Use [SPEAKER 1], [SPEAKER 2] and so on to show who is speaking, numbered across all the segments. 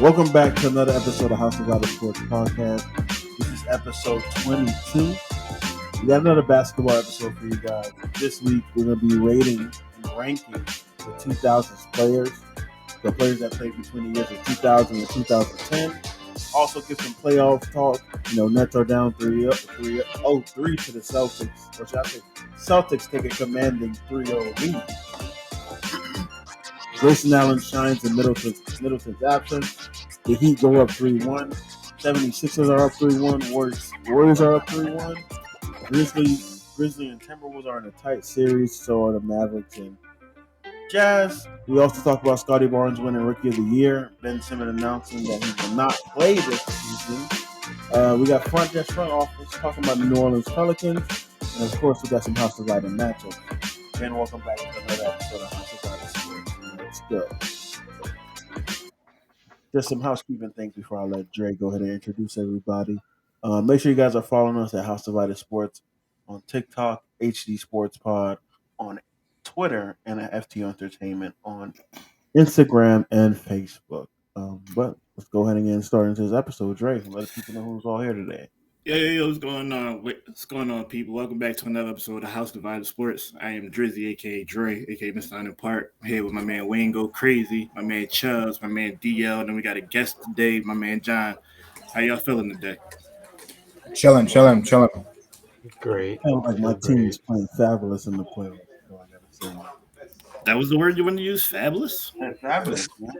[SPEAKER 1] Welcome back to another episode of House of Untitled Sports Podcast. This is episode 22. We got another basketball episode for you guys. This week, we're going to be rating and ranking the 2000s players, the players that played between the years of 2000 and 2010. Also, give some playoff talk. Nets are down 3 to the Celtics. Or should I say, Celtics take a commanding 3-0 lead. Grayson Allen shines in Middleton's absence. The Heat go up 3-1. 76ers are up 3-1. Warriors are up 3-1. Grizzlies and Timberwolves are in a tight series. So are the Mavericks and Jazz. We also talked about Scottie Barnes winning Rookie of the Year. Ben Simmons announcing that he will not play this season. We got front office talking about the New Orleans Pelicans. And of course, we got some House of Lighting matchups. Ben, welcome back to another episode of House of Lighting Sports. Let's go. Just some housekeeping things before I let Dre go ahead and introduce everybody. Make sure you guys are following us at House of Lighting Sports on TikTok, HD Sports Pod on Twitter, and at FT Entertainment on Instagram and Facebook. But let's go ahead and get started into this episode. Dre, let people know who's all here today.
[SPEAKER 2] Yo, what's going on? What's going on, people? Welcome back to another episode of House Divided Sports. I am Drizzy, a.k.a. Dre, a.k.a. Mr. Underpart. I'm here with my man Wayne Go Crazy, my man Chubbs, my man DL, and then we got a guest today, my man John. How y'all feeling today?
[SPEAKER 3] Chilling.
[SPEAKER 4] Great.
[SPEAKER 1] I feel like my team is playing fabulous in the playoffs. So I gotta say.
[SPEAKER 2] That was the word you want to use? Fabulous?
[SPEAKER 1] Yeah, fabulous, man.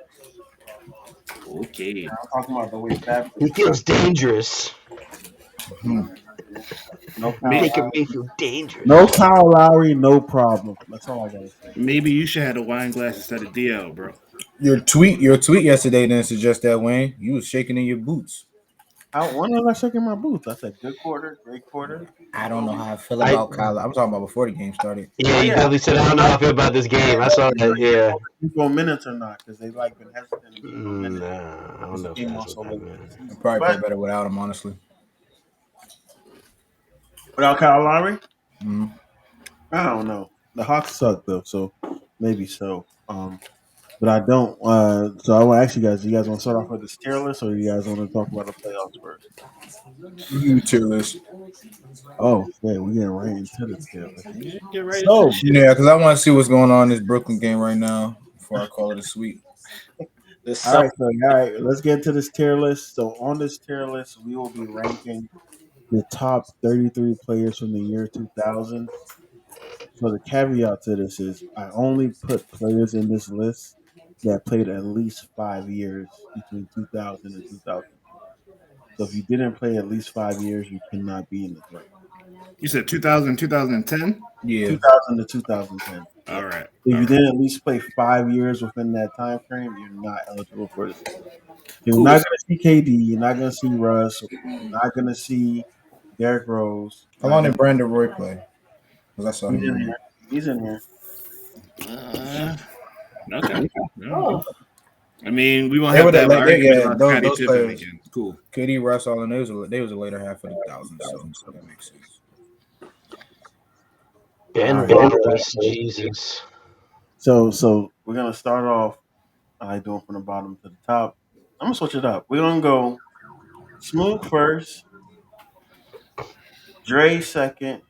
[SPEAKER 2] Okay.
[SPEAKER 1] I'm talking about the way fabulous.
[SPEAKER 4] He feels dangerous.
[SPEAKER 1] No
[SPEAKER 4] Make him feel dangerous.
[SPEAKER 1] No Kyle Lowry, no problem. That's all I gotta say.
[SPEAKER 2] Maybe you should have a wine glass instead of DL, bro.
[SPEAKER 3] Your tweet yesterday didn't suggest that, Wayne. You was shaking in your boots.
[SPEAKER 1] When was I shaking my boots? I said good quarter, great quarter.
[SPEAKER 3] I don't know how I feel about Kyle. I'm talking about before the game started.
[SPEAKER 4] Yeah, you probably said, I don't know how I feel about this game. I saw that, yeah.
[SPEAKER 1] For minutes or not, because they been hesitant.
[SPEAKER 4] Nah, I don't know if that's what that means.
[SPEAKER 3] I'd probably play better without him, honestly.
[SPEAKER 1] Without Kyle Lowry?
[SPEAKER 3] Mm-hmm.
[SPEAKER 1] I don't know. The Hawks suck though, so maybe so. But I don't. So I want to ask you guys: do you guys want to start off with this tier list, or do you guys want to talk about the playoffs first?
[SPEAKER 3] You tier list.
[SPEAKER 1] Oh, yeah, we're getting right into the tier list.
[SPEAKER 2] Get right
[SPEAKER 1] So,
[SPEAKER 3] yeah, because I want to see what's going on in this Brooklyn game right now before I call it a sweep.
[SPEAKER 1] All right, let's get into this tier list. So on this tier list, we will be ranking the top 33 players from the year 2000. So the caveat to this is I only put players in this list that played at least 5 years between 2000 and 2000. So if you didn't play at least 5 years, you cannot be in this ranking.
[SPEAKER 2] You said 2000, 2010?
[SPEAKER 3] Yeah.
[SPEAKER 1] 2000 to 2010.
[SPEAKER 2] All right.
[SPEAKER 1] If you didn't at least play 5 years within that time frame, you're not eligible for this. You're
[SPEAKER 2] Cool.
[SPEAKER 1] not going to see KD. You're not going to see Russ. You're not going to see Derrick Rose.
[SPEAKER 3] How long did Brandon Roy play? Because I saw
[SPEAKER 1] He's
[SPEAKER 3] him.
[SPEAKER 1] in here. He's in here.
[SPEAKER 2] Okay. No. I mean, we won't have that argument about Scottie Pippen again. Cool.
[SPEAKER 3] KD, Russ, all in they was a later half of the thousands, so that makes sense.
[SPEAKER 4] Ben Wallace, Jesus.
[SPEAKER 1] So we're gonna start off. I do it from the bottom to the top. I'm gonna switch it up. We're gonna go Smooth first, Dre second,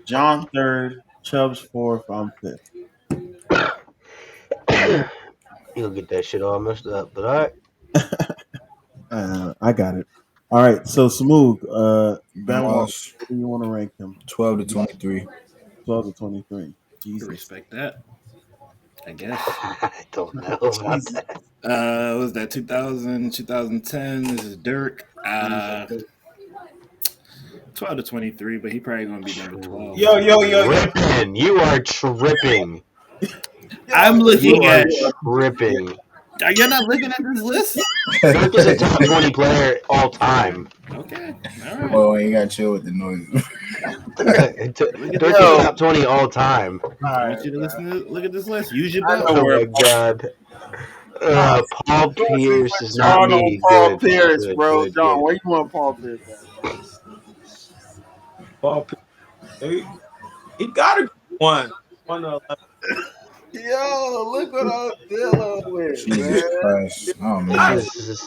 [SPEAKER 1] John third, Chubbs fourth. I'm fifth.
[SPEAKER 4] You'll get that shit all messed up, but all right.
[SPEAKER 1] I got it. All right, so Smooth, Ben
[SPEAKER 3] Wallace,
[SPEAKER 1] what do you want to rank him?
[SPEAKER 3] 12 to 23.
[SPEAKER 1] 12 to 23. Jesus.
[SPEAKER 2] I respect that. I guess.
[SPEAKER 4] I don't know about that.
[SPEAKER 2] What was that 2000, 2010? This is Dirk. 12 to 23, but he probably gonna be number 12.
[SPEAKER 1] Yo.
[SPEAKER 4] Tripping. You are tripping.
[SPEAKER 2] I'm looking at
[SPEAKER 4] tripping.
[SPEAKER 2] Are you not looking at this list?
[SPEAKER 4] Dirk is a top 20 player all time.
[SPEAKER 2] Okay. All right.
[SPEAKER 3] Oh, you gotta chill with the noise.
[SPEAKER 4] Dirk is top 20 all time.
[SPEAKER 2] I want you to look at this list. Use your
[SPEAKER 4] Oh
[SPEAKER 2] belt.
[SPEAKER 4] my god. Paul Pierce is not me.
[SPEAKER 1] Paul Pierce, bro. John, where you want Paul Pierce at?
[SPEAKER 5] Paul Pierce. He got a one.
[SPEAKER 1] Yo, look what I'm dealing with,
[SPEAKER 3] Jesus
[SPEAKER 1] man.
[SPEAKER 3] Christ. Oh man.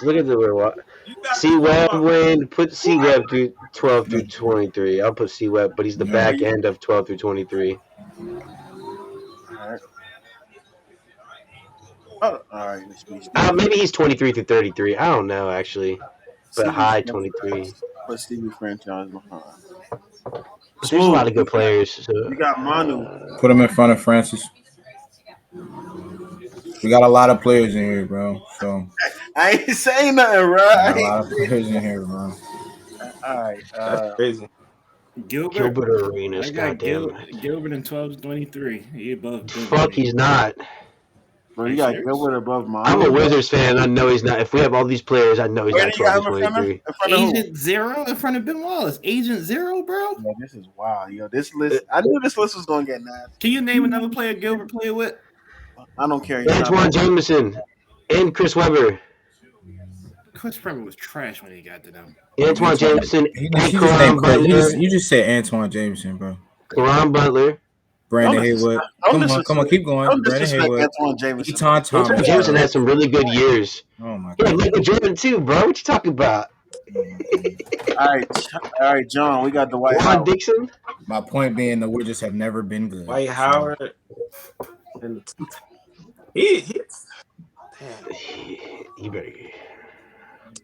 [SPEAKER 4] Look at the C Web win. Put C Web through 12 through 23. I'll put C Web, but he's the back end of 12 through 23.
[SPEAKER 1] All right. Oh, all right.
[SPEAKER 4] Maybe he's 23 through 33. I don't know actually, but high 23.
[SPEAKER 1] Put Stevie franchise behind.
[SPEAKER 4] But there's a lot of good players. So.
[SPEAKER 1] You got Manu.
[SPEAKER 3] Put him in front of Francis. We got a lot of players in here, bro. So
[SPEAKER 1] I ain't saying nothing, bro.
[SPEAKER 3] got a lot of players in here, bro.
[SPEAKER 1] All right.
[SPEAKER 5] That's crazy.
[SPEAKER 2] Gilbert
[SPEAKER 4] Arenas,
[SPEAKER 2] I got
[SPEAKER 4] goddamn.
[SPEAKER 2] Gilbert in 12 to 23. He above Gilbert.
[SPEAKER 4] Fuck, he's not.
[SPEAKER 1] Bro, you got Gilbert above Manu.
[SPEAKER 4] I'm a Wizards fan. I know he's not. If we have all these players, I know he's not 12 to 23.
[SPEAKER 2] Agent Zero in front of Ben Wallace. Agent Zero, bro.
[SPEAKER 1] Yo, this is wild. Yo, this list. I knew this list was gonna get nasty.
[SPEAKER 2] Can you name another player Gilbert played with?
[SPEAKER 1] I don't care.
[SPEAKER 4] Antoine Jameson and Chris Webber.
[SPEAKER 2] Chris Webber was trash when he got to them.
[SPEAKER 4] Antoine Jameson
[SPEAKER 3] You
[SPEAKER 4] and Karan Butler.
[SPEAKER 3] you just said Antoine Jameson, bro.
[SPEAKER 4] Karan Butler.
[SPEAKER 3] Brandon Haywood. Come on, keep going. Brandon Haywood.
[SPEAKER 1] Antoine Jameson.
[SPEAKER 4] Antoine Jameson had some really good years.
[SPEAKER 3] Oh my
[SPEAKER 4] Yeah,
[SPEAKER 3] god.
[SPEAKER 4] Michael Jordan too, bro. What you talking about?
[SPEAKER 1] All right, John. We got Dwight
[SPEAKER 4] Juan
[SPEAKER 1] Howard.
[SPEAKER 4] Dixon.
[SPEAKER 3] My point being, the Wizards have never been good.
[SPEAKER 5] Dwight Howard. And he's
[SPEAKER 4] You better.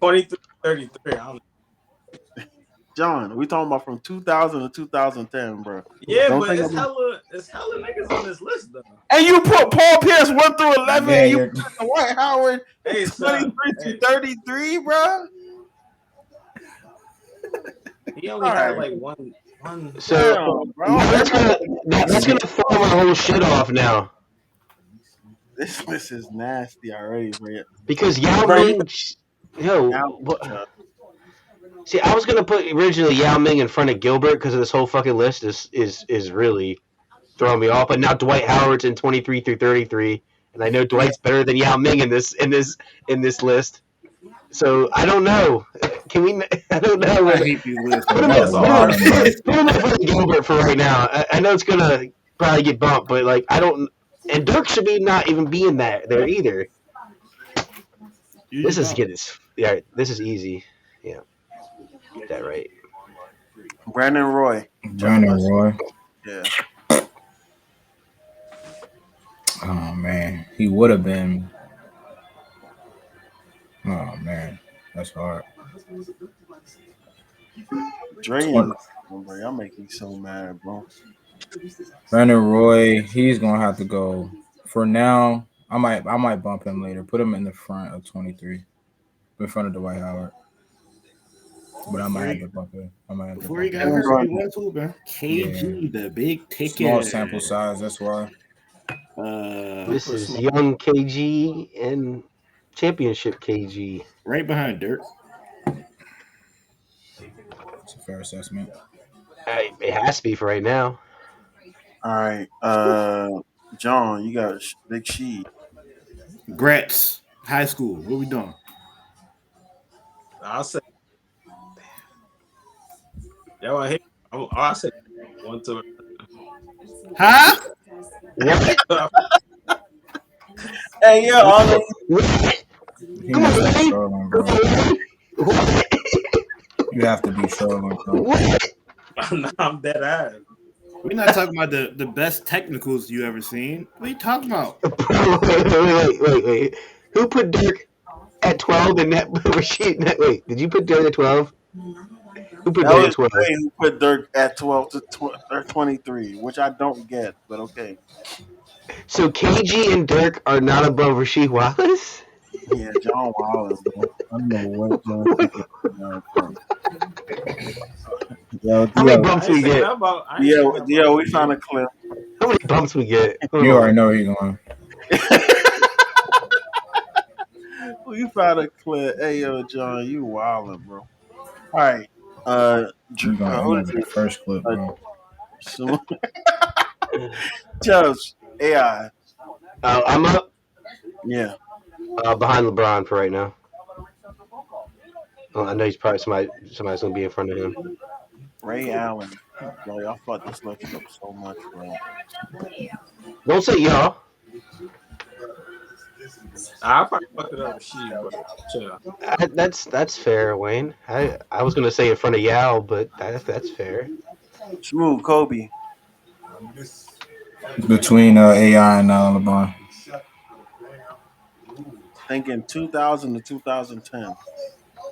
[SPEAKER 5] 23-33.
[SPEAKER 1] John, we talking about from 2000 to 2010, bro.
[SPEAKER 5] Yeah,
[SPEAKER 1] Don't
[SPEAKER 5] but
[SPEAKER 1] think
[SPEAKER 5] it's hella niggas on this list though.
[SPEAKER 1] And you put Paul Pierce 1 through 11.
[SPEAKER 3] Yeah,
[SPEAKER 1] And you
[SPEAKER 3] you're-
[SPEAKER 1] put Dwight Howard
[SPEAKER 5] Hey,
[SPEAKER 1] 23 to 33, bro.
[SPEAKER 5] He only had like one.
[SPEAKER 4] So
[SPEAKER 1] Damn, bro.
[SPEAKER 4] that's gonna throw my whole shit off now.
[SPEAKER 1] This list is nasty already, bro.
[SPEAKER 4] Because Yao Ming, see, I was gonna put originally Yao Ming in front of Gilbert because of this whole fucking list is really throwing me off. But now Dwight Howard's in 23 through 33, and I know Dwight's better than Yao Ming in this list. So I don't know. Can we? I don't know.
[SPEAKER 2] I hate these lists.
[SPEAKER 4] Put him in front of Gilbert for right now. I know it's gonna probably get bumped, but like I don't. And Dirk should be not even be in there either. This is this is easy. Yeah, get that right.
[SPEAKER 1] Brandon Roy. Yeah.
[SPEAKER 3] Oh man, he would have been. Oh man, that's hard.
[SPEAKER 1] Dre, bro, y'all make me so mad, bro.
[SPEAKER 3] Brandon Roy, he's gonna have to go. For now, I might bump him later. Put him in the front of 23, in front of Dwight Howard. But I might have to bump him.
[SPEAKER 2] Before he got hurt, he went to, bro. KG, the big ticket.
[SPEAKER 3] Small sample size. That's why.
[SPEAKER 4] This is young KG and championship KG.
[SPEAKER 2] Right behind Dirk.
[SPEAKER 3] It's a fair assessment.
[SPEAKER 4] It has to be for right now.
[SPEAKER 1] All right. John, you got Big Sheed.
[SPEAKER 2] Gratz, high school. What we doing?
[SPEAKER 5] I'll say. Yeah, I'll say 1 to.
[SPEAKER 2] Huh?
[SPEAKER 1] Hey, yo,
[SPEAKER 4] Come on, man.
[SPEAKER 3] Trolling, bro. You have to be trolling, bro.
[SPEAKER 5] I'm dead ass.
[SPEAKER 2] We're not talking about the best technicals you ever seen. What are you talking about?
[SPEAKER 4] Wait. Who put Dirk at 12 and that Rasheed? Wait, did you put Dirk at 12? Who put Dirk at 12?
[SPEAKER 1] Who put Dirk at 12 to 23, which I don't get, but okay.
[SPEAKER 4] So KG and Dirk are not above Rasheed Wallace?
[SPEAKER 1] Yeah, John Wallace, bro. I don't know what John Yo,
[SPEAKER 4] How many bumps we get?
[SPEAKER 1] Yeah, we found a clip.
[SPEAKER 4] How many bumps we get?
[SPEAKER 3] You already know where you're going.
[SPEAKER 1] We found a clip. Hey, yo, John, you wildin', bro. All right.
[SPEAKER 3] You're going to the first clip, bro.
[SPEAKER 1] Chubbs, AI.
[SPEAKER 4] I'm up.
[SPEAKER 1] Yeah.
[SPEAKER 4] Behind LeBron for right now. I know he's probably somebody's gonna be in front of him.
[SPEAKER 1] Ray Allen. Bro, y'all fucked this list up so much, bro.
[SPEAKER 4] Don't say y'all.
[SPEAKER 5] I probably fucked it up with Rasheed, but chill.
[SPEAKER 4] That's fair, Wayne. I was gonna say in front of Yao, but that's fair.
[SPEAKER 1] Smooth, Kobe.
[SPEAKER 3] Between AI and LeBron.
[SPEAKER 1] Thinking 2000 to 2010.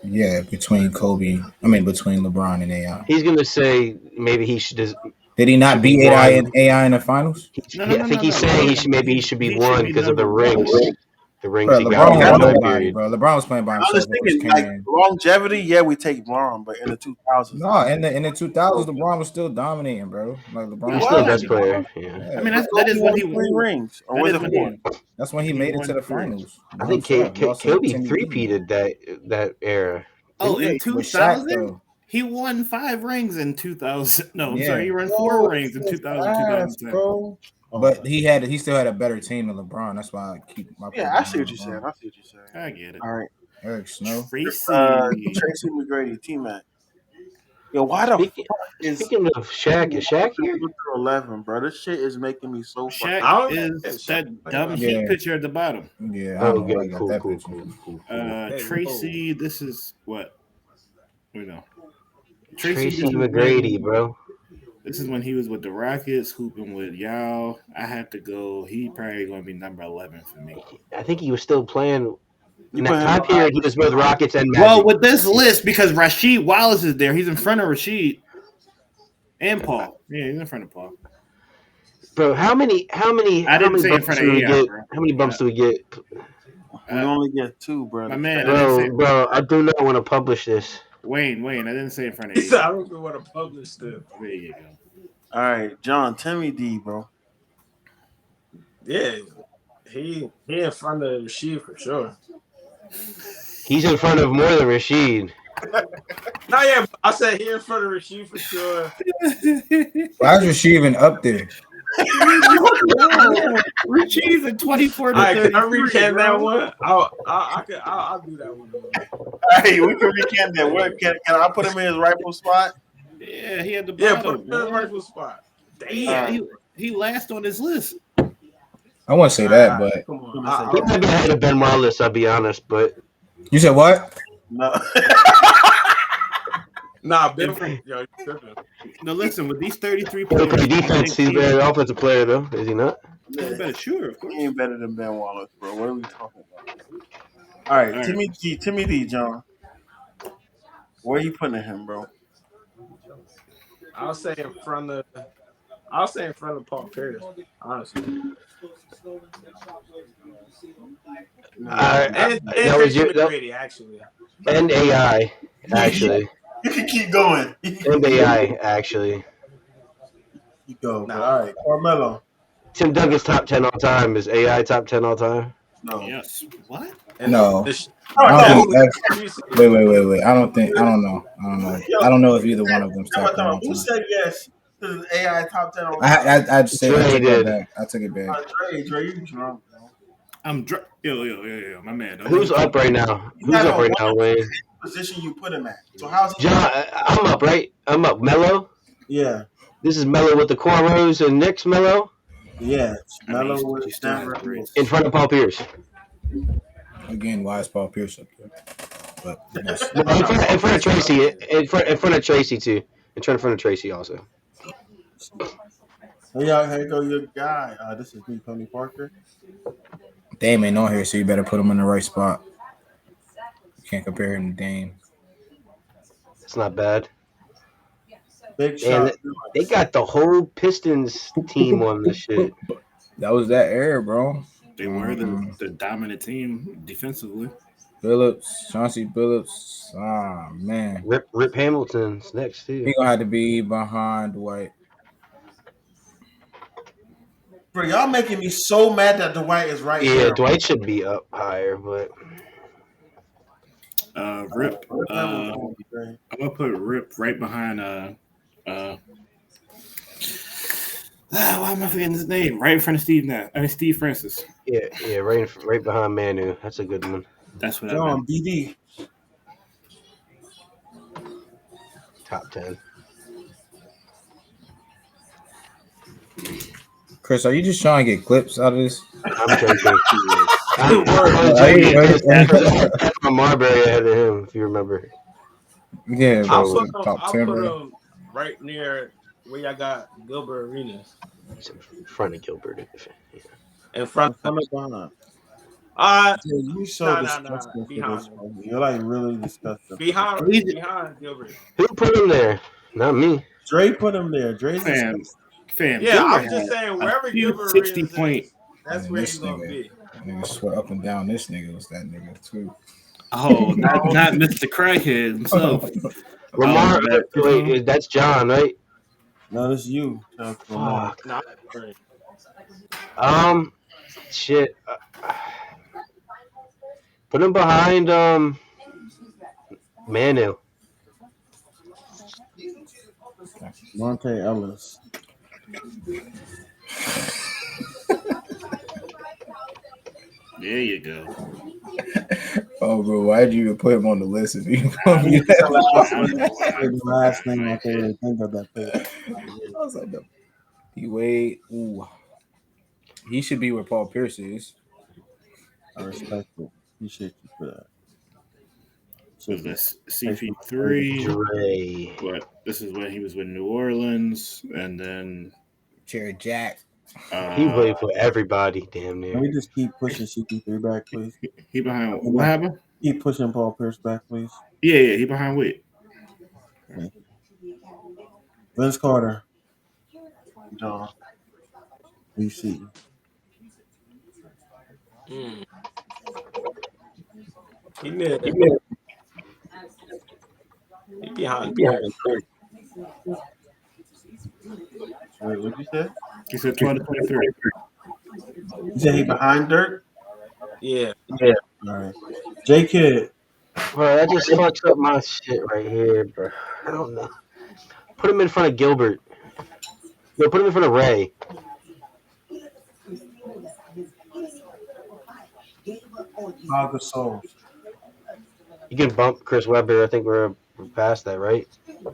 [SPEAKER 3] Yeah, between LeBron and AI.
[SPEAKER 4] He's gonna say maybe he should just.
[SPEAKER 3] Did he not
[SPEAKER 4] Should be
[SPEAKER 3] beat AI
[SPEAKER 4] one.
[SPEAKER 3] in the finals?
[SPEAKER 4] I think he's saying he should be one because of the
[SPEAKER 2] number one.
[SPEAKER 4] rings. The rings
[SPEAKER 3] Bro,
[SPEAKER 4] he
[SPEAKER 3] LeBron
[SPEAKER 4] got in
[SPEAKER 3] had
[SPEAKER 4] that time
[SPEAKER 3] nobody,
[SPEAKER 4] period.
[SPEAKER 3] bro. LeBron was playing by
[SPEAKER 1] I was
[SPEAKER 3] himself.
[SPEAKER 1] just thinking, like longevity. Yeah, we take LeBron, but in the 2000s,
[SPEAKER 3] No, in the 2000s, LeBron was still dominating, bro. Like LeBron,
[SPEAKER 4] He's still the best player. Yeah.
[SPEAKER 2] I mean, that is when he
[SPEAKER 1] won 3 rings, or
[SPEAKER 2] that
[SPEAKER 1] was
[SPEAKER 2] is
[SPEAKER 1] it
[SPEAKER 2] when
[SPEAKER 1] 4?
[SPEAKER 3] that's when he
[SPEAKER 2] he
[SPEAKER 3] made it
[SPEAKER 2] won
[SPEAKER 3] to the
[SPEAKER 2] 3.
[SPEAKER 3] finals.
[SPEAKER 4] I think Kobe three-peated that era.
[SPEAKER 2] Oh,
[SPEAKER 3] Yeah,
[SPEAKER 2] in
[SPEAKER 3] with Shaq
[SPEAKER 2] 2000,
[SPEAKER 3] though.
[SPEAKER 2] he won 5 rings in 2000. No, I'm
[SPEAKER 3] Yeah.
[SPEAKER 2] sorry, he won 4 rings in 2000, 2010.
[SPEAKER 3] bro. But he still had a better team than LeBron. That's why I keep my.
[SPEAKER 1] Yeah, I see what you're saying. I see what you're saying.
[SPEAKER 2] I get it.
[SPEAKER 1] All right,
[SPEAKER 3] Eric Snow.
[SPEAKER 2] Tracy.
[SPEAKER 1] McGrady, T-Mac. Yo, why the
[SPEAKER 4] Speaking,
[SPEAKER 1] fuck is
[SPEAKER 4] speaking of Shaq, is Shaq here?
[SPEAKER 1] 11, bro? This shit is making me so fucking.
[SPEAKER 2] Shaq is that dumb
[SPEAKER 3] Yeah.
[SPEAKER 2] Heat picture at the bottom.
[SPEAKER 3] Yeah, I don't know why
[SPEAKER 4] Okay,
[SPEAKER 3] you got
[SPEAKER 4] cool,
[SPEAKER 3] that
[SPEAKER 4] cool,
[SPEAKER 3] picture.
[SPEAKER 4] cool.
[SPEAKER 2] Tracy, this is what? We know.
[SPEAKER 4] Tracy
[SPEAKER 2] this is
[SPEAKER 4] McGrady,
[SPEAKER 2] when-
[SPEAKER 4] bro.
[SPEAKER 2] This is when he was with the Rockets, hooping with Yao. I have to go. He probably going to be number 11 for me.
[SPEAKER 4] I think he was still playing in
[SPEAKER 1] put
[SPEAKER 4] that
[SPEAKER 1] him
[SPEAKER 4] time
[SPEAKER 1] on
[SPEAKER 4] period. He was both Rockets and Magic.
[SPEAKER 2] Well, with this list, because Rasheed Wallace is there, he's in front of Rasheed and Paul. Yeah, he's in front of Paul.
[SPEAKER 4] Bro, how many
[SPEAKER 2] I didn't say in
[SPEAKER 4] bumps
[SPEAKER 2] front
[SPEAKER 4] do
[SPEAKER 2] of
[SPEAKER 4] we
[SPEAKER 2] AI,
[SPEAKER 4] get?
[SPEAKER 2] bro.
[SPEAKER 4] How many bumps do we get?
[SPEAKER 1] We only get 2, bro.
[SPEAKER 2] My man, I didn't say
[SPEAKER 4] Bro, I do not want to publish this.
[SPEAKER 2] Wayne. I didn't say in front of
[SPEAKER 5] He said,
[SPEAKER 2] AI.
[SPEAKER 5] I don't even want to publish this.
[SPEAKER 2] There you go.
[SPEAKER 1] All right, John, Timmy D, bro.
[SPEAKER 5] Yeah, he in front of Rasheed for sure.
[SPEAKER 4] He's in front of more than Rasheed.
[SPEAKER 5] No, yeah, I said he in front of Rasheed for sure.
[SPEAKER 3] Why is Rasheed even up there?
[SPEAKER 2] Rasheed's in 24 to
[SPEAKER 5] All right,
[SPEAKER 2] 30.
[SPEAKER 5] can I recant that one? I'll do that one.
[SPEAKER 1] Hey, we can recant that. What can I put him in his rightful spot?
[SPEAKER 2] Yeah, he had the
[SPEAKER 5] Yeah,
[SPEAKER 2] bottom.
[SPEAKER 5] put him in the rightful spot.
[SPEAKER 2] Damn, he last on his list.
[SPEAKER 3] I wouldn't say that, but
[SPEAKER 5] come on.
[SPEAKER 4] He might be ahead of Ben Wallace, I'll be honest, but
[SPEAKER 3] you said what?
[SPEAKER 1] No.
[SPEAKER 5] Nah, Ben, yo, you tripping.
[SPEAKER 2] No, listen, with these 33
[SPEAKER 4] he
[SPEAKER 2] players,
[SPEAKER 4] play defense. He's a better offensive player, though, is he not?
[SPEAKER 2] He's a better shooter, of course.
[SPEAKER 1] He ain't better than Ben Wallace, bro. What are we talking about? All right, Timmy D, John. Where are you putting him, bro?
[SPEAKER 5] I'll say in front of Paul Pierce, honestly. And
[SPEAKER 4] that was
[SPEAKER 5] Tracy
[SPEAKER 4] your
[SPEAKER 5] McGrady, actually.
[SPEAKER 4] and AI actually.
[SPEAKER 1] You can keep going.
[SPEAKER 4] And AI actually.
[SPEAKER 1] You go. Nah. All right, Carmelo.
[SPEAKER 4] Tim Duncan's top 10 all time. Is AI top 10 all time?
[SPEAKER 1] No.
[SPEAKER 2] Yes. What?
[SPEAKER 3] No.
[SPEAKER 1] I don't
[SPEAKER 3] Wait. I don't know. I don't know if either one of them.
[SPEAKER 1] Who said yes to the AI top 10?
[SPEAKER 3] I took it back.
[SPEAKER 1] Dre, you drunk, bro.
[SPEAKER 2] I'm drunk. Yo, my man.
[SPEAKER 4] Who's up right now? Who's up right now, Wayne?
[SPEAKER 1] Position you put him at. So how's he?
[SPEAKER 4] John, I'm up, right? I'm up. Melo?
[SPEAKER 1] Yeah.
[SPEAKER 4] This is Melo with the cornrows and Knicks Melo?
[SPEAKER 1] Yeah. Melo with
[SPEAKER 4] in front of Paul Pierce.
[SPEAKER 3] Again, why is Paul Pierce up there? But yes.
[SPEAKER 4] in front of Tracy. In front of Tracy, too. In front of Tracy, also.
[SPEAKER 1] Hey, y'all, here go your guy. This is me, Tony Parker.
[SPEAKER 3] Dame ain't on here, so you better put him in the right spot. You can't compare him to Dame.
[SPEAKER 4] It's not bad.
[SPEAKER 1] Big shot.
[SPEAKER 4] They got the whole Pistons team on this shit.
[SPEAKER 3] That was that era, bro.
[SPEAKER 2] They were the dominant team defensively.
[SPEAKER 3] Chauncey Billups. Ah, man.
[SPEAKER 4] Rip Hamilton's next, too.
[SPEAKER 3] He gonna have to be behind Dwight.
[SPEAKER 1] Bro, y'all making me so mad that Dwight is right here.
[SPEAKER 4] Yeah, Dwight should be up higher, but
[SPEAKER 2] Rip. I'm gonna put Rip right behind why am I forgetting his name? Right in front of Steve Francis.
[SPEAKER 4] Yeah, right behind Manu. That's a good one.
[SPEAKER 2] That's what
[SPEAKER 1] I meant. BD.
[SPEAKER 4] Top 10.
[SPEAKER 3] Chris, are you just trying to get clips out of this?
[SPEAKER 4] I'm joking. My Marbury ahead of him, if you remember.
[SPEAKER 3] Yeah,
[SPEAKER 5] I'll
[SPEAKER 3] bro.
[SPEAKER 5] put
[SPEAKER 3] Top 10, bro.
[SPEAKER 5] him right near where y'all got Gilbert Arenas.
[SPEAKER 4] He's in front of Gilbert. Yeah.
[SPEAKER 5] In front of him.
[SPEAKER 1] behind.
[SPEAKER 5] Uh,
[SPEAKER 1] Dude, you so disgusting for
[SPEAKER 5] behind
[SPEAKER 1] this
[SPEAKER 5] him.
[SPEAKER 1] one. You're like really disgusting.
[SPEAKER 5] Behind Gilbert.
[SPEAKER 4] Who put him there? Not me.
[SPEAKER 1] Dre put him there. Dre's disgusting.
[SPEAKER 2] Fam.
[SPEAKER 5] Yeah,
[SPEAKER 2] Gilbert
[SPEAKER 5] I'm just
[SPEAKER 2] had
[SPEAKER 5] saying
[SPEAKER 2] a
[SPEAKER 5] wherever
[SPEAKER 2] few
[SPEAKER 5] Gilbert
[SPEAKER 2] 60
[SPEAKER 5] Arenas
[SPEAKER 2] point.
[SPEAKER 5] is, that's where he's gonna be.
[SPEAKER 3] Nigga swear up and down. This nigga was that nigga too.
[SPEAKER 2] Oh, not Mr. Crackhead himself.
[SPEAKER 4] Wait, that's John, right?
[SPEAKER 1] No, this is you.
[SPEAKER 4] Fuck.
[SPEAKER 5] No,
[SPEAKER 4] Shit. Put him behind Manu.
[SPEAKER 1] Monte Ellis.
[SPEAKER 2] There you go.
[SPEAKER 3] Oh, bro, why'd you even put him on the list if you gonna be
[SPEAKER 1] the last thing I could think of that pick.
[SPEAKER 3] I was like, D-Wade, ooh. He should be where Paul Pierce is.
[SPEAKER 1] I respect it. Appreciate you for that.
[SPEAKER 2] So that's CP3.
[SPEAKER 4] Dre.
[SPEAKER 2] But this is when he was with New Orleans, and then
[SPEAKER 3] Jared Jack.
[SPEAKER 4] He played for everybody, damn near.
[SPEAKER 1] Can we just keep pushing CP3 back, please?
[SPEAKER 2] He behind what happened?
[SPEAKER 1] Keep pushing Paul Pierce back, please.
[SPEAKER 2] Yeah, he behind Witt.
[SPEAKER 1] Vince Carter. John. BC.
[SPEAKER 5] he behind.
[SPEAKER 1] Wait, what'd you say?
[SPEAKER 2] He said 12 to 23.
[SPEAKER 1] You said he behind Dirk?
[SPEAKER 5] Yeah.
[SPEAKER 1] All right. J Kid.
[SPEAKER 4] Bro, that just fucks up my shit right here, bro. I don't know. Put him in front of Gilbert. No, put him in front of Ray.
[SPEAKER 1] Gasol.
[SPEAKER 4] You can bump Chris Webber. I think we're past that, right?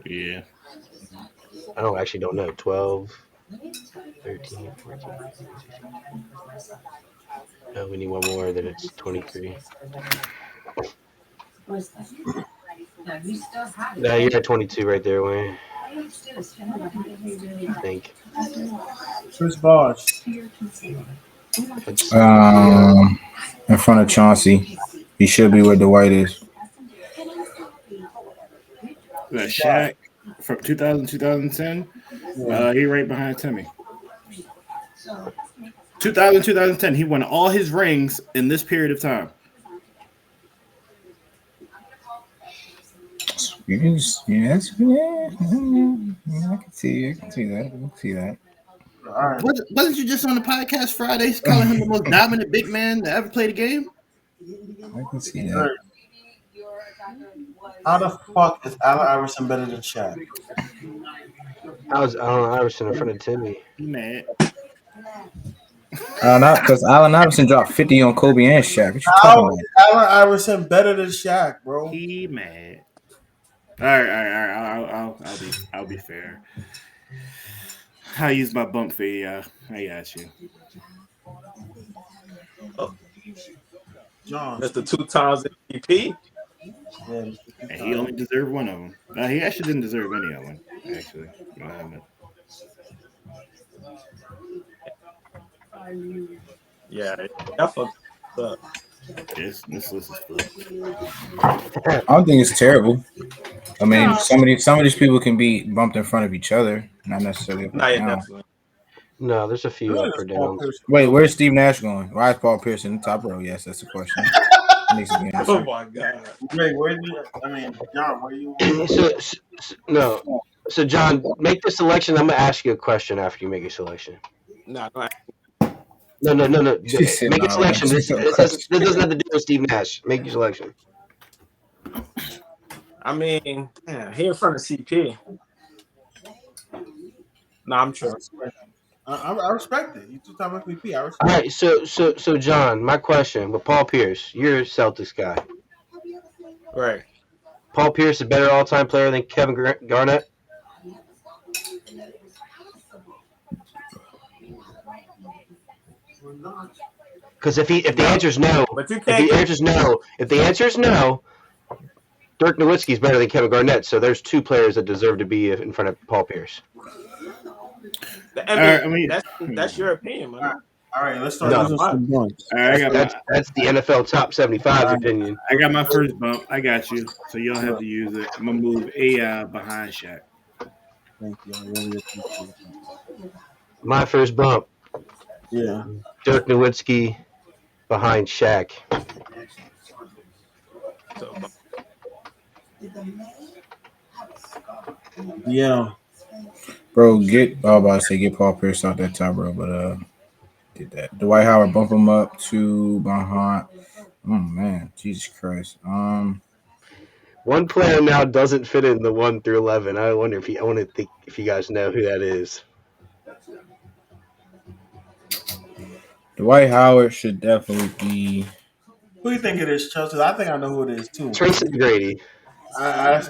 [SPEAKER 2] Yeah.
[SPEAKER 4] I actually don't know. 12, 13, 14, 15, 16. No, we need one more, then it's 23. No, you're at 22 right there, Wayne. I think.
[SPEAKER 1] Chris Bosh.
[SPEAKER 3] In front of Chauncey. He should be where Dwight is.
[SPEAKER 2] That Shaq from 2000, 2010. He right behind Timmy. 2000, 2010. He won all his rings in this period of time.
[SPEAKER 3] You can just, I can see that.
[SPEAKER 1] All right.
[SPEAKER 2] Wasn't you just on the podcast Friday calling him the most dominant big man to ever play the game?
[SPEAKER 3] I can see that.
[SPEAKER 1] How the fuck is Allen Iverson better than Shaq?
[SPEAKER 4] How's Allen Iverson in front of Timmy?
[SPEAKER 2] He mad.
[SPEAKER 3] Not because Allen Iverson dropped 50 on Kobe and Shaq. What you
[SPEAKER 1] How
[SPEAKER 3] talking
[SPEAKER 1] is Allen Iverson better than Shaq, bro?
[SPEAKER 2] He mad. All right. I'll be fair. I use my bump fee. I got you.
[SPEAKER 1] John.
[SPEAKER 5] That's the 2 times MVP.
[SPEAKER 1] Yeah,
[SPEAKER 2] And he only deserved one of them. He actually didn't deserve any of them, actually.
[SPEAKER 5] Yeah, that fucked up.
[SPEAKER 2] This list is full.
[SPEAKER 3] I don't think it's terrible. I mean, some of these people can be bumped in front of each other, not necessarily.
[SPEAKER 5] Definitely.
[SPEAKER 4] No, there's a few up or down.
[SPEAKER 3] Wait, where's Steve Nash going? Why is Paul Pierce in the top row? Yes, that's the question.
[SPEAKER 5] Oh my god.
[SPEAKER 1] Wait, John, where you?
[SPEAKER 4] So John, make the selection. I'm gonna ask you a question after you make your selection.
[SPEAKER 5] No.
[SPEAKER 4] No. Make
[SPEAKER 3] She said,
[SPEAKER 4] a selection. This doesn't have to do with Steve Nash. Make your selection.
[SPEAKER 5] I mean, he in front of CP. No, I'm sure.
[SPEAKER 1] I respect it. You 2-time MVP. I respect
[SPEAKER 4] All right, so John, my question with Paul Pierce, you're a Celtics guy.
[SPEAKER 5] Right.
[SPEAKER 4] Paul Pierce is a better all-time player than Kevin Garnett? Because if the answer is no,
[SPEAKER 5] But you
[SPEAKER 4] if
[SPEAKER 5] can't.
[SPEAKER 4] the answer is no, Dirk Nowitzki is better than Kevin Garnett. So there's two players that deserve to be in front of Paul Pierce.
[SPEAKER 5] That's your opinion, man.
[SPEAKER 1] All right, let's start
[SPEAKER 4] No.
[SPEAKER 1] using some bunks.
[SPEAKER 4] That's the NFL top 75's opinion.
[SPEAKER 2] I got my first bump. I got you. So you don't have to use it. I'm gonna move AI behind Shaq.
[SPEAKER 1] Thank you. I really appreciate that.
[SPEAKER 4] My first bump.
[SPEAKER 1] Yeah.
[SPEAKER 4] Dirk Nowitzki behind Shaq.
[SPEAKER 1] Yeah.
[SPEAKER 3] Bro, get Paul Pierce out that top, bro. But did that. Dwight Howard bump him up to behind. Oh man, Jesus Christ.
[SPEAKER 4] One player now doesn't fit in the 1 through 11. I want to think if you guys know who that is.
[SPEAKER 3] Dwight Howard should definitely be.
[SPEAKER 1] Who do you think it is, Chelsea? I think I know who it is too.
[SPEAKER 4] Tracy Mcgrady.
[SPEAKER 1] That's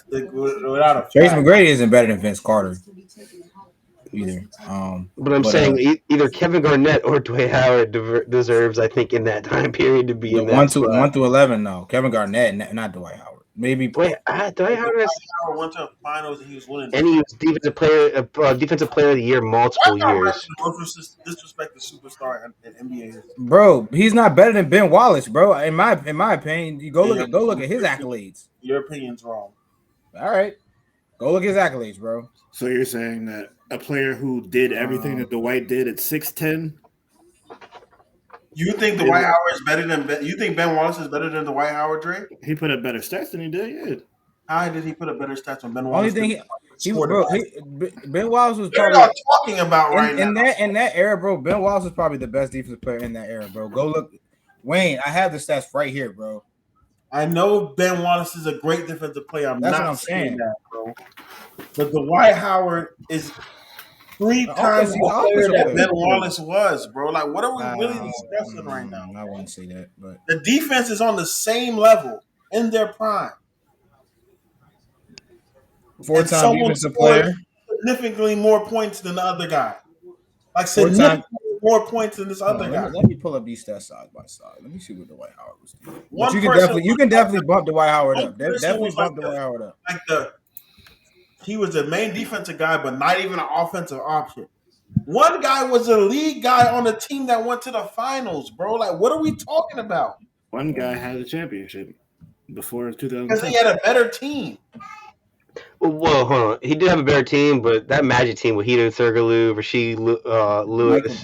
[SPEAKER 1] without a
[SPEAKER 3] Tracy
[SPEAKER 1] fact.
[SPEAKER 3] McGrady isn't better than Vince Carter either.
[SPEAKER 4] But I'm saying either Kevin Garnett or Dwight Howard deserves, I think, in that time period to be in that
[SPEAKER 3] 1
[SPEAKER 4] spot.
[SPEAKER 3] through 11. No, Kevin Garnett, not Dwight Howard. Maybe.
[SPEAKER 4] Wait, Dwight Howard
[SPEAKER 1] went to the finals and he was winning.
[SPEAKER 4] And he was defensive player of the year multiple years.
[SPEAKER 1] Disrespect the superstar in NBA.
[SPEAKER 3] Bro, he's not better than Ben Wallace, bro. In my opinion, you go look at his accolades.
[SPEAKER 1] Your opinion's wrong.
[SPEAKER 3] All right, go look at his accolades, bro.
[SPEAKER 2] So you're saying that a player who did everything that Dwight did at 6'10"?
[SPEAKER 1] You think Dwight Howard is better than Ben? You think Ben Wallace is better than Dwight Howard, Dre?
[SPEAKER 2] He put up better stats than he did. Yeah.
[SPEAKER 1] How did he put up better stats than Ben Wallace?
[SPEAKER 3] Only thing Ben Wallace was
[SPEAKER 1] probably
[SPEAKER 3] y'all
[SPEAKER 1] talking about now.
[SPEAKER 3] In that era, bro. Ben Wallace was probably the best defensive player in that era, bro. Go look, Wayne. I have the stats right here, bro.
[SPEAKER 1] I know Ben Wallace is a great defensive player.
[SPEAKER 3] That's what I'm saying,
[SPEAKER 1] that, bro. But Dwight Howard is 3 times the player that Ben Wallace was, bro. Like, what are we really discussing right now?
[SPEAKER 3] I wouldn't say that, but
[SPEAKER 1] the defense is on the same level in their prime.
[SPEAKER 3] 4-time defensive player,
[SPEAKER 1] significantly more points than the other guy. Like significantly more points than this other guy.
[SPEAKER 3] Let me pull up these stats side by side. Let me see what Dwight Howard was doing. But you can definitely bump Dwight Howard up. Definitely bump Dwight Howard up.
[SPEAKER 1] He was the main defensive guy, but not even an offensive option. One guy was a lead guy on the team that went to the finals, bro. Like, what are we talking about?
[SPEAKER 2] One guy had a championship before 2010.
[SPEAKER 1] Because he had a better team.
[SPEAKER 4] Well, hold on. He did have a better team, but that Magic team with Hito Turkoglu, Rasheed Lewis,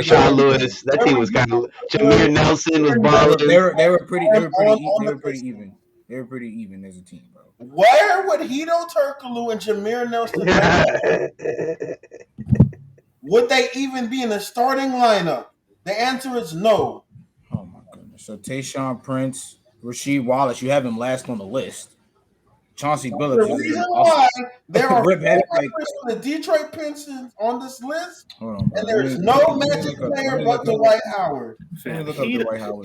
[SPEAKER 4] Sean Lewis, that team was kind of. Jameer Nelson was balling.
[SPEAKER 3] They were pretty even. They were pretty even as a team, bro.
[SPEAKER 1] Where would Hito Turkoglu and Jameer Nelson would they even be in the starting lineup? The answer is no.
[SPEAKER 3] Oh my goodness. So Tayshaun Prince, Rasheed Wallace, you have him last on the list. Chauncey Billups.
[SPEAKER 1] The reason why there are 4 players from the Detroit Pistons on this list, and there's no Magic player but Dwight Howard.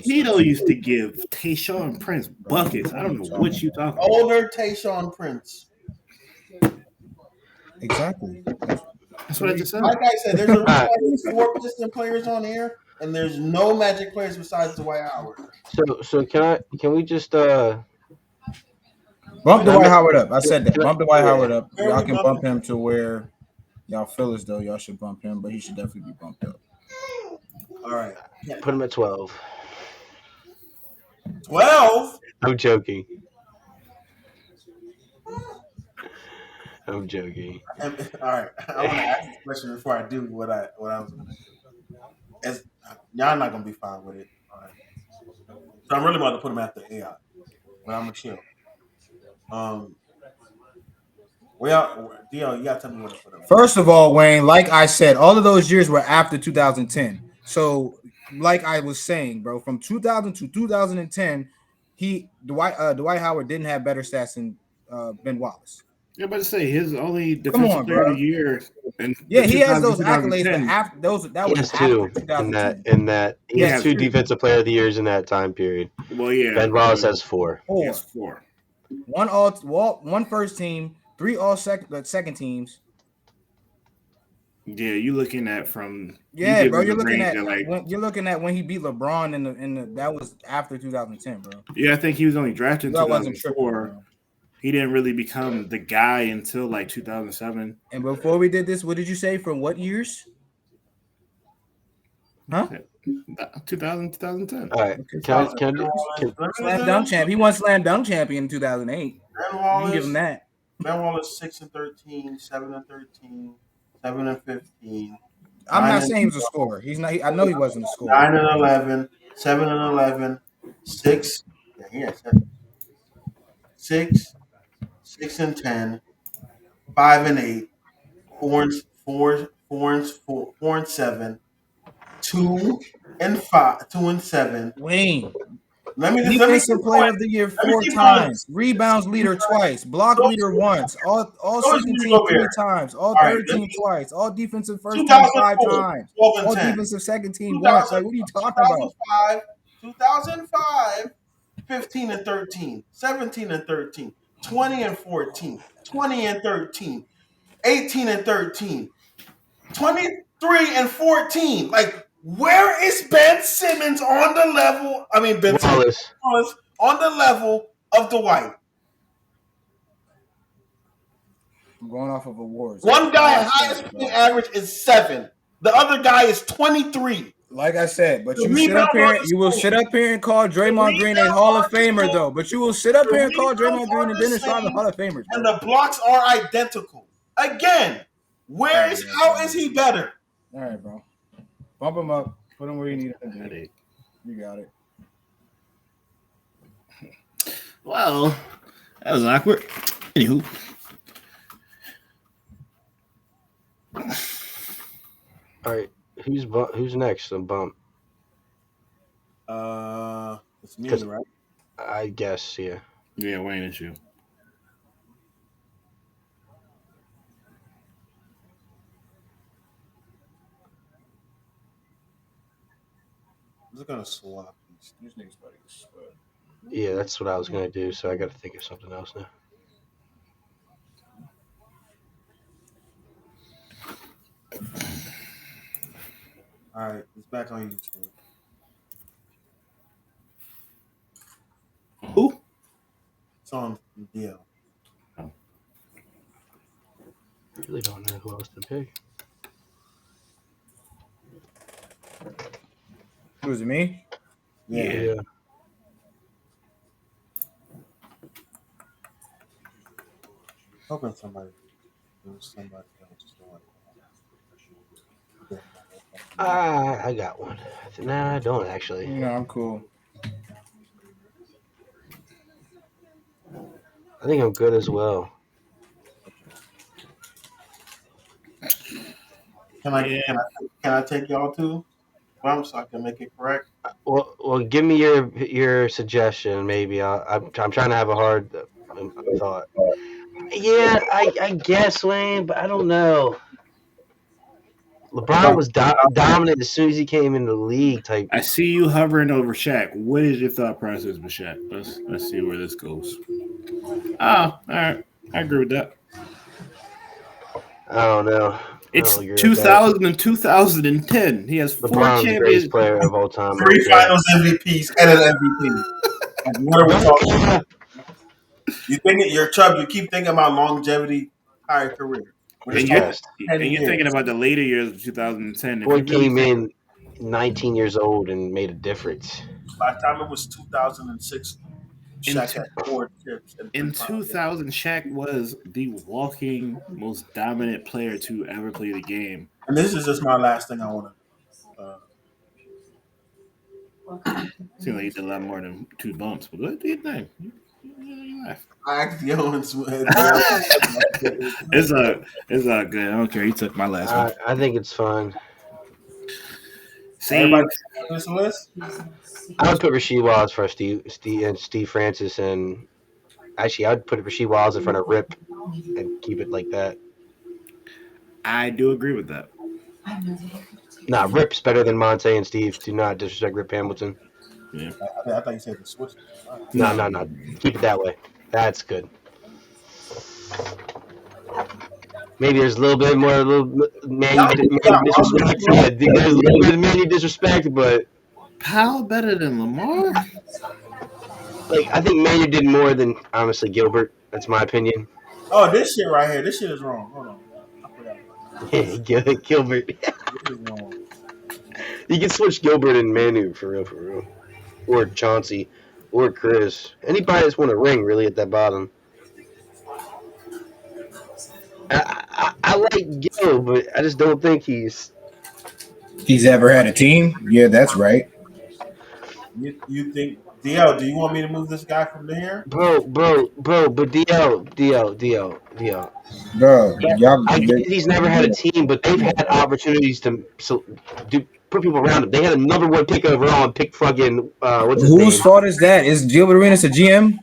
[SPEAKER 2] Hito used to give Tayshaun Prince buckets. I don't know what you talking about.
[SPEAKER 1] Older Tayshaun Prince.
[SPEAKER 3] Exactly.
[SPEAKER 2] That's what I just said.
[SPEAKER 1] Like I said, there's a reason 4 Piston players on here, and there's no Magic players besides Dwight Howard.
[SPEAKER 4] So can we just
[SPEAKER 3] bump Dwight Howard up? I said that. Bump Dwight Howard up. Y'all can bump him to where y'all feel as though y'all should bump him, but he should definitely be bumped up.
[SPEAKER 1] All right.
[SPEAKER 4] Put him at 12.
[SPEAKER 1] 12?
[SPEAKER 4] I'm joking. I'm joking.
[SPEAKER 1] All right. I want to ask this question before I do what I was going to do. Y'all not going to be fine with it. All right. So I'm really about to put him after AI. But I'm going to chill. Well, you got to tell me what to put him.
[SPEAKER 3] First of all, Wayne, like I said, all of those years were after 2010. So, like I was saying, bro, from 2000 to 2010, Dwight Howard didn't have better stats than Ben Wallace.
[SPEAKER 2] Yeah, but to say his only defensive player of the year.
[SPEAKER 3] He has those accolades, but after those, that was after 2010.
[SPEAKER 4] In that he has 2 defensive player of the years in that time period.
[SPEAKER 2] Well, yeah,
[SPEAKER 4] Ben Wallace has 4.
[SPEAKER 2] He has 4.
[SPEAKER 3] One first team, 3 all second teams.
[SPEAKER 2] Yeah, you looking at from
[SPEAKER 3] Yeah, bro.
[SPEAKER 2] You're looking at
[SPEAKER 3] When he beat LeBron in the that was after 2010, bro.
[SPEAKER 2] Yeah, I think he was only drafted in
[SPEAKER 3] I wasn't tripping,
[SPEAKER 2] 2004.
[SPEAKER 3] bro.
[SPEAKER 2] He didn't really become the guy until like 2007.
[SPEAKER 3] And before we did this, what did you say? From what years? Huh?
[SPEAKER 2] 2000, 2010.
[SPEAKER 4] All right. Can
[SPEAKER 3] Slam dunk champ. He won slam dunk champion in 2008.
[SPEAKER 1] Ben
[SPEAKER 3] You can
[SPEAKER 1] Wallace,
[SPEAKER 3] give him that.
[SPEAKER 1] Ben Wallace 6-13, 7-13, 7-15.
[SPEAKER 3] I'm not
[SPEAKER 1] 9
[SPEAKER 3] saying he was a scorer. He's not. I know he wasn't a scorer.
[SPEAKER 1] 9-11, 7-11, 6. Yeah, he had 7. 6, 6-10, 5-8, 4-7, 2-5, 2-7.
[SPEAKER 3] Wayne.
[SPEAKER 1] Let me
[SPEAKER 3] Defensive player of the year 4 times. Rebounds leader twice. Block leader once. All second team 3 times. All third team twice. All defensive first team 5 times. All defensive second team once. Like, what are you talking about?
[SPEAKER 1] 2005, 15-13, 17-13, 20-14, 20-13, 18-13, 23-14. Like, where is Ben Simmons on the level? I mean, Ben Simmons on the level of Dwight.
[SPEAKER 3] I'm going off of awards.
[SPEAKER 1] One guy highest point average is 7. The other guy is 23.
[SPEAKER 3] Like I said, but you sit up here. You will sit up here and call Draymond Green a Hall of Famer, though. But you will sit up here and call Draymond Green and Dennis Rodman Hall of Famers.
[SPEAKER 1] And the blocks are identical. Again, how is he better?
[SPEAKER 3] All right, bro. Bump him up. Put him where you need him. You got it.
[SPEAKER 2] Well, that was awkward. Anywho.
[SPEAKER 4] All right. Who's next on bump?
[SPEAKER 1] It's me, right?
[SPEAKER 4] I guess, yeah.
[SPEAKER 2] Yeah, Wayne, it's you.
[SPEAKER 1] I'm just gonna swap these niggas.
[SPEAKER 4] Yeah, that's what I was gonna do. So I got to think of something else now.
[SPEAKER 1] All right, it's back on YouTube.
[SPEAKER 2] Who?
[SPEAKER 1] It's on Beal.
[SPEAKER 4] I really don't know who else to pick.
[SPEAKER 3] Who's it, me?
[SPEAKER 4] Yeah.
[SPEAKER 1] Hoping somebody else.
[SPEAKER 4] I got one. Nah, I don't actually.
[SPEAKER 3] No, I'm cool.
[SPEAKER 4] I think I'm good as well.
[SPEAKER 1] Can I take y'all too? So I can make it correct.
[SPEAKER 4] Well, give me your suggestion. Maybe I'm trying to have a hard thought. Yeah, I guess Wayne, but I don't know. LeBron was dominant as soon as he came in the league. Type.
[SPEAKER 2] I see you hovering over Shaq. What is your thought process with Shaq? Let's see where this goes. Oh, all right. I agree with that.
[SPEAKER 4] I don't know.
[SPEAKER 2] It's 2000 and 2010. He has 4
[SPEAKER 4] LeBron's the greatest
[SPEAKER 2] champions.
[SPEAKER 4] player of all time.
[SPEAKER 1] 3 Finals MVPs and an MVP. What are we talking about? You keep thinking about longevity, higher career.
[SPEAKER 2] And you're thinking about the later years of 2010.
[SPEAKER 4] Boy came in 19 years old and made a difference.
[SPEAKER 1] By the time it was 2006, Shaq had 4 chips.
[SPEAKER 2] In 2000, Shaq was the walking most dominant player to ever play the game.
[SPEAKER 1] And this is just my last thing I want
[SPEAKER 2] to. Seems like you did a lot more than 2 bumps, but what do you think?
[SPEAKER 1] I actually
[SPEAKER 2] It's all good. I don't care. He took my last one.
[SPEAKER 4] I think it's fun.
[SPEAKER 1] Everybody this list?
[SPEAKER 4] I would put Rasheed Wallace for Steve Francis, and actually, I would put Rasheed Wallace in front of Rip and keep it like that.
[SPEAKER 2] I do agree with that.
[SPEAKER 4] Nah, Rip's better than Monte and Steve. Do not disrespect Rip Hamilton.
[SPEAKER 2] Yeah.
[SPEAKER 1] I thought you said the switch.
[SPEAKER 4] No. Keep it that way. That's good. Maybe there's a little bit more, man
[SPEAKER 1] Y'all think he got
[SPEAKER 4] disrespect.
[SPEAKER 1] Russell?
[SPEAKER 4] Yeah, there's a little bit of man disrespect, but
[SPEAKER 2] Powell better than Lamar?
[SPEAKER 4] like I think Manu did more than honestly Gilbert. That's my opinion.
[SPEAKER 1] Oh, this shit right here. This shit is wrong. Hold on. I forgot.
[SPEAKER 4] Gilbert.
[SPEAKER 1] This is wrong.
[SPEAKER 4] You can switch Gilbert and Manu for real, or Chauncey, or Chris. Anybody that's won a ring really at that bottom. I like Gil, but I just don't think he's
[SPEAKER 3] ever had a team. Yeah, that's right.
[SPEAKER 1] You think DL? Do you want me to move this guy from there?
[SPEAKER 4] bro. But DL.
[SPEAKER 3] Bro, y'all.
[SPEAKER 4] I get he's never had a team, but they've had opportunities to put people around him. They had a number one pick overall and pick fucking what's his name?
[SPEAKER 3] Whose fault is that? Is Gilbert Arenas a GM?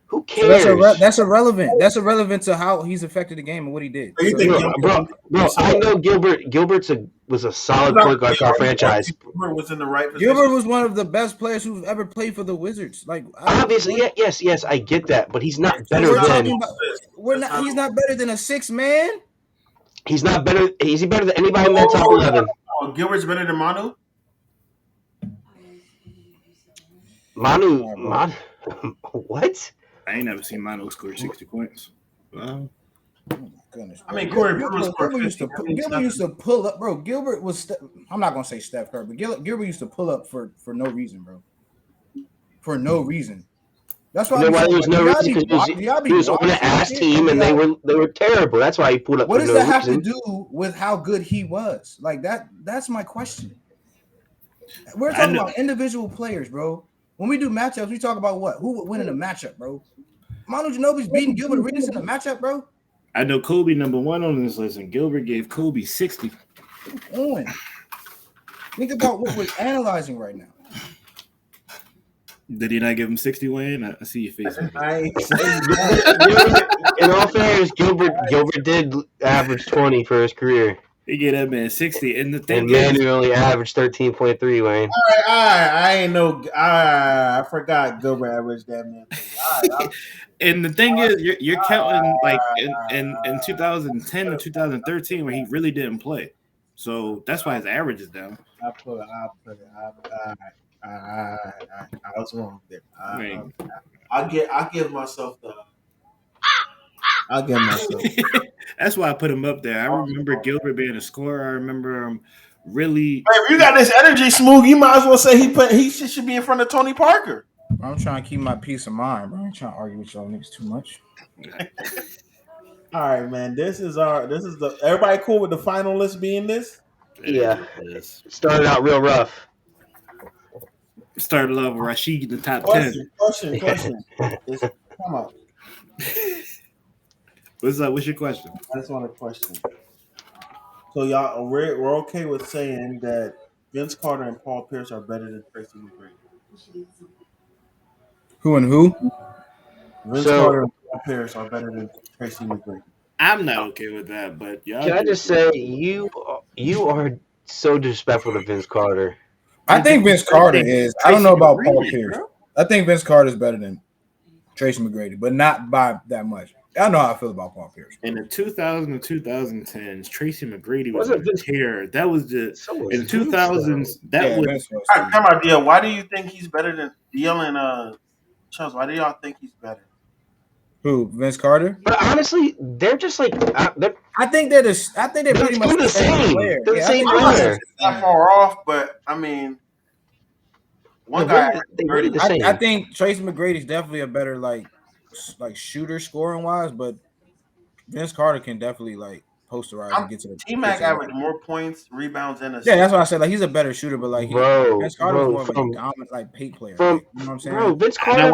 [SPEAKER 4] Who
[SPEAKER 3] So
[SPEAKER 4] cares?
[SPEAKER 3] that's irrelevant. That's irrelevant to how he's affected the game and what he did.
[SPEAKER 1] So you think
[SPEAKER 4] bro, I know Gilbert's was a solid point guard for our franchise.
[SPEAKER 1] Gilbert was in the right position.
[SPEAKER 3] Gilbert was one of the best players who's ever played for the Wizards. Like
[SPEAKER 4] Obviously, yes, I get that, but he's not better than.
[SPEAKER 3] He's not better than a 6 man.
[SPEAKER 4] He's not better. Is he better than anybody in that top 11?
[SPEAKER 1] Oh, Gilbert's better than Manu.
[SPEAKER 4] Manu, what?
[SPEAKER 2] I ain't never seen Manu score 60 points. Wow.
[SPEAKER 3] Oh my goodness.
[SPEAKER 1] I mean, Corey
[SPEAKER 3] Gilbert used to pull up, bro. Gilbert was. I'm not gonna say Steph Curry, but Gilbert used to pull up for no reason, bro. For no reason. That's why.
[SPEAKER 4] You know why there was no reason? Because he was on an ass team and they were terrible. That's why he pulled up.
[SPEAKER 3] What
[SPEAKER 4] for
[SPEAKER 3] does
[SPEAKER 4] no
[SPEAKER 3] that have
[SPEAKER 4] reason.
[SPEAKER 3] to do with how good he was? Like that. That's my question. We're talking about individual players, bro. When we do matchups, we talk about what? Who would win in a matchup, bro? Manu Ginobili's beating Gilbert Arenas in a matchup, bro.
[SPEAKER 2] I know Kobe number 1 on this list, and Gilbert gave Kobe 60.
[SPEAKER 3] On. Think about what we're analyzing right now.
[SPEAKER 2] Did he not give him 60, Wayne? I see your face.
[SPEAKER 4] In all fairness, Gilbert did average 20 for his career.
[SPEAKER 2] He gave that man 60, and the thing
[SPEAKER 4] And Manu only averaged 13.3, Wayne.
[SPEAKER 1] I ain't know. I forgot Gilbert averaged that man.
[SPEAKER 2] And the thing is, you're counting like in 2010 and 2013 when he really didn't play, so that's why his average is down.
[SPEAKER 1] I was wrong there. I'll give myself the. I'll give myself.
[SPEAKER 2] That's why I put him up there. I remember Gilbert being a scorer. I remember him really.
[SPEAKER 1] Hey, if you got this energy, Smooth, you might as well say he should be in front of Tony Parker.
[SPEAKER 3] I'm trying to keep my peace of mind, bro. I ain't trying to argue with y'all niggas too much.
[SPEAKER 1] All right, man. This is the everybody cool with the final list being this?
[SPEAKER 4] Yeah. Started out real rough.
[SPEAKER 2] Started off with Rasheed in the top 10.
[SPEAKER 1] Question. Come on.
[SPEAKER 2] What's up? What's your question?
[SPEAKER 1] I just want a question. So y'all, we're okay with saying that Vince Carter and Paul Pierce are better than Tracy Mcgrady.
[SPEAKER 3] Who and who?
[SPEAKER 1] Vince Carter and Paul Pierce are better than Tracy Mcgrady.
[SPEAKER 2] I'm not okay with that, but y'all.
[SPEAKER 4] Can I just say you are so disrespectful to Vince Carter.
[SPEAKER 3] I think Vince Carter is. I don't know about Paul Pierce. I think Vince Carter is better than Tracy Mcgrady, but not by that much. I know how I feel about Paul Pierce.
[SPEAKER 2] In the 2000s and 2010s, Tracy McGrady was a terror. That was the in the 2000s. That was.
[SPEAKER 1] Come on, DL. Why do you think he's better than DL and Chubbs? Why do y'all think he's better?
[SPEAKER 3] Who? Vince Carter?
[SPEAKER 4] But honestly, they're just like
[SPEAKER 3] I think they're pretty much the same player.
[SPEAKER 4] They're the same player.
[SPEAKER 1] Not far off, but I mean, one guy.
[SPEAKER 3] I think Tracy McGrady is definitely a better like shooter scoring wise, but Vince Carter can definitely like posterize and get to the
[SPEAKER 1] T-Mac averaged more points, rebounds, and assists.
[SPEAKER 3] Yeah, that's what I said. Like he's a better shooter, but like Vince Carter is more of a dominant like paint player. You know what I'm saying?
[SPEAKER 4] Bro, Vince Carter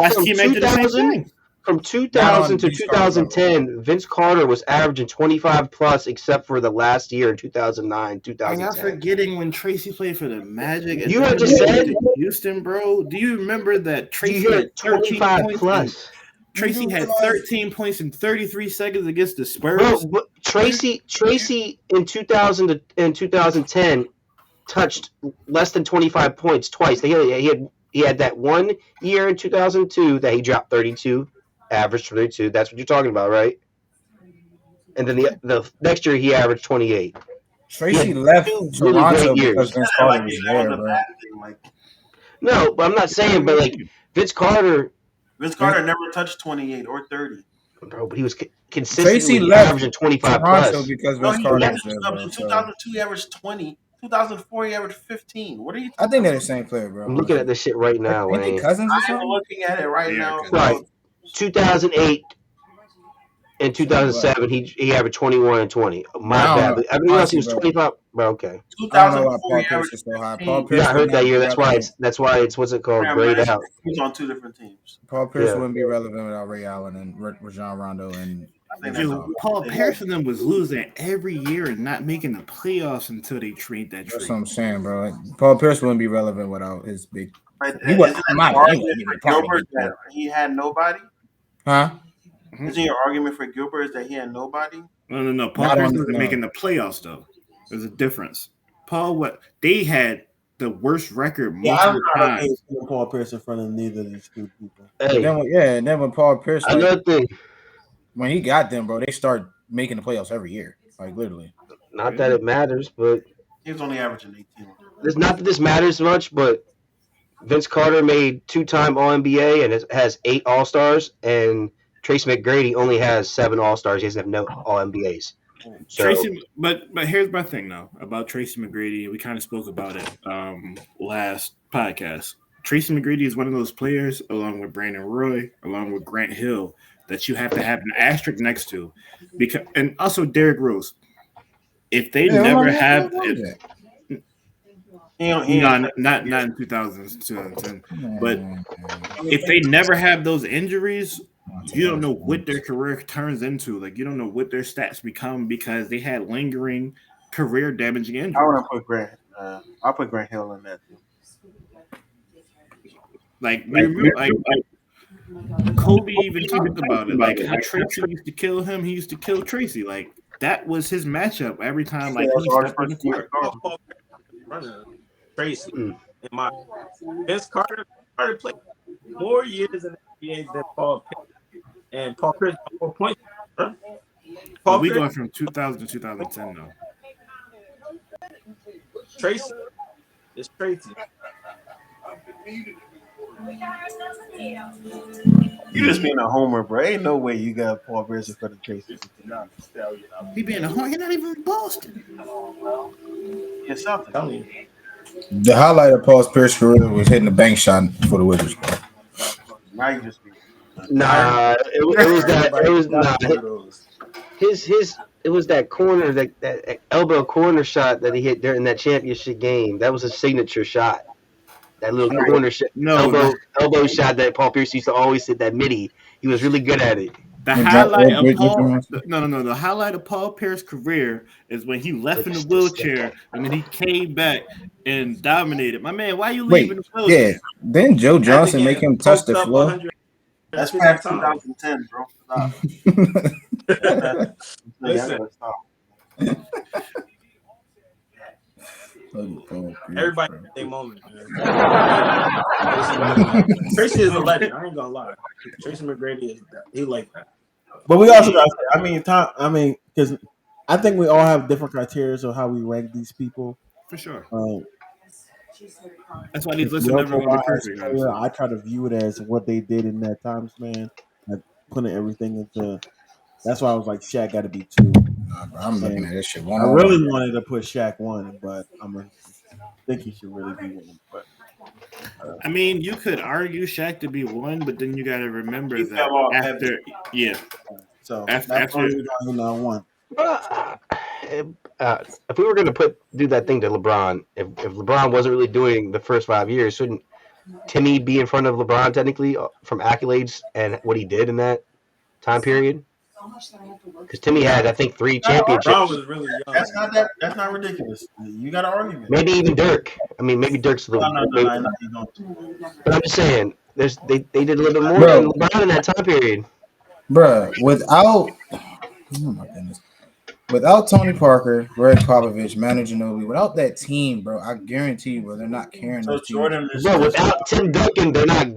[SPEAKER 4] from 2000 to 2010, Vince Carter was averaging 25 plus, except for the last year in 2009, 2010.
[SPEAKER 2] I'm forgetting when Tracy played for the Magic.
[SPEAKER 4] You had just said
[SPEAKER 2] Houston, bro. Do you remember that Tracy
[SPEAKER 4] had 25 plus?
[SPEAKER 2] Tracy had 13 points in 33 seconds against the Spurs.
[SPEAKER 4] Bro, Tracy in 2000 and 2010 touched less than 25 points twice. He had that 1 year in 2002 that he dropped 32, averaged 32. That's what you're talking about, right? and then the next year he averaged 28.
[SPEAKER 3] Tracy left
[SPEAKER 4] really
[SPEAKER 3] Toronto
[SPEAKER 4] great years.
[SPEAKER 3] because Vince Carter was there, bro.
[SPEAKER 4] No, but I'm not saying, but like Vince Carter
[SPEAKER 1] never touched 28 or 30.
[SPEAKER 4] Bro, but he was
[SPEAKER 3] Tracy
[SPEAKER 4] consistently
[SPEAKER 3] left
[SPEAKER 4] averaging 25
[SPEAKER 3] Toronto
[SPEAKER 4] plus.
[SPEAKER 3] because
[SPEAKER 1] No,
[SPEAKER 3] Vince
[SPEAKER 1] he
[SPEAKER 3] Carter
[SPEAKER 1] never
[SPEAKER 3] was there,
[SPEAKER 1] up
[SPEAKER 3] bro.
[SPEAKER 1] in
[SPEAKER 3] So
[SPEAKER 1] 2002 he averaged 20. 2004 he averaged 15. What are you?
[SPEAKER 3] I think they're the same player, bro.
[SPEAKER 4] I'm looking at this shit right now,
[SPEAKER 3] Ain't they
[SPEAKER 4] Wayne.
[SPEAKER 3] cousins or
[SPEAKER 1] I'm
[SPEAKER 3] something?
[SPEAKER 1] looking at it right now.
[SPEAKER 4] Right. 2008 and 2007, he averaged 21 and 20. My bad. Everyone else he was 25. Bro, okay.
[SPEAKER 3] I don't know why Paul Pierce is so high. Paul Pierce
[SPEAKER 4] You got hurt that year. That's why
[SPEAKER 3] relevant.
[SPEAKER 4] it's what's it called? Grayed out.
[SPEAKER 1] He's on two different teams.
[SPEAKER 3] Paul Pierce wouldn't be relevant without Ray Allen and Rajon Rondo and.
[SPEAKER 2] Paul Pierce and them was losing every year and not making the playoffs until they trade that trade.
[SPEAKER 3] That's what I'm saying, bro. Like, Paul Pierce wouldn't be relevant without his big.
[SPEAKER 1] He had nobody.
[SPEAKER 3] Huh?
[SPEAKER 1] Isn't your argument for Gilbert is that he had nobody?
[SPEAKER 2] No. Paul Pierce wasn't making the playoffs though. There's a difference. They had the worst record most of the time.
[SPEAKER 1] Paul Pierce in front of neither of these two people.
[SPEAKER 4] Hey,
[SPEAKER 3] and then when Paul Pierce,
[SPEAKER 4] another thing.
[SPEAKER 3] When he got them, bro, they start making the playoffs every year, like literally.
[SPEAKER 4] Not that it matters, but
[SPEAKER 1] he was only averaging 18.
[SPEAKER 4] It's not that this matters much, but Vince Carter made 2-time All-NBA and has 8 All-Stars, and Tracy Mcgrady only has 7 All-Stars. He doesn't have no All-NBAs. So,
[SPEAKER 2] Tracy, but here's my thing though about Tracy McGrady. We kind of spoke about it last podcast. Tracy McGrady is one of those players, along with Brandon Roy, along with Grant Hill, that you have to have an asterisk next to, because and also Derrick Rose. If they never have it, not in 2010, but if they never have those injuries, you don't know what their career turns into. Like you don't know what their stats become because they had lingering career damaging injuries.
[SPEAKER 1] I want to put Grant. I'll put Grant Hill in that too.
[SPEAKER 2] Like Kobe even talked about it. Like how Tracy used to kill him, he used to kill Tracy. Like that was his matchup every time. Like he stepped on the court.
[SPEAKER 5] Tracy, in my Vince Carter played more years in the NBA than Paul Pierce, and Paul Pierce got 4 points.
[SPEAKER 2] We going from 2000 to 2010 though.
[SPEAKER 5] Tracy, it's Tracy.
[SPEAKER 1] You just being a homer, bro. Ain't no way you got Paul Pierce in front of Tracy.
[SPEAKER 2] He being a homer. You're not even in Boston.
[SPEAKER 1] Yes, something.
[SPEAKER 3] The highlight of Paul Pierce's career was hitting the bank shot for the Wizards, bro.
[SPEAKER 1] Now you just
[SPEAKER 4] it was that corner, that elbow corner shot that he hit during that championship game. That was a signature shot. That little corner shot, elbow shot that Paul Pierce used to always hit, that midi. He was really good at it.
[SPEAKER 2] The highlight of the highlight of Paul Pierce's career is when he left in the wheelchair and then he came back and dominated. My man, why you leaving the wheelchair?
[SPEAKER 3] Yeah, then Joe Johnson make him touch the floor.
[SPEAKER 1] That's past 2010, bro. Stop.
[SPEAKER 5] Everybody at their moment. Tracy is a legend. I ain't gonna lie. Tracy McGrady he like that.
[SPEAKER 1] But we also got to say, because I think we all have different criteria of how we rank these people.
[SPEAKER 2] For sure. That's why these lists are never going to be perfect.
[SPEAKER 1] I try to view it as what they did in that time span, like putting everything into. That's why I was like, Shaq got to be 2.
[SPEAKER 3] I'm looking at this shit.
[SPEAKER 1] I really wanted to put Shaq 1, but I think he should really be 1. But
[SPEAKER 2] I mean, you could argue Shaq to be 1, but then you got to remember that after,
[SPEAKER 1] so
[SPEAKER 2] after
[SPEAKER 1] not 1.
[SPEAKER 4] If we were going to do that thing to LeBron, if LeBron wasn't really doing the first 5 years, shouldn't Timmy be in front of LeBron technically from accolades and what he did in that time period? Because Timmy had, I think, 3 championships.
[SPEAKER 5] LeBron was really young.
[SPEAKER 1] That's not ridiculous. You got an argument.
[SPEAKER 4] Maybe even Dirk. I mean, maybe Dirk's a little.
[SPEAKER 1] No,
[SPEAKER 4] but I'm just saying, they did a little bit more than LeBron in that time period.
[SPEAKER 3] Bruh, without Tony Parker, Greg Popovich, Manu Ginobili, without that team, bro, I guarantee you, bro, they're not carrying those teams.
[SPEAKER 4] Bro, without Tim Duncan, they're not.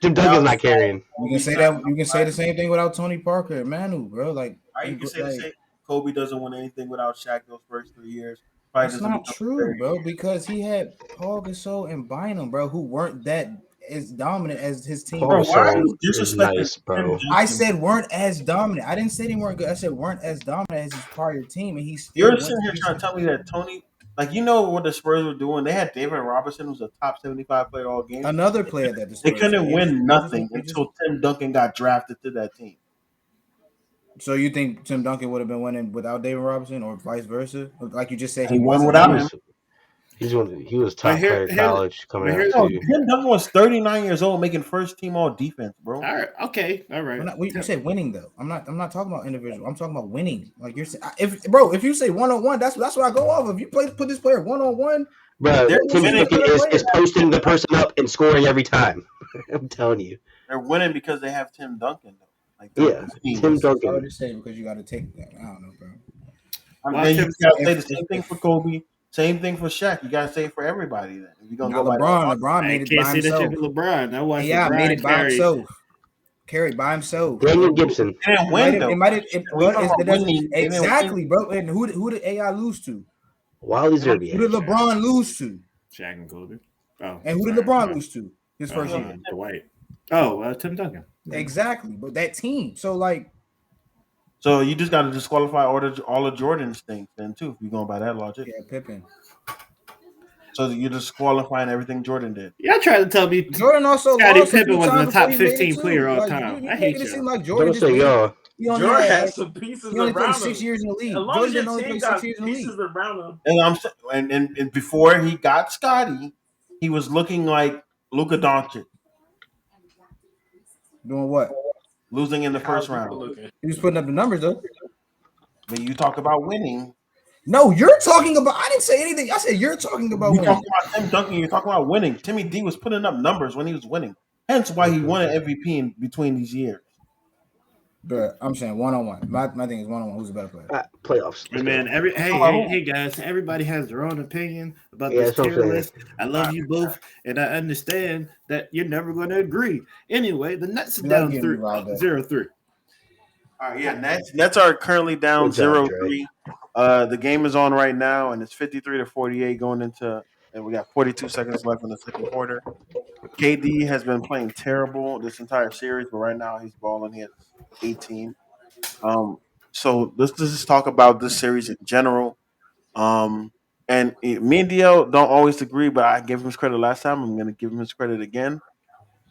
[SPEAKER 4] Tim Duncan's not carrying.
[SPEAKER 3] You can say that. You can say the same thing without Tony Parker and Manu, bro. Like,
[SPEAKER 1] you can say the same. Kobe doesn't win anything without Shaq those first 3 years. Probably
[SPEAKER 3] That's
[SPEAKER 1] doesn't
[SPEAKER 3] not
[SPEAKER 1] become
[SPEAKER 3] true,
[SPEAKER 1] very-
[SPEAKER 3] bro. Because he had Paul Gasol and Bynum, bro, who weren't that as dominant as his team.
[SPEAKER 4] Paul
[SPEAKER 1] Bro, why are
[SPEAKER 4] Gasol
[SPEAKER 1] you
[SPEAKER 4] is
[SPEAKER 1] disrespecting
[SPEAKER 4] nice, bro.
[SPEAKER 1] Tim Duncan?
[SPEAKER 3] I said weren't as dominant. I didn't say they weren't good. I said weren't as dominant as his prior team, and he still
[SPEAKER 1] You're
[SPEAKER 3] went
[SPEAKER 1] sitting here
[SPEAKER 3] to
[SPEAKER 1] trying to tell me that Tony, like you know what the Spurs were doing? They had David Robinson, who's a top 75 player all game.
[SPEAKER 3] another player that the
[SPEAKER 1] They
[SPEAKER 3] Spurs
[SPEAKER 1] couldn't
[SPEAKER 3] had.
[SPEAKER 1] win nothing
[SPEAKER 3] They just-
[SPEAKER 1] until Tim Duncan got drafted to that team.
[SPEAKER 3] So you think Tim Duncan would have been winning without David Robinson, or vice versa? Like you just said,
[SPEAKER 1] He
[SPEAKER 3] he
[SPEAKER 1] won
[SPEAKER 3] wasn't.
[SPEAKER 1] without
[SPEAKER 3] dominant.
[SPEAKER 1] him.
[SPEAKER 4] He was top player in college coming out
[SPEAKER 1] No,
[SPEAKER 4] too.
[SPEAKER 1] Tim Duncan was 39 years old, making first team all defense, bro.
[SPEAKER 2] All right. Okay. All right.
[SPEAKER 3] You said winning though. I'm not talking about individual. I'm talking about winning. Like you're saying, if you say 1-on-1, that's what I go off of. You put this player 1-on-1.
[SPEAKER 4] Bro,
[SPEAKER 1] They're
[SPEAKER 4] Tim
[SPEAKER 1] winning.
[SPEAKER 4] Duncan is posting the person up and scoring every time. I'm telling you.
[SPEAKER 1] They're winning because they have Tim Duncan, though. Like
[SPEAKER 4] Yeah, Tim
[SPEAKER 3] I
[SPEAKER 4] Duncan.
[SPEAKER 3] would just say because you got to take that. I don't know, bro.
[SPEAKER 1] I mean, you gotta say the same thing for Kobe, same thing for Shaq. You gotta say it for everybody. Then if you're gonna
[SPEAKER 3] Now
[SPEAKER 1] go by
[SPEAKER 3] LeBron
[SPEAKER 2] I
[SPEAKER 3] made it
[SPEAKER 2] can't
[SPEAKER 3] by
[SPEAKER 2] say that
[SPEAKER 3] himself.
[SPEAKER 2] shit for LeBron. I watched
[SPEAKER 3] Yeah,
[SPEAKER 2] LeBron
[SPEAKER 3] made it by
[SPEAKER 2] carry.
[SPEAKER 3] himself. Carried by himself.
[SPEAKER 4] Daniel Gibson.
[SPEAKER 1] they didn't win though.
[SPEAKER 3] It might have.
[SPEAKER 1] We're talking about winning. They didn't
[SPEAKER 3] Exactly,
[SPEAKER 1] win.
[SPEAKER 3] bro. And who did AI lose to?
[SPEAKER 4] Wiley Zerbiak.
[SPEAKER 3] Who did LeBron lose to?
[SPEAKER 2] Shaq and Kobe. Oh,
[SPEAKER 3] And who did
[SPEAKER 2] sorry.
[SPEAKER 3] LeBron lose to his first year?
[SPEAKER 2] Dwight. Oh, Tim Duncan.
[SPEAKER 3] Exactly, but that team. So like,
[SPEAKER 1] So you just gotta disqualify all of Jordan's things then too. If you're going by that logic.
[SPEAKER 3] yeah, Pippen.
[SPEAKER 1] So you're disqualifying everything Jordan did.
[SPEAKER 2] Y'all tried to tell me
[SPEAKER 3] Jordan also
[SPEAKER 2] Scottie
[SPEAKER 3] lost a
[SPEAKER 2] Pippen
[SPEAKER 3] few
[SPEAKER 2] wasn't
[SPEAKER 3] times
[SPEAKER 2] the top
[SPEAKER 3] before he made it,
[SPEAKER 2] 15
[SPEAKER 3] too.
[SPEAKER 2] player all
[SPEAKER 3] Like,
[SPEAKER 2] time.
[SPEAKER 3] you
[SPEAKER 2] I hate
[SPEAKER 3] making it seem
[SPEAKER 2] y'all.
[SPEAKER 3] like Jordan
[SPEAKER 4] Don't
[SPEAKER 3] just
[SPEAKER 4] say
[SPEAKER 3] made it.
[SPEAKER 4] y'all.
[SPEAKER 3] He only
[SPEAKER 5] Jordan
[SPEAKER 3] had,
[SPEAKER 5] has
[SPEAKER 3] like,
[SPEAKER 5] some pieces
[SPEAKER 3] he only played
[SPEAKER 5] around
[SPEAKER 3] 6
[SPEAKER 5] him.
[SPEAKER 3] years in the league.
[SPEAKER 5] As long
[SPEAKER 3] Jordan
[SPEAKER 5] as your
[SPEAKER 3] didn't only
[SPEAKER 5] team
[SPEAKER 3] play
[SPEAKER 5] got
[SPEAKER 3] 6 years in the league.
[SPEAKER 5] pieces around him.
[SPEAKER 1] And before he got Scotty, he was looking like Luka Doncha,
[SPEAKER 3] Doing what?
[SPEAKER 1] losing in the
[SPEAKER 5] How's
[SPEAKER 1] first
[SPEAKER 5] Luka
[SPEAKER 1] round.
[SPEAKER 5] looking?
[SPEAKER 3] He was putting up the numbers though.
[SPEAKER 1] But you talk about winning.
[SPEAKER 3] No, you're talking about. I didn't say anything. I said you're talking about
[SPEAKER 1] You
[SPEAKER 3] winning.
[SPEAKER 1] talking about Tim Duncan. You're talking about winning. Timmy D was putting up numbers when he was winning. Hence why he won an MVP in between these years.
[SPEAKER 3] But I'm saying 1-on-1. My thing is 1-on-1. Who's a better player?
[SPEAKER 4] Playoffs.
[SPEAKER 2] Hey man, hey guys, everybody has their own opinion about
[SPEAKER 4] Yeah,
[SPEAKER 2] this
[SPEAKER 4] that's what I'm
[SPEAKER 2] tier
[SPEAKER 4] saying.
[SPEAKER 2] list. I love you both, and I understand that you're never going to agree. Anyway, the Nets are
[SPEAKER 3] You're not
[SPEAKER 2] down
[SPEAKER 3] getting me riled up.
[SPEAKER 2] 0-3.
[SPEAKER 1] All right, yeah, Nets are currently down
[SPEAKER 4] Good job,
[SPEAKER 1] 0-3. The game is on right now, and it's 53-48 going into, and we got 42 seconds left in the second quarter. KD has been playing terrible this entire series, but right now he's balling. He has 18. So let's just talk about this series in general. And me and DL don't always agree, but I gave him his credit last time. I'm going to give him his credit again.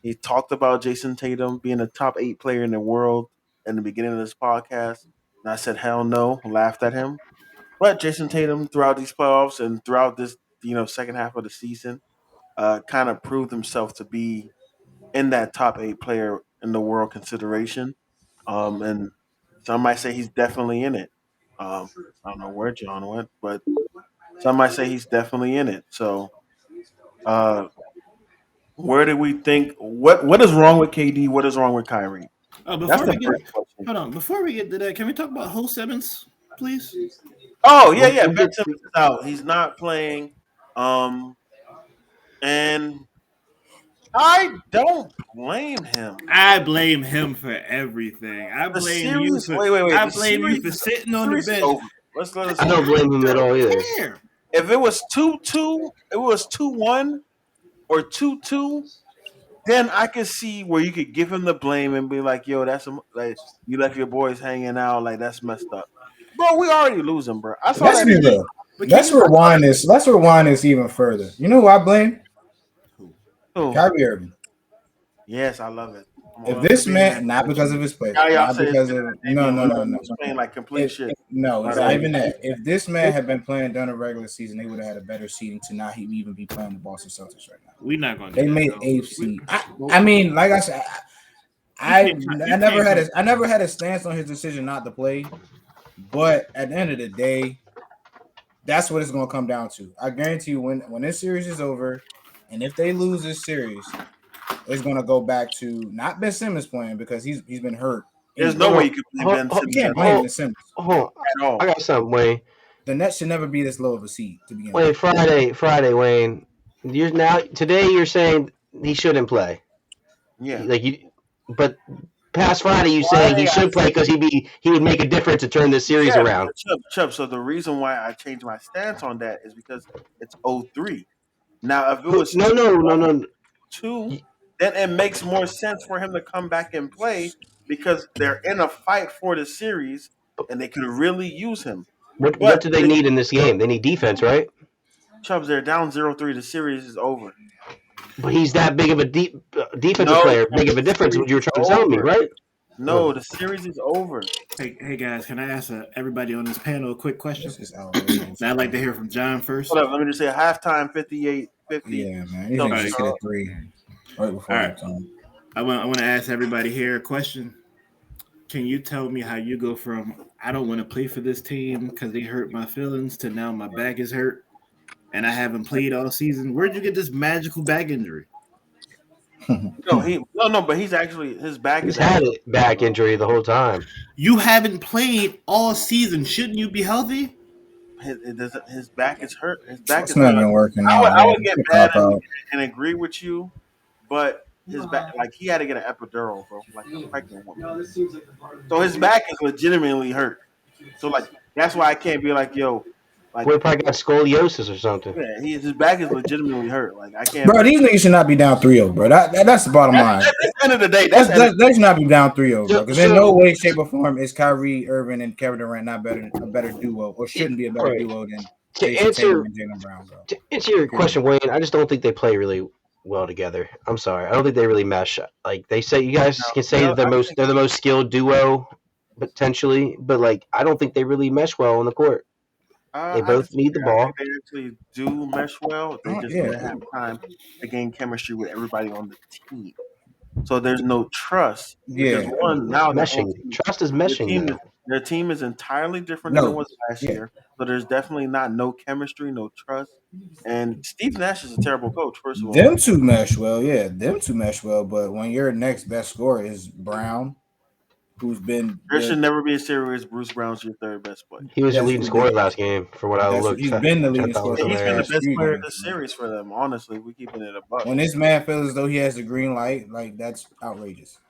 [SPEAKER 1] He talked about Jason Tatum being a top 8 player in the world in the beginning of this podcast. And I said, hell no, laughed at him. But Jason Tatum, throughout these playoffs and throughout this, second half of the season, kind of proved himself to be in that top 8 player in the world consideration. And some might say he's definitely in it. I don't know where John went, but some might say he's definitely in it. So, where do we think what is wrong with KD? What is wrong with Kyrie?
[SPEAKER 2] Oh,
[SPEAKER 1] That's the first question.
[SPEAKER 2] hold on, before we get to that, can we talk about Ho Simmons, please?
[SPEAKER 1] Oh yeah. Ben Simmons is out. He's not playing. And I don't blame him.
[SPEAKER 2] I blame him for everything. I blame you for
[SPEAKER 1] wait.
[SPEAKER 2] I
[SPEAKER 1] The
[SPEAKER 2] blame you for
[SPEAKER 1] series-
[SPEAKER 2] sitting on the
[SPEAKER 1] series is
[SPEAKER 2] bench.
[SPEAKER 1] over. Let's
[SPEAKER 4] I don't blame him at all either.
[SPEAKER 2] Care.
[SPEAKER 1] If it was 2-2, it was 2-1 or 2-2, then I could see where you could give him the blame and be like, "Yo, like you left your boys hanging out. Like that's messed up." Bro, we already losing, bro. I saw
[SPEAKER 3] Let's
[SPEAKER 1] that.
[SPEAKER 3] be real. Let's rewind this. Let's rewind this even further. You know who I blame?
[SPEAKER 1] Who?
[SPEAKER 3] Kyrie Irving.
[SPEAKER 1] Yes, I love it.
[SPEAKER 3] If this man, not because of his play, not because of no.
[SPEAKER 1] He's playing like complete shit.
[SPEAKER 3] No, it's not even that. If this man had been playing during the regular season, they would have had a better seeding to not even be playing the Boston Celtics right now.
[SPEAKER 2] We're not going to.
[SPEAKER 3] They made 8th seed. I mean, like I said, I never had a stance on his decision not to play, but at the end of the day, that's what it's going to come down to. I guarantee you, when this series is over, and if they lose this series, it's going to go back to not Ben Simmons playing because he's been hurt.
[SPEAKER 1] There's no way you can blame Ben Simmons.
[SPEAKER 3] You can't blame Ben Simmons
[SPEAKER 1] at all.
[SPEAKER 4] I got something, Wayne.
[SPEAKER 3] The Nets should never be this low of a seed to begin
[SPEAKER 4] Wayne,
[SPEAKER 3] with.
[SPEAKER 4] Friday, Wayne. Today you're saying he shouldn't play.
[SPEAKER 1] Yeah.
[SPEAKER 4] But past Friday, you saying he should play because he would make a difference to turn this series around.
[SPEAKER 1] Chubb. So the reason why I changed my stance on that is because it's 0-3. Now, if it was
[SPEAKER 4] No.
[SPEAKER 1] 2, then it makes more sense for him to come back and play because they're in a fight for the series and they could really use him.
[SPEAKER 4] What do they need in this game? They need defense, right?
[SPEAKER 1] Chubbs, they're down 0-3. The series is over.
[SPEAKER 4] But he's that big of a defensive player, big of a difference. What you were trying to tell me, right?
[SPEAKER 1] No, the series is over.
[SPEAKER 2] Hey guys, can I ask everybody on this panel a quick question?
[SPEAKER 3] Now,
[SPEAKER 2] I'd like to hear from John first.
[SPEAKER 1] Hold up, let me just say halftime 58-50.
[SPEAKER 3] Yeah, man. He's going to get a 3 right before halftime.
[SPEAKER 2] I want to ask everybody here a question. Can you tell me how you go from I don't want to play for this team because they hurt my feelings to now my back is hurt and I haven't played all season? Where'd you get this magical back injury?
[SPEAKER 1] But he's actually his back.
[SPEAKER 4] He's had a back injury the whole time.
[SPEAKER 2] You haven't played all season. Shouldn't you be healthy?
[SPEAKER 1] His back is hurt. His back
[SPEAKER 3] it's
[SPEAKER 1] is
[SPEAKER 3] not
[SPEAKER 1] hurt.
[SPEAKER 3] even working out.
[SPEAKER 1] I would get mad and agree with you, but his back, like he had to get an epidural, bro, like a pregnant woman. So his back is legitimately hurt. So like that's why I can't be like, yo. Like,
[SPEAKER 4] we probably got scoliosis or something.
[SPEAKER 1] Yeah, his back is legitimately hurt. Like I can't.
[SPEAKER 3] Bro, these niggas should not be down 3-0, bro. That's the bottom line.
[SPEAKER 1] At the end of the day,
[SPEAKER 3] they should not be down 3-0, bro. Because in no way, shape, or form is Kyrie Irving and Kevin Durant not a better duo, or shouldn't be a better duo than Jason Tatum and Jaylen Brown, bro.
[SPEAKER 4] To answer your question, Wayne, I just don't think they play really well together. I'm sorry, I don't think they really mesh. Like they say, you guys can say they're the most skilled duo potentially, but like I don't think they really mesh well on the court. They both need the ball.
[SPEAKER 1] They actually do mesh well. They just don't have time to gain chemistry with everybody on the team. So there's no trust.
[SPEAKER 3] Yeah.
[SPEAKER 4] Meshing. Trust is meshing.
[SPEAKER 1] Their team is entirely different than it was last year. So there's definitely no chemistry, no trust. And Steve Nash is a terrible coach, first of all.
[SPEAKER 3] Them two mesh well, but when your next best scorer is Brown, who's been
[SPEAKER 1] there should never be a series Bruce Brown's your third best player.
[SPEAKER 4] He was the leading scorer last game for what I looked.
[SPEAKER 3] He's been the leading scorer.
[SPEAKER 1] He's been the best player in the series for them. Honestly, we keeping it a buck.
[SPEAKER 3] When this man feels as though he has the green light, like that's outrageous.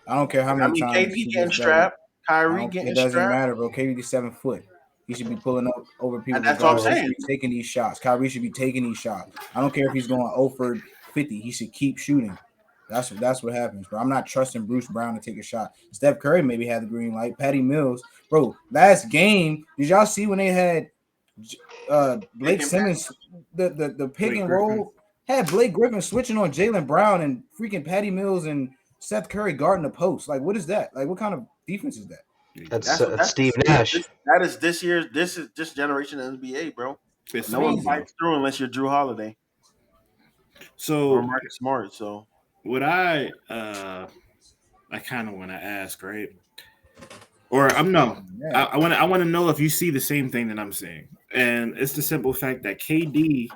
[SPEAKER 3] I don't care how many times.
[SPEAKER 1] KD getting strapped, Kyrie getting strapped.
[SPEAKER 3] It doesn't matter, bro. KD is 7 foot. He should be pulling up over people.
[SPEAKER 1] And that's what I'm saying.
[SPEAKER 3] He should be taking these shots. Kyrie should be taking these shots. I don't care if he's going 0 for 50. He should keep shooting. That's what happens, bro. I'm not trusting Bruce Brown to take a shot. Steph Curry maybe had the green light. Patty Mills, bro. Last game, did y'all see when they had Blake Simmons, the pick and roll? Had Blake Griffin switching on Jaylen Brown and freaking Patty Mills and Seth Curry guarding the post. Like, what is that? Like, what kind of defense is that?
[SPEAKER 4] That's Steve Nash.
[SPEAKER 1] That is this year. This is this generation of NBA, bro. No one fights through unless you're Drew Holiday.
[SPEAKER 2] So
[SPEAKER 1] or Marcus Smart. So.
[SPEAKER 2] What I kind of want to ask, right? Or I want to know if you see the same thing that I'm seeing, and it's the simple fact that KD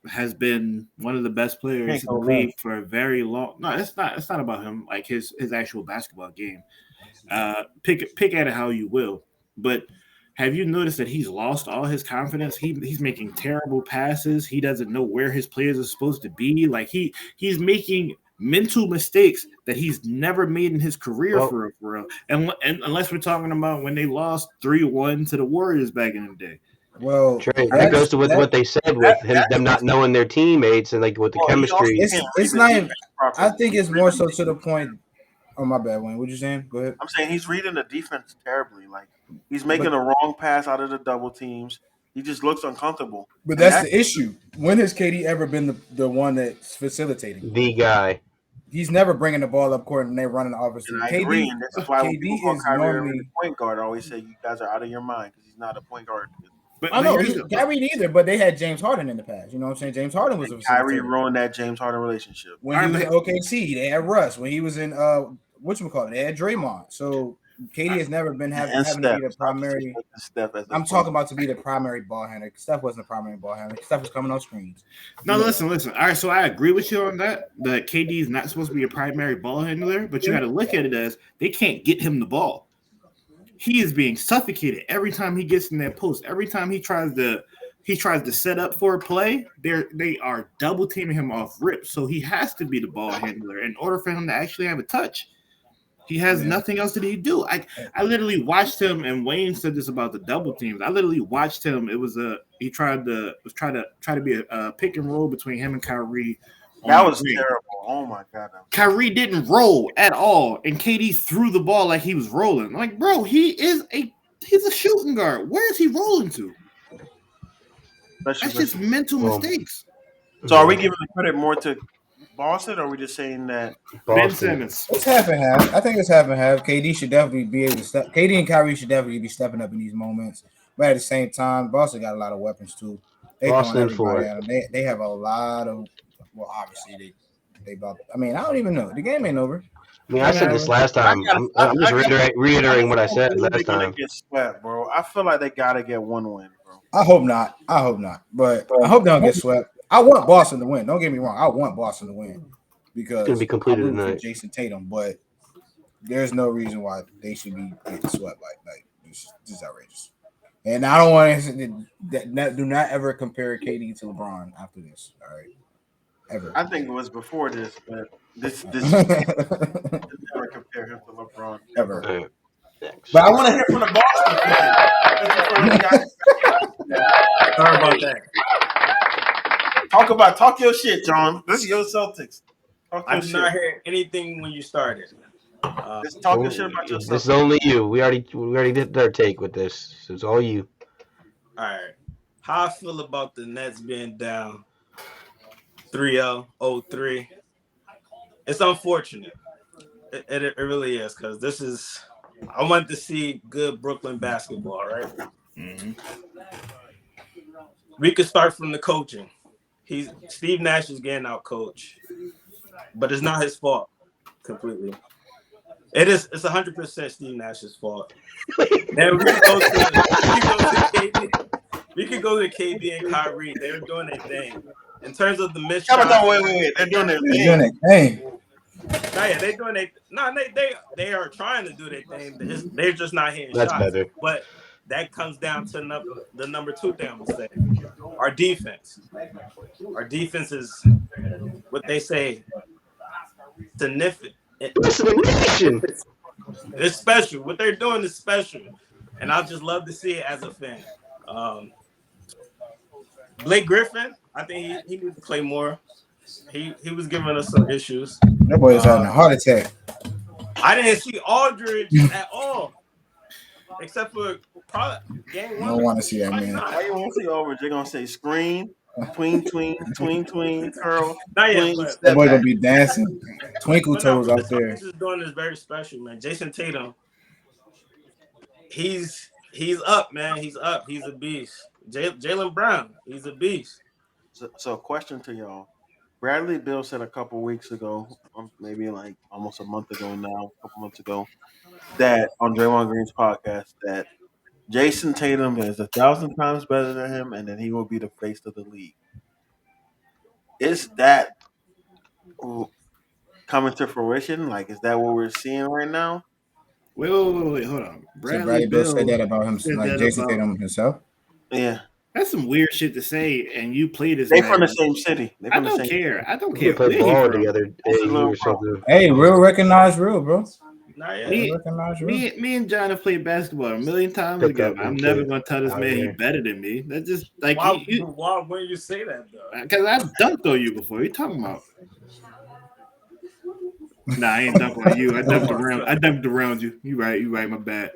[SPEAKER 2] has been one of the best players in the league for a very long. No, it's not about him, like his actual basketball game. Pick at it how you will, but have you noticed that he's lost all his confidence? He's making terrible passes. He doesn't know where his players are supposed to be. Like he's making mental mistakes that he's never made in his career for real. And unless we're talking about when they lost 3-1 to the Warriors back in the day.
[SPEAKER 3] Well,
[SPEAKER 4] Trey, that goes to what they said with them not knowing their teammates and like with the chemistry.
[SPEAKER 3] It's not even, I think it's more so to the point. Oh, my bad, Wayne. What you saying? Go ahead.
[SPEAKER 1] I'm saying he's reading the defense terribly. Like he's making the wrong pass out of the double teams. He just looks uncomfortable.
[SPEAKER 3] But that's the issue. When has KD ever been the one that's facilitating?
[SPEAKER 4] The guy.
[SPEAKER 3] He's never bringing the ball up court and they're running the offense.
[SPEAKER 1] I agree. And this is why when people call Kyrie the point guard, I always say you guys are out of your mind because he's not a point guard.
[SPEAKER 3] But I know Kyrie neither, but they had James Harden in the past. You know what I'm saying? James Harden was a
[SPEAKER 1] Kyrie ruined that James Harden relationship.
[SPEAKER 3] When he was in OKC, they had Russ. When he was in whatchamacallit, they had Draymond. So KD has never been having to be the primary. I'm talking about to be the primary ball handler. Steph wasn't the primary ball handler. Steph was coming on screens.
[SPEAKER 2] No, listen. All right, so I agree with you on that. That KD is not supposed to be a primary ball handler, but you got to look at it as they can't get him the ball. He is being suffocated every time he gets in that post. Every time he tries to set up for a play, they are double teaming him off rip. So he has to be the ball handler in order for him to actually have a touch. He has nothing else that he do. I literally watched him, and Wayne said this about the double teams. I literally watched him. It was he tried to be a pick and roll between him and Kyrie.
[SPEAKER 1] That was terrible. Oh my god.
[SPEAKER 2] Kyrie didn't roll at all, and KD threw the ball like he was rolling. Like, bro, he's a shooting guard. Where is he rolling to? That's just mental mistakes.
[SPEAKER 1] So are we giving the credit more to Boston, or are we just saying that
[SPEAKER 2] Ben Simmons?
[SPEAKER 3] It's half and half. I think it's half and half. KD should definitely be able to step. KD and Kyrie should definitely be stepping up in these moments. But at the same time, Boston got a lot of weapons too. They have a lot of. Well, obviously they about. I mean, I don't even know. The game ain't over.
[SPEAKER 4] I mean, I said this last time. I'm just reiterating what I said last time.
[SPEAKER 1] Get swept, bro. I feel like they gotta get one win, bro.
[SPEAKER 3] I hope not. But I hope they don't get swept. I want Boston to win. Don't get me wrong. I want Boston to win because
[SPEAKER 4] it's gonna be completed tonight.
[SPEAKER 3] Jason Tatum, but there's no reason why they should be getting swept like this is outrageous. And I don't want to do not ever compare KD to LeBron after this. All right, ever.
[SPEAKER 1] I think it was before this, but this never compare him to LeBron
[SPEAKER 3] ever.
[SPEAKER 1] But I want to hear from the Boston fans. Sorry about that. Talk your shit, John. This is your Celtics.
[SPEAKER 5] I did not hear anything when you started.
[SPEAKER 1] Just talk your shit about yourself.
[SPEAKER 4] This is only you. We already did our take with this. So it's all you.
[SPEAKER 5] All right. How I feel about the Nets being down 3-0, 0-3. It's unfortunate. It really is, because this is I want to see good Brooklyn basketball, right?
[SPEAKER 2] Mm-hmm.
[SPEAKER 5] We could start from the coaching. Steve Nash is getting out coach, but it's not his fault completely. It's 100% Steve Nash's fault. And we can go to KD and Kyrie. They're doing their thing. In terms of the mission,
[SPEAKER 1] wait. They're doing their thing.
[SPEAKER 5] They are trying to do their thing. They're just not hitting
[SPEAKER 4] That's
[SPEAKER 5] shots.
[SPEAKER 4] Better.
[SPEAKER 5] But that comes down to the number two thing I'm gonna say. Our defense. Our defense is what they say significant. It's special. What they're doing is special, and I just love to see it as a fan. Blake Griffin, I think he needs to play more. He was giving us some issues.
[SPEAKER 3] That boy is having a heart attack.
[SPEAKER 5] I didn't see Aldridge at all, except for probably game one.
[SPEAKER 3] I don't want to see that, man.
[SPEAKER 1] Why you want to see Aldridge? They're gonna say screen, tween, curl.
[SPEAKER 5] Not yet,
[SPEAKER 3] that boy gonna be dancing, twinkle toes out there.
[SPEAKER 5] He's just doing this very special, man. Jason Tatum, he's up, man. He's up. He's a beast. Jaylen Brown, he's a beast.
[SPEAKER 1] So question to y'all. Bradley Beal said a couple weeks ago, maybe like almost a month ago now, a couple months ago, that on Draymond Green's podcast that Jason Tatum is 1,000 times better than him, and that he will be the face of the league. Is that coming to fruition? Like, is that what we're seeing right now?
[SPEAKER 2] Wait, hold on.
[SPEAKER 3] Bradley Beal said that about him, like Jason Tatum himself.
[SPEAKER 1] Yeah.
[SPEAKER 2] That's some weird shit to say, and you play this.
[SPEAKER 1] They from the same city.
[SPEAKER 2] I don't care. I don't care.
[SPEAKER 4] Play ball together.
[SPEAKER 3] Hey, real recognize real, bro.
[SPEAKER 2] Me and John have played basketball a million times ago. I'm never gonna tell this man he's better than me. That's just like
[SPEAKER 5] why wouldn't you say that though?
[SPEAKER 2] Because I dunked on you before. What are you talking about? Nah, I ain't dunked on you. I dunked around you. You right. My bad.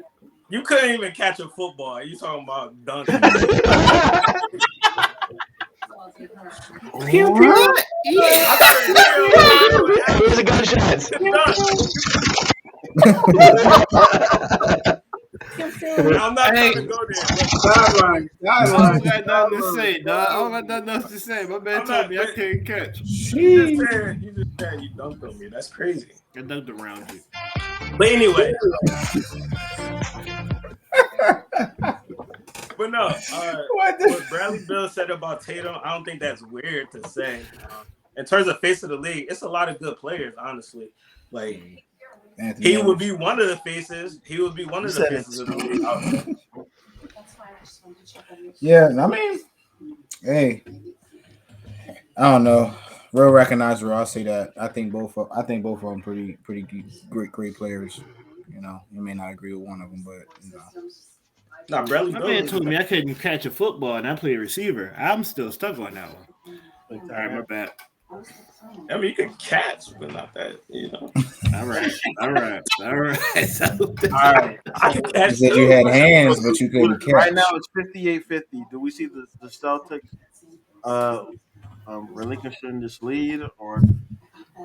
[SPEAKER 5] You couldn't even catch a football. You talking about dunking?
[SPEAKER 4] Here's a gunshot.
[SPEAKER 5] I'm not trying to go there.
[SPEAKER 2] I got nothing to say, dog. I don't got nothing else to say. My man told me I can't catch.
[SPEAKER 5] You just said you dunked on me. That's crazy.
[SPEAKER 2] I dunked around you.
[SPEAKER 5] But anyway. But no, what Bradley Beal said about Tatum, I don't think that's weird to say. In terms of face of the league, it's a lot of good players, honestly. Like he would be one of the faces. He would be one of the faces of the league.
[SPEAKER 3] Yeah, I mean, hey, I don't know. Real recognizable. I'll say that. I think both of them pretty great players. You know, you may not agree with one of them, but you know.
[SPEAKER 5] Nah, Bradley
[SPEAKER 2] My
[SPEAKER 5] Beal
[SPEAKER 2] man
[SPEAKER 5] is
[SPEAKER 2] told me I couldn't catch a football and I play receiver. I'm still stuck on that one. All right, my bad.
[SPEAKER 5] I mean, you can catch, but not that, you know.
[SPEAKER 2] All right. So,
[SPEAKER 1] All right.
[SPEAKER 5] I can
[SPEAKER 3] You
[SPEAKER 5] catch
[SPEAKER 3] said you
[SPEAKER 5] too.
[SPEAKER 3] had hands, but you couldn't catch.
[SPEAKER 1] Right now it's 58-50. Do we see the Celtics relinquishing this lead, or do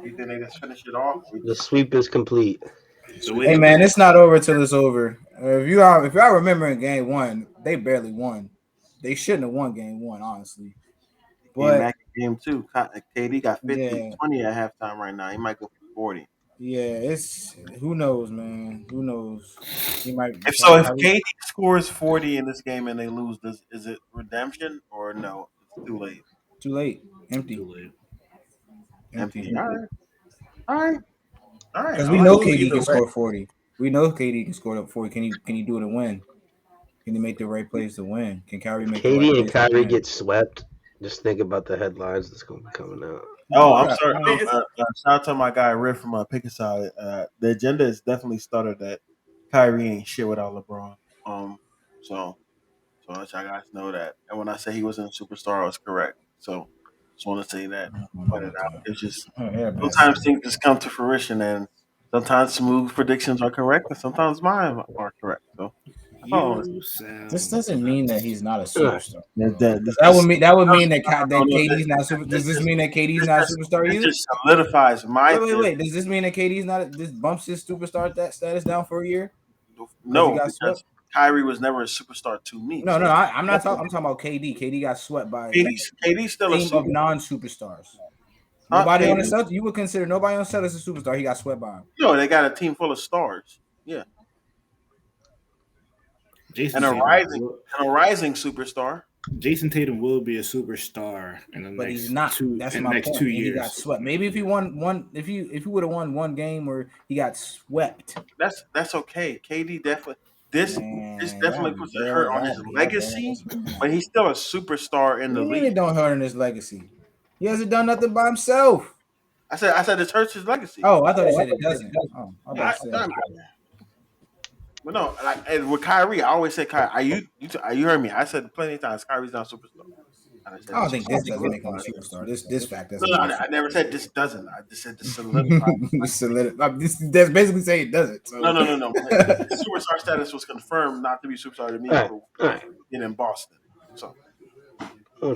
[SPEAKER 1] you think they just finish it off?
[SPEAKER 4] The sweep is complete.
[SPEAKER 3] Hey man, it's not over till it's over. If y'all remember in game one, they barely won. They shouldn't have won game one, honestly.
[SPEAKER 1] Came
[SPEAKER 3] But
[SPEAKER 1] back in game two. KD got 50,
[SPEAKER 3] yeah,
[SPEAKER 1] 20 at halftime right now. He might go for 40.
[SPEAKER 3] yeah, it's who knows, man. Who knows? He might.
[SPEAKER 1] If KD scores 40 in this game and they lose, is it redemption or no? It's too late.
[SPEAKER 3] Too late. Empty.
[SPEAKER 1] Empty. All right.
[SPEAKER 3] Because we know KD can score 40. We know KD can score up 40. Can you do it to win? Can he make the right plays to win? Can Kyrie make the right
[SPEAKER 4] KD
[SPEAKER 3] plays
[SPEAKER 4] and
[SPEAKER 3] to
[SPEAKER 4] Kyrie
[SPEAKER 3] win?
[SPEAKER 4] get swept. Just think about the headlines that's going to be coming out.
[SPEAKER 1] Oh, I'm sorry. Shout out to my guy Riff from Pickaside. The agenda is definitely started that Kyrie ain't shit without LeBron. So I let y'all guys know that. And when I say he wasn't a superstar, I was correct. So just want to say that, point it out. It's just sometimes things just come to fruition, and sometimes smooth predictions are correct, and sometimes mine are correct. So
[SPEAKER 3] this doesn't mean that he's not a superstar.
[SPEAKER 1] That
[SPEAKER 3] would mean that KD's not super. Does this mean that KD's not a superstar either?
[SPEAKER 1] It just solidifies my.
[SPEAKER 3] Wait. Does this mean that KD's not? This bumps his superstar status down for a year?
[SPEAKER 1] No, because Kyrie was never a superstar to me.
[SPEAKER 3] No. I'm not talking. I'm talking about KD. KD got swept by
[SPEAKER 1] KD's still a
[SPEAKER 3] team of non-superstars. Nobody on the Celtics. You would consider nobody on the Celtics a superstar. He got swept by him.
[SPEAKER 1] No, they got a team full of stars. Yeah. And a rising superstar.
[SPEAKER 2] Jason Tatum will be a superstar in the
[SPEAKER 3] but
[SPEAKER 2] next
[SPEAKER 3] he's not. That's my
[SPEAKER 2] next
[SPEAKER 3] point.
[SPEAKER 2] 2 years.
[SPEAKER 3] He got swept. Maybe if he won one, if he would have won one game where he got swept.
[SPEAKER 1] That's okay. KD definitely. This definitely puts a hurt on his legacy, but he's still a superstar in the league.
[SPEAKER 3] It don't hurt on his legacy. He hasn't done nothing by himself.
[SPEAKER 1] I said this hurts his legacy.
[SPEAKER 3] Oh, I thought you said it doesn't. Oh,
[SPEAKER 1] But no, and with Kyrie, I always say Kyrie. You heard me. I said plenty of times Kyrie's not a superstar.
[SPEAKER 3] I don't think this doesn't make him a superstar. This fact doesn't.
[SPEAKER 1] No, I never said this doesn't. I just said this solidifies.
[SPEAKER 3] That's basically saying it doesn't. So.
[SPEAKER 1] No. Superstar status was confirmed not to be superstar to me in Boston. So, I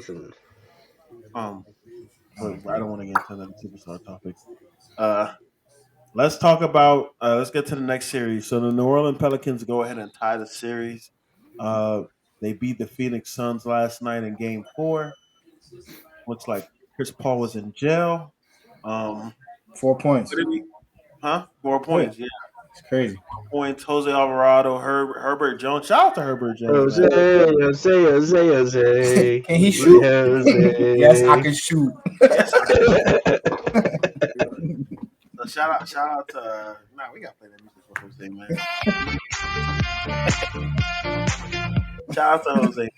[SPEAKER 1] don't want to get into another superstar topic. Let's talk about. Let's get to the next series. So the New Orleans Pelicans go ahead and tie the series. They beat the Phoenix Suns last night in Game 4. Looks like Chris Paul was in jail.
[SPEAKER 3] 4 points.
[SPEAKER 1] 4 points. Yeah,
[SPEAKER 3] it's crazy.
[SPEAKER 1] 4 points. Jose Alvarado, Herbert Jones. Shout out to Herbert Jones.
[SPEAKER 4] Jose.
[SPEAKER 3] Can he shoot?
[SPEAKER 4] Jose.
[SPEAKER 3] Yes, I can shoot.
[SPEAKER 1] So shout out to. We gotta play that music for Jose, man. Shout out to Jose.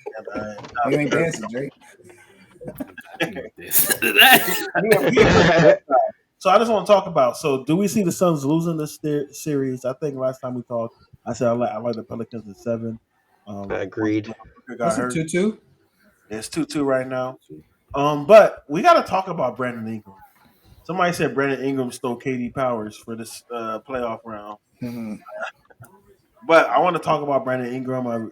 [SPEAKER 3] You ain't dancing, Drake.
[SPEAKER 1] So I just want to talk about. So do we see the Suns losing this series? I think last time we talked, I said I like the Pelicans at 7.
[SPEAKER 4] I agreed.
[SPEAKER 3] That's a 2-2.
[SPEAKER 1] It's 2-2 right now. But we got to talk about Brandon Ingram. Somebody said Brandon Ingram stole KD powers for this playoff round.
[SPEAKER 3] Mm-hmm.
[SPEAKER 1] But I want to talk about Brandon Ingram.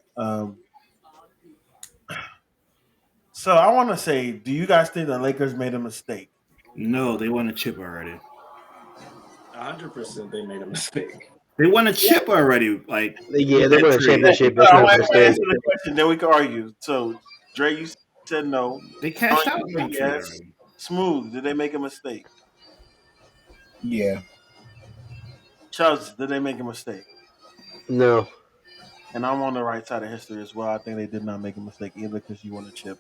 [SPEAKER 1] So I want to say, do you guys think the Lakers made a mistake?
[SPEAKER 2] No, they won a chip already.
[SPEAKER 5] 100% they made a mistake.
[SPEAKER 2] They won a chip already. They
[SPEAKER 4] won a championship.
[SPEAKER 1] That's not a mistake. Answer the question, then we can argue. So, Dre, you said no.
[SPEAKER 2] They cashed out.
[SPEAKER 1] Yes. Smooth. Did they make a mistake?
[SPEAKER 3] Yeah.
[SPEAKER 1] Chubbs, did they make a mistake?
[SPEAKER 4] No.
[SPEAKER 1] And I'm on the right side of history as well. I think they did not make a mistake either because you won a chip.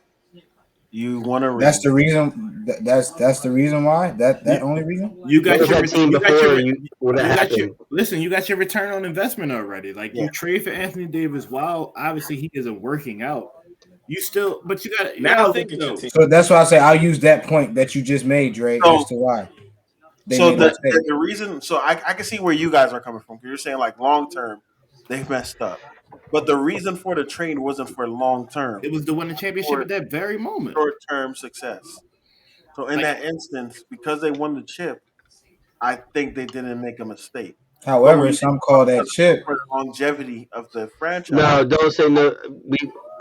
[SPEAKER 1] You won a ring.
[SPEAKER 3] That's the reason. That's the reason why. That only reason.
[SPEAKER 2] You got your
[SPEAKER 4] team before
[SPEAKER 2] listen. You got your return on investment already. You trade for Anthony Davis. While obviously he isn't working out, You still, but you got
[SPEAKER 5] Now
[SPEAKER 2] to
[SPEAKER 5] look
[SPEAKER 2] think
[SPEAKER 5] at your
[SPEAKER 2] though.
[SPEAKER 5] team.
[SPEAKER 3] So that's why I say I'll use that point that you just made, Dre,
[SPEAKER 1] So-
[SPEAKER 3] as to why they
[SPEAKER 1] So
[SPEAKER 3] made a mistake.
[SPEAKER 1] the reason, so I can see where you guys are coming from. Because you're saying like long term, they messed up, but the reason for the trade wasn't for long term,
[SPEAKER 2] It was to win the championship at that very moment.
[SPEAKER 1] short term success. So in
[SPEAKER 2] Like-
[SPEAKER 1] that instance, because they won the chip, I think they didn't make a mistake.
[SPEAKER 3] However, some call that chip.
[SPEAKER 1] For the longevity of the franchise.
[SPEAKER 4] No, don't say no.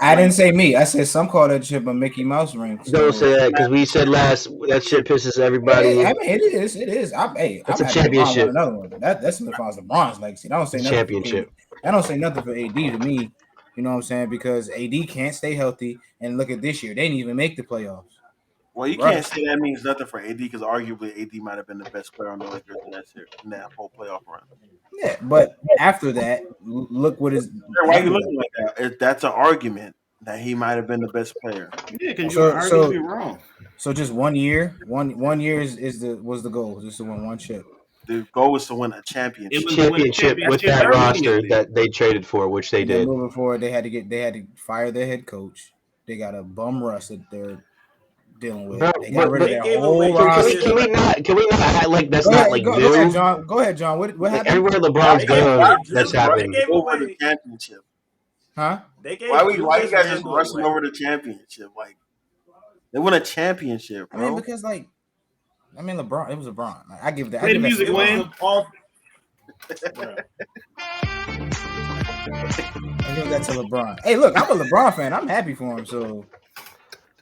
[SPEAKER 3] I didn't say me. I said some call that chip a Mickey Mouse ring. So.
[SPEAKER 4] Don't say that because we said last that shit pisses everybody.
[SPEAKER 3] I mean, it is. It is.
[SPEAKER 4] That's
[SPEAKER 3] I'm
[SPEAKER 4] a
[SPEAKER 3] happy LeBron
[SPEAKER 4] championship.
[SPEAKER 3] won another one. That's LeBron's legacy. I don't say nothing.
[SPEAKER 4] Championship.
[SPEAKER 3] I don't say nothing for AD to me. You know what I'm saying? Because AD can't stay healthy. And look at this year; they didn't even make the playoffs.
[SPEAKER 1] Well, you can't say that means nothing for AD because arguably AD might have been the best player on the Lakers in that whole playoff run.
[SPEAKER 3] Yeah, but after that, look what is.
[SPEAKER 1] Why are you looking like that? That's an argument that he might have been the best player.
[SPEAKER 2] Yeah, because you're arguably wrong.
[SPEAKER 3] So just 1 year, one year was the goal, just to win one chip.
[SPEAKER 1] The goal was to win a championship.
[SPEAKER 4] It was championship with that roster that they traded for, which they did.
[SPEAKER 3] Moving forward, they had to fire their head coach. They got a bum rush that they're dealing with. They got rid of their whole roster.
[SPEAKER 4] Can we not act like that's
[SPEAKER 3] Go
[SPEAKER 4] not
[SPEAKER 3] ahead,
[SPEAKER 4] like
[SPEAKER 3] go
[SPEAKER 4] new?
[SPEAKER 3] ahead, John. Go ahead, John. What happened?
[SPEAKER 4] Everywhere LeBron's gone, that's happened.
[SPEAKER 1] Over the championship.
[SPEAKER 3] Huh?
[SPEAKER 1] Why you guys just rushing over the championship? Like they won a championship, bro.
[SPEAKER 3] I mean, because LeBron. It was LeBron. Like, I give that.
[SPEAKER 2] Play the music, Wayne.
[SPEAKER 3] I give that to LeBron. Hey, look, I'm a LeBron fan. I'm happy for him. So,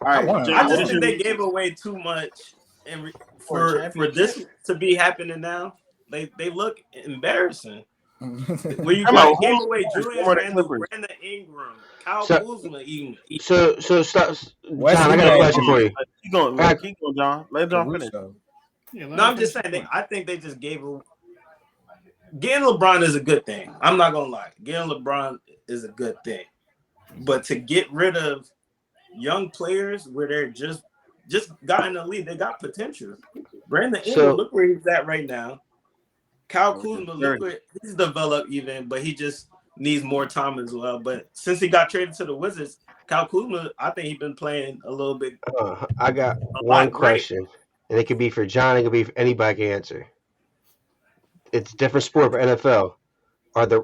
[SPEAKER 1] all right.
[SPEAKER 5] I just think they gave away too much, and for this to be happening now, they look embarrassing. Where you gave away Julius Randle, Brandon Ingram, Kyle Kuzma, even.
[SPEAKER 4] So stop, John. I got a question for you.
[SPEAKER 1] Keep going, John. Let John finish.
[SPEAKER 5] No, I'm just saying. I think they just gave away. Getting LeBron is a good thing. I'm not gonna lie. Getting LeBron is a good thing, but to get rid of young players where they're just got in the league, they got potential. Brandon Ingram, look where he's at right now. Kyle Kuzma, look where he's developed even, but he just needs more time as well. But since he got traded to the Wizards, Kyle Kuzma, I think he's been playing a little bit.
[SPEAKER 4] I got one question, and it could be for John. It could be for anybody can answer. It's a different sport for NFL.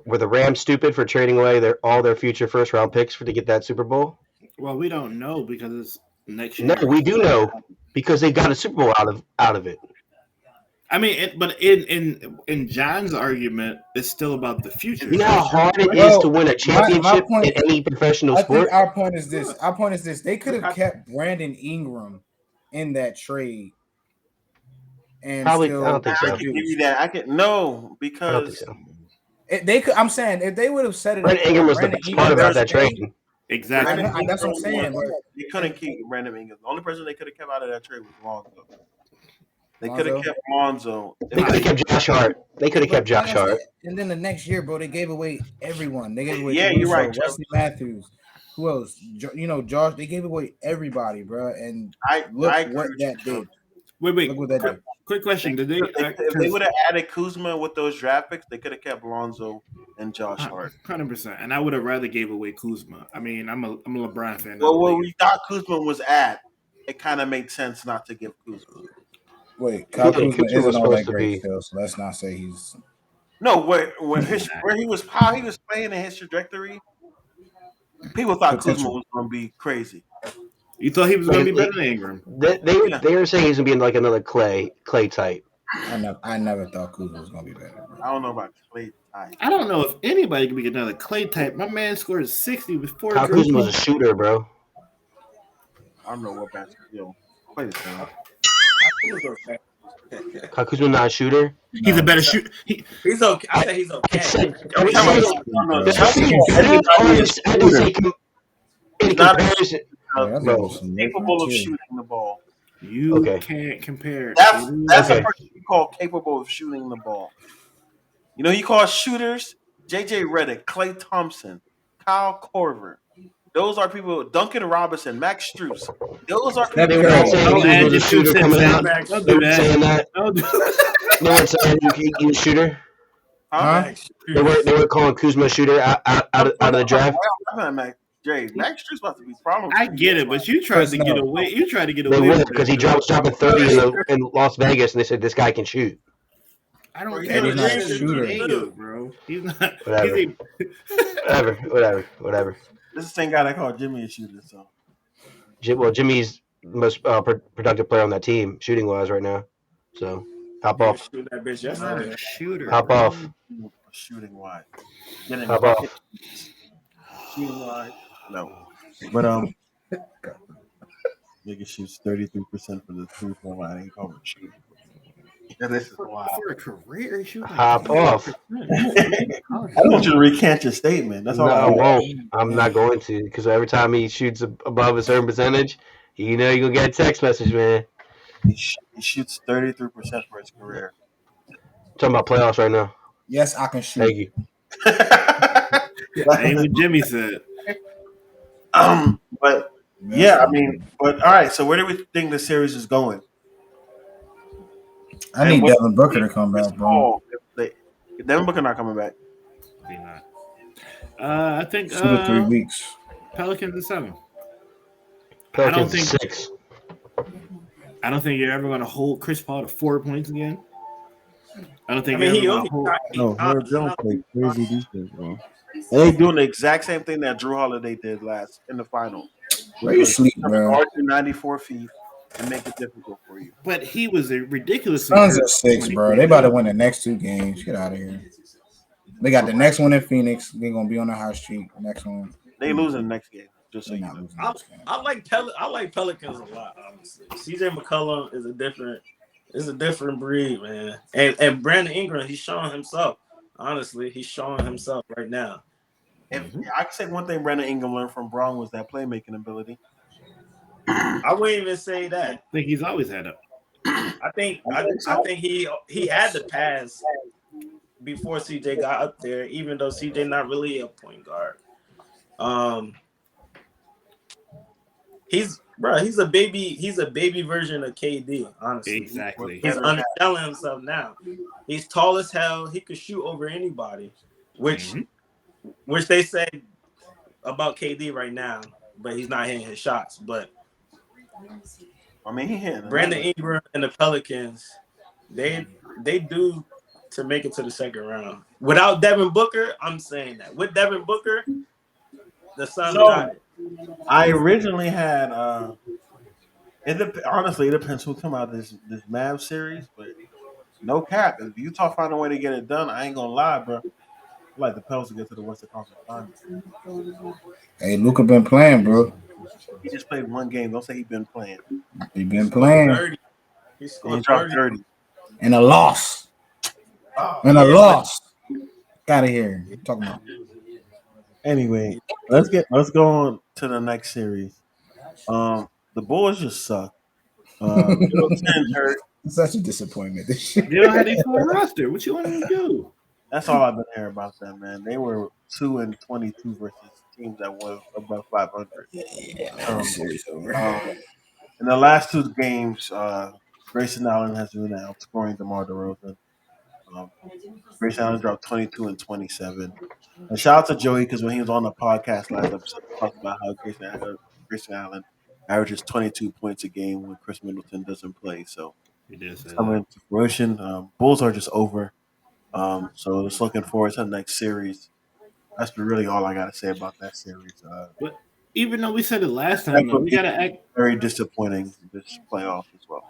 [SPEAKER 4] Were the Rams stupid for trading away all their future first round picks to get that Super Bowl?
[SPEAKER 2] Well, we don't know because it's next year.
[SPEAKER 4] No, we do know because they got a Super Bowl out of it.
[SPEAKER 2] I mean, but in John's argument, it's still about the future.
[SPEAKER 4] You know how hard it is to win a championship in any professional sport?
[SPEAKER 3] I think our point is this. They could have kept Brandon Ingram in that trade. And
[SPEAKER 4] probably,
[SPEAKER 3] still,
[SPEAKER 4] I don't think so.
[SPEAKER 1] I can give you that. Because
[SPEAKER 3] they could. I'm saying if they would have said it.
[SPEAKER 4] Brandon Ingram was the best part about that trade.
[SPEAKER 2] Exactly.
[SPEAKER 3] That's what I'm saying.
[SPEAKER 1] They couldn't keep Brandon Ingram. The only person they could have kept out of that trade was Lonzo. They could have kept Lonzo.
[SPEAKER 4] They could have kept Josh Hart.
[SPEAKER 3] And then the next year, bro, they gave away everyone. They gave away
[SPEAKER 1] you're right,
[SPEAKER 3] Wesley Matthews. Who else? Josh. They gave away everybody, bro. And look what that did.
[SPEAKER 2] Wait.
[SPEAKER 3] Look what that did.
[SPEAKER 2] Quick question: Did they?
[SPEAKER 1] If they would have added Kuzma with those draft picks, they could have kept Lonzo and Josh Hart.
[SPEAKER 2] 100%. And I would have rather gave away Kuzma. I mean, I'm a LeBron fan.
[SPEAKER 1] Well, where we thought Kuzma was at, it kind of made sense not to give Kuzma.
[SPEAKER 3] Wait, Kyle Kuzma isn't all that great still, so let's not say he's.
[SPEAKER 1] No, where he was, how he was playing in his trajectory, people thought Kuzma was going to be crazy.
[SPEAKER 2] You thought he was going to be better than Ingram?
[SPEAKER 4] They were saying he's going to be like another Clay type.
[SPEAKER 3] I never thought Kuzma was going to be better. Bro.
[SPEAKER 1] I don't know about Clay type.
[SPEAKER 2] I don't know if anybody can be another Clay type. My man scored 60 with 4.
[SPEAKER 4] Kyle Kuzma was a shooter, bro.
[SPEAKER 1] I don't know what basketball. Play this game.
[SPEAKER 4] Kyle Kuzma not a shooter.
[SPEAKER 2] He's a better shooter.
[SPEAKER 5] He's okay. I say he's okay.
[SPEAKER 4] In comparison,
[SPEAKER 1] capable of shooting the ball.
[SPEAKER 2] You can't compare.
[SPEAKER 1] That's a person you call capable of shooting the ball. You know, you call shooters J.J. Redick, Klay Thompson, Kyle Korver. Those are people. Duncan Robinson, Max Strus. Those are people.
[SPEAKER 4] They were saying he was a shooter coming out. They were saying that. They weren't saying he was a shooter.
[SPEAKER 1] Huh?
[SPEAKER 4] They were calling Kuzma a shooter out of the draft.
[SPEAKER 1] Jay, Max Struz's about to be a problem.
[SPEAKER 2] I get it, but you tried to get away. You tried to get
[SPEAKER 4] They
[SPEAKER 2] away
[SPEAKER 4] will
[SPEAKER 2] with
[SPEAKER 4] because
[SPEAKER 2] it.
[SPEAKER 4] he was dropping 30 in Las Vegas, and they said this guy can shoot.
[SPEAKER 2] I don't
[SPEAKER 1] He's
[SPEAKER 2] care.
[SPEAKER 1] not a
[SPEAKER 2] This is
[SPEAKER 3] shooter.
[SPEAKER 2] Diego, bro. He's not.
[SPEAKER 4] Whatever.
[SPEAKER 2] He's
[SPEAKER 4] Whatever.
[SPEAKER 1] This is the same guy that called Jimmy a shooter. So
[SPEAKER 4] Well, Jimmy's most productive player on that team, shooting wise, right now. So hop off.
[SPEAKER 5] Shoot that bitch
[SPEAKER 2] not a
[SPEAKER 5] yesterday.
[SPEAKER 2] shooter.
[SPEAKER 4] Hop
[SPEAKER 2] bro.
[SPEAKER 4] off.
[SPEAKER 1] shooting wise, getting
[SPEAKER 4] Hop
[SPEAKER 1] bucket
[SPEAKER 4] off.
[SPEAKER 1] shooting wise. No, but nigga shoots 33% from the 3-point line. Ain't called shooting. Yeah, this is wild.
[SPEAKER 2] For a career, he shoots like
[SPEAKER 4] Hop off.
[SPEAKER 1] I don't want you to recant your statement. That's all
[SPEAKER 4] No, I
[SPEAKER 1] I want.
[SPEAKER 4] won't. I'm not going to because every time he shoots above a certain percentage, you know you're gonna get a text message, man.
[SPEAKER 1] He shoots 33% for his career.
[SPEAKER 4] Talking about playoffs right now.
[SPEAKER 3] Yes, I can shoot.
[SPEAKER 4] Thank you.
[SPEAKER 2] ain't what Jimmy said.
[SPEAKER 1] But yeah, I mean, but all right. So where do we think the series is going?
[SPEAKER 3] I need Devin Booker to come back, bro.
[SPEAKER 1] Devin Booker not coming back.
[SPEAKER 2] He not. I think
[SPEAKER 3] 2 to 3 weeks.
[SPEAKER 2] Pelicans is 7.
[SPEAKER 4] Pelicans
[SPEAKER 2] think-
[SPEAKER 4] 6.
[SPEAKER 2] I don't think you're ever going to hold Chris Paul to 4 points again. I don't think
[SPEAKER 5] I mean,
[SPEAKER 2] you're
[SPEAKER 5] he
[SPEAKER 2] ever
[SPEAKER 5] only
[SPEAKER 2] going to hold.
[SPEAKER 1] No, Herb Jones played crazy defense, bro. And they doing the exact same thing that Drew Holiday did last in the final.
[SPEAKER 3] Where you sleep, bro?
[SPEAKER 1] Guard you 94 feet and make it difficult for you.
[SPEAKER 2] But he was a ridiculous.
[SPEAKER 3] Suns are 6, bro. They about to win the next 2 games. Get out of here. They got the next one in Phoenix. They're gonna be on the hot streak. The next one.
[SPEAKER 1] They losing the next game. Just so
[SPEAKER 3] They're
[SPEAKER 1] you
[SPEAKER 3] not
[SPEAKER 1] know.
[SPEAKER 3] losing this game.
[SPEAKER 5] I like Pelicans a lot, honestly. CJ McCollum is a different breed, man. And Brandon Ingram, he's showing himself. Honestly, he's showing himself right now.
[SPEAKER 1] If I could say one thing Brandon Ingram learned from Braun was that playmaking ability.
[SPEAKER 5] I wouldn't even say that.
[SPEAKER 2] I think he's always had it.
[SPEAKER 5] I think he had the pass before CJ got up there, even though CJ not really a point guard. He's a baby version of KD, honestly.
[SPEAKER 2] Exactly.
[SPEAKER 5] He's underselling himself now. He's tall as hell. He could shoot over anybody, which they say about KD right now, but he's not hitting his shots. But
[SPEAKER 1] I mean, he hit
[SPEAKER 5] Brandon Ingram and the Pelicans, they do to make it to the second round. Without Devin Booker, I'm saying that. With Devin Booker, the Suns got it.
[SPEAKER 1] I originally had honestly, it depends who come out of this Mavs series, but no cap. If Utah find a way to get it done, I ain't gonna lie, bro. I like the Pels to get to the Western Conference Finals.
[SPEAKER 3] Hey, Luca been playing, bro.
[SPEAKER 1] He just played one game. Don't say he been playing.
[SPEAKER 3] He been playing.
[SPEAKER 5] 30. He
[SPEAKER 1] He
[SPEAKER 5] scored
[SPEAKER 1] dropped
[SPEAKER 5] 30.
[SPEAKER 1] 30.
[SPEAKER 3] And a loss. Out of here. What you talking about?
[SPEAKER 1] Anyway, let's go on to the next series. The Bulls just suck. Middleton hurt.
[SPEAKER 3] It's such a disappointment. This shit.
[SPEAKER 2] They don't have a full roster. What you want them to do?
[SPEAKER 1] That's all I've been hearing about them, man. They were 2-22 versus teams that were above 500.
[SPEAKER 3] Series over.
[SPEAKER 1] In the last 2 games, Grayson Allen has been outscoring DeMar DeRozan. Grayson Allen dropped 22 and 27. And shout out to Joey because when he was on the podcast last episode, he talked about how Grayson Allen averages 22 points a game when Chris Middleton doesn't play. So it's coming to fruition. Bulls are just over. So just looking forward to the next series. That's really all I got to say about that series.
[SPEAKER 2] But even though we said it last time, we got to act
[SPEAKER 1] very disappointing this playoff as well.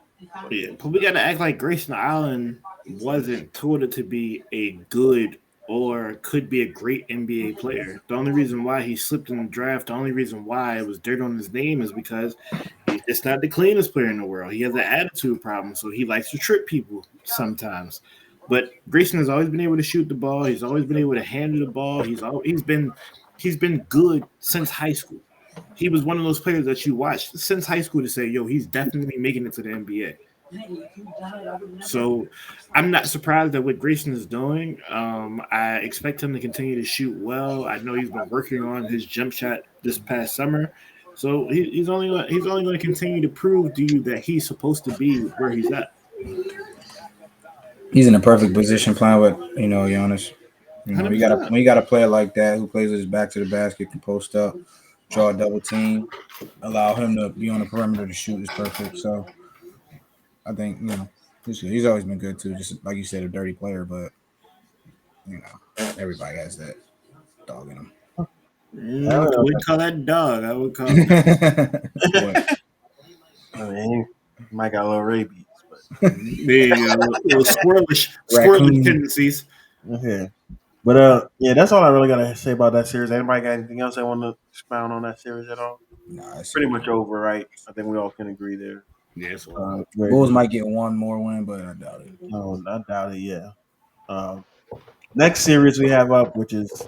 [SPEAKER 2] Yeah, but we got to act like Grayson Allen wasn't touted to be a good or could be a great NBA player. The only reason why he slipped in the draft, the only reason why it was dirt on his name is because it's not the cleanest player in the world. He has an attitude problem, so he likes to trip people sometimes. But Grayson has always been able to shoot the ball. He's always been able to handle the ball. He's been good since high school. He was one of those players that you watched since high school to say, yo, he's definitely making it to the NBA. So I'm not surprised at what Grayson is doing. I expect him to continue to shoot well. I know he's been working on his jump shot this past summer. So he's only going to continue to prove to you that he's supposed to be where he's at.
[SPEAKER 3] He's in a perfect position playing with, Giannis. When you got a player like that who plays with his back to the basket, can post up, draw a double team, allow him to be on the perimeter to shoot is perfect. So I think he's always been good too. Just like you said, a dirty player, but everybody has that dog in them.
[SPEAKER 2] I wouldn't call that dog. I would call it.
[SPEAKER 1] I mean, he might got a little rabies, but
[SPEAKER 2] There you go. Little squirrelish
[SPEAKER 3] Raccoon.
[SPEAKER 2] tendencies.
[SPEAKER 1] okay. But yeah, that's all I really gotta say about that series. Anybody got anything else they want to expound on that series at all?
[SPEAKER 3] Nah, it's
[SPEAKER 1] Pretty much over, right? I think we all can agree there.
[SPEAKER 2] Yes.
[SPEAKER 3] Bulls might get one more win, but I doubt it.
[SPEAKER 1] No, I doubt it. Yeah. Next series we have up, which is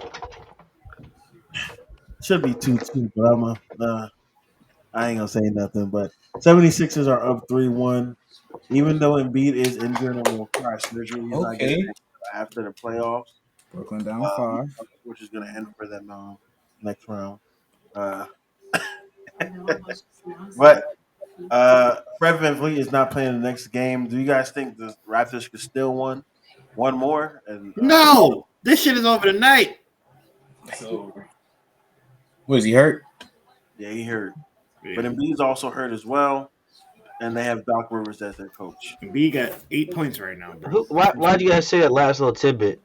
[SPEAKER 1] should be 2-2, but I ain't gonna say nothing. But 76ers are up 3-1. Even though Embiid is injured and will require surgery, he's not getting
[SPEAKER 3] Okay.
[SPEAKER 1] after the playoffs,
[SPEAKER 3] Brooklyn down 5.
[SPEAKER 1] which is gonna end for them next round. Uh, but Fred VanVleet is not playing the next game. Do you guys think the Raptors could still one more? And
[SPEAKER 2] No, this shit is over tonight.
[SPEAKER 5] So
[SPEAKER 3] Was he hurt?
[SPEAKER 1] yeah, he hurt.
[SPEAKER 2] Yeah.
[SPEAKER 1] But Embiid's also hurt as well, and they have Doc Rivers as their coach.
[SPEAKER 2] B got 8 points right now, bro.
[SPEAKER 4] Why'd you guys say that last little tidbit?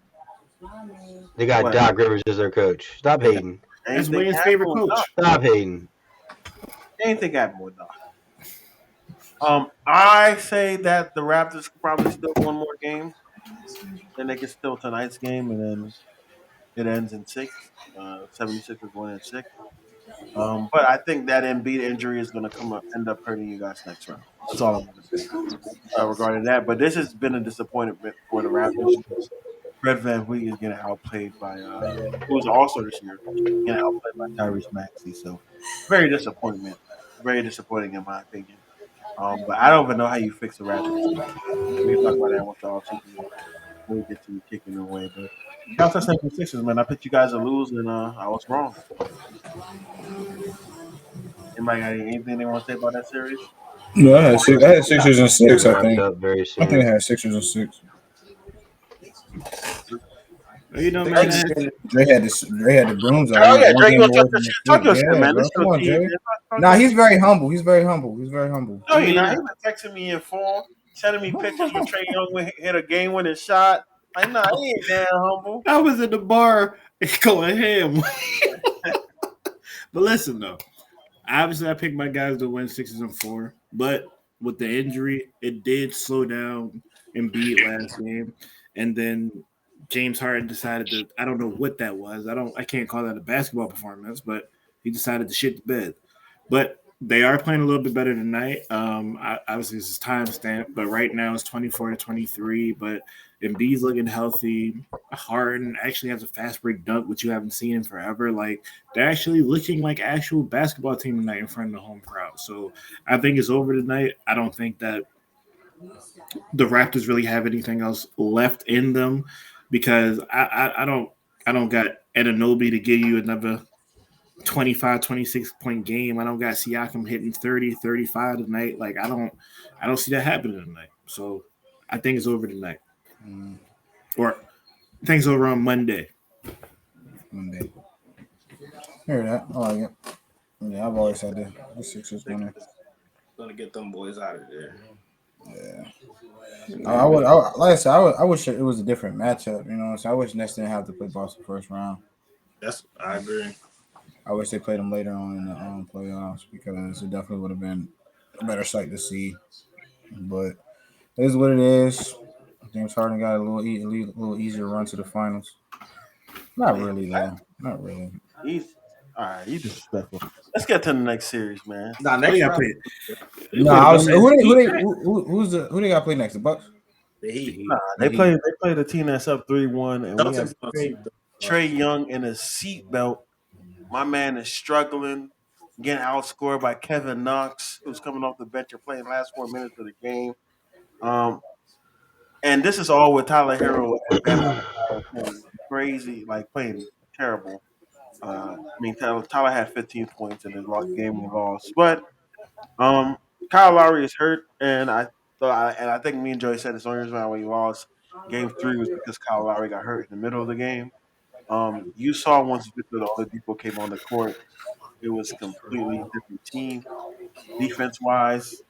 [SPEAKER 4] They got
[SPEAKER 1] What?
[SPEAKER 4] Doc Rivers as their coach. Stop hating.
[SPEAKER 2] That's
[SPEAKER 1] Anything
[SPEAKER 2] Wayne's
[SPEAKER 1] happen
[SPEAKER 2] favorite
[SPEAKER 1] with
[SPEAKER 2] coach.
[SPEAKER 1] Doc?
[SPEAKER 4] Stop hating.
[SPEAKER 1] Anything happen with Doc? I say that the Raptors could probably still one more game. Then they can still tonight's game, and then it ends in 6. 76ers win in 6. But I think that Embiid injury is going to end up hurting you guys next round. That's all I'm going to say regarding that. But this has been a disappointment for the Raptors. Fred VanVleet is getting outplayed by who was an All-Star this year, getting outplayed by Tyrese Maxey. So very disappointment, very disappointing in my opinion. But I don't even know how you fix the Raptors. We can talk about that once the offseason when we get to kicking it away. But shout out to 76ers, man. I picked you guys to lose, and I was wrong. Anybody got anything they want to say about that series?
[SPEAKER 3] No, I had Sixers and 6. I
[SPEAKER 4] Wrapped
[SPEAKER 3] think.
[SPEAKER 4] up very
[SPEAKER 3] I
[SPEAKER 4] soon.
[SPEAKER 3] think I had Sixers and 6.
[SPEAKER 2] You know, man.
[SPEAKER 3] Dre had the brooms out.
[SPEAKER 1] Oh yeah,
[SPEAKER 3] One
[SPEAKER 1] Drake, you
[SPEAKER 3] game
[SPEAKER 1] want
[SPEAKER 3] away
[SPEAKER 1] to
[SPEAKER 3] from the
[SPEAKER 1] talk your
[SPEAKER 3] sweep.
[SPEAKER 1] shit, man.
[SPEAKER 3] Bro.
[SPEAKER 1] This
[SPEAKER 3] Come on,
[SPEAKER 1] your
[SPEAKER 3] Dre.
[SPEAKER 1] team.
[SPEAKER 3] Nah, he's very humble. He's very humble. He's very humble.
[SPEAKER 1] No,
[SPEAKER 2] He
[SPEAKER 1] He been texting me in full, sending me pictures when Trae Young hit a game-winning shot. Like, nah, he ain't damn humble.
[SPEAKER 2] I was at the bar going ham. But listen, though. Obviously, I picked my guys to win 6 and 4. But with the injury, it did slow down Embiid last game. And then James Harden decided to, I don't know what that was. I can't call that a basketball performance, but he decided to shit the bed. But they are playing a little bit better tonight. Obviously, this is timestamp, but right now it's 24-23. But Embiid's looking healthy. Harden actually has a fast break dunk, which you haven't seen in forever. Like, they're actually looking like actual basketball team tonight in front of the home crowd. So I think it's over tonight. I don't think that the Raptors really have anything else left in them because I don't got Anunoby to give you another 25, 26 point game. I don't got Siakam hitting 30, 35 tonight. Like, I don't see that happening tonight. So I think it's over tonight. Or I think it's over on Monday.
[SPEAKER 3] Hear that? I like it. Yeah, I've always had the Sixers winning.
[SPEAKER 5] gonna get them boys out of there.
[SPEAKER 3] Yeah. Like I said, I wish it was a different matchup. You know, so I wish Nets didn't have to play Boston first round.
[SPEAKER 5] I agree.
[SPEAKER 3] I wish they played them later on in the playoffs because it definitely would have been a better sight to see. But it is what it is. James Harden got a little easier run to the finals. Not really, though. Not really.
[SPEAKER 1] He's all right. You disrespectful. Let's get to the next series, man.
[SPEAKER 5] Nah, next round.
[SPEAKER 3] No, I was who they got to play next? The Bucks.
[SPEAKER 5] The Heat.
[SPEAKER 1] Nah, they play the team that's up 3-1, and we have
[SPEAKER 5] Celtics gonna sweep them.
[SPEAKER 1] Trae Young in a seatbelt. My man is struggling, getting outscored by Kevin Knox, who's coming off the bench or playing last 4 minutes of the game. And this is all with Tyler Hero crazy, like playing terrible. Tyler had 15 points in his game we lost, but Kyle Lowry is hurt, and I think me and Joey said this only reason why we lost Game 3 was because Kyle Lowry got hurt in the middle of the game. You saw once Victor Oladipo came on the court, it was completely different team. Defense wise,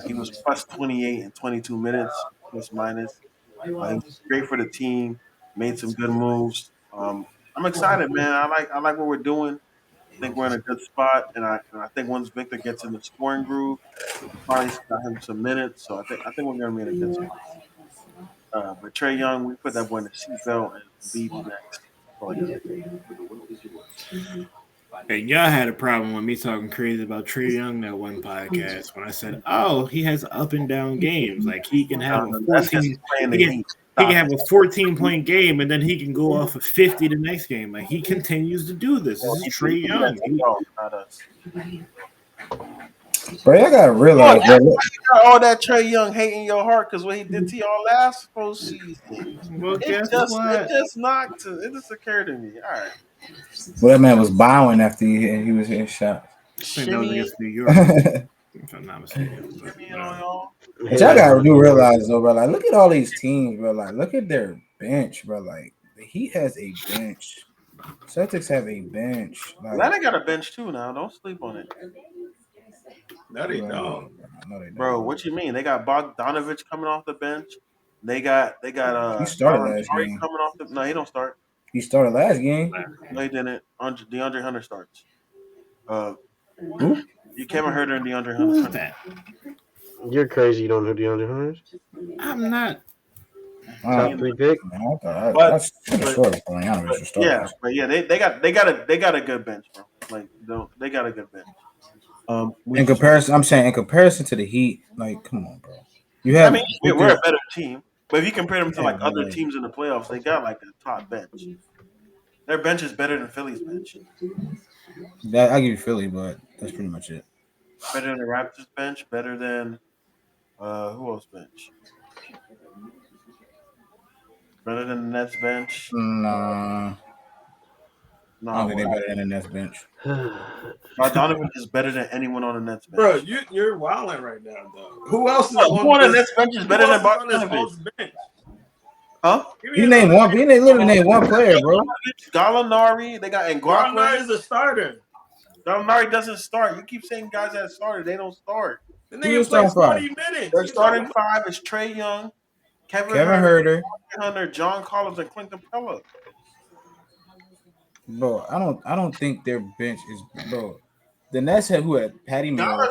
[SPEAKER 1] he was plus 28 in 22 minutes, plus minus. He was great for the team. Made some good moves. I'm excited, man. I like what we're doing. I think we're in a good spot, and I think once Victor gets in the scoring groove, probably got him some minutes. So I think we're gonna be in a good spot. But Trey Young, we put that boy in the seatbelt, and Embiid next. That's all I got.
[SPEAKER 2] Hey, y'all had a problem with me talking crazy about Trae Young that one podcast when I said, "Oh, he has up and down games. Like he can have a
[SPEAKER 1] That's because
[SPEAKER 2] 14,
[SPEAKER 1] he's playing the
[SPEAKER 2] he can,
[SPEAKER 1] Heat.
[SPEAKER 2] he
[SPEAKER 1] Stop
[SPEAKER 2] can have
[SPEAKER 1] it.
[SPEAKER 2] a 14-point game, and then he can go off of 50 the next game. Like he continues to do this. This is Trae Young.
[SPEAKER 1] Not us.
[SPEAKER 3] Bro, y'all gotta realize, bro.
[SPEAKER 1] All that Trey Young hating your heart because what he did to y'all last postseason.
[SPEAKER 2] Well, guess
[SPEAKER 1] It
[SPEAKER 2] what?
[SPEAKER 1] just occurred to me. All right.
[SPEAKER 3] Well, that man was bowing after he was hitting shots.
[SPEAKER 2] I think that was
[SPEAKER 1] Shimmy,
[SPEAKER 2] against New York, if I'm not mistaken. But,
[SPEAKER 1] shimmy on y'all.
[SPEAKER 3] But y'all gotta do realize though, bro. Like, look at all these teams, bro. Like, look at their bench, bro. Like, the Heat has a bench. Celtics have a bench. Like,
[SPEAKER 1] Atlanta got a bench too now. Don't sleep on it.
[SPEAKER 5] No, they don't.
[SPEAKER 3] no, they don't.
[SPEAKER 1] Bro, what you mean? They got Bogdanovich coming off the bench. They got
[SPEAKER 3] He started last
[SPEAKER 1] Gallinari
[SPEAKER 3] game.
[SPEAKER 1] coming off the. No, he don't start.
[SPEAKER 3] He started last game.
[SPEAKER 1] No, he didn't. DeAndre Hunter starts.
[SPEAKER 3] Who?
[SPEAKER 1] You Kevin Herter and DeAndre
[SPEAKER 2] who is
[SPEAKER 1] Hunter.
[SPEAKER 2] that?
[SPEAKER 4] You're crazy. You don't know DeAndre Hunter?
[SPEAKER 2] I'm not.
[SPEAKER 4] Top 3 pick.
[SPEAKER 3] Man, I
[SPEAKER 1] But-
[SPEAKER 3] that's the story for Bogdanovich to start.
[SPEAKER 1] Yeah, but yeah, they got a good bench, bro. Like they got a good bench.
[SPEAKER 3] In comparison, I'm saying in comparison to the Heat, like, come on, bro. You have.
[SPEAKER 1] I mean, we're a better team, but if you compare them to like
[SPEAKER 3] Yeah,
[SPEAKER 1] other
[SPEAKER 3] right.
[SPEAKER 1] teams in the playoffs, they got like a top bench. Their bench is better than Philly's bench.
[SPEAKER 3] I give you Philly, but that's pretty much it.
[SPEAKER 1] Better than the Raptors bench. Better than who else bench? Better than the Nets bench.
[SPEAKER 3] Nah,
[SPEAKER 1] No,
[SPEAKER 3] I don't think they're better than the Nets bench.
[SPEAKER 1] Donovan is better than anyone on the Nets bench.
[SPEAKER 5] Bro, you're wilding right now, though. Who else is
[SPEAKER 1] Who on the
[SPEAKER 5] this?
[SPEAKER 1] Nets bench is better
[SPEAKER 5] Who
[SPEAKER 1] than
[SPEAKER 5] else is on this
[SPEAKER 1] Bogdanovich?
[SPEAKER 5] Hawks bench?
[SPEAKER 1] Huh?
[SPEAKER 5] Give me
[SPEAKER 3] You name
[SPEAKER 5] another
[SPEAKER 3] one. You literally name one player, bro.
[SPEAKER 1] Gallinari. They got
[SPEAKER 5] Garner
[SPEAKER 1] Ngakwe.
[SPEAKER 5] is a starter.
[SPEAKER 1] Gallinari doesn't start. You keep saying guys that started. They don't start.
[SPEAKER 5] The
[SPEAKER 3] Who
[SPEAKER 5] nigga
[SPEAKER 3] is
[SPEAKER 5] plays
[SPEAKER 3] starting
[SPEAKER 5] 40 minutes.
[SPEAKER 1] Their
[SPEAKER 5] You
[SPEAKER 1] starting
[SPEAKER 5] talking-
[SPEAKER 1] five is Trey Young, Kevin
[SPEAKER 3] Herter,
[SPEAKER 1] Hunter, John Collins, and Clinton Pella.
[SPEAKER 3] bro. I don't think their bench is, bro. The Nets had who had Patty Mills.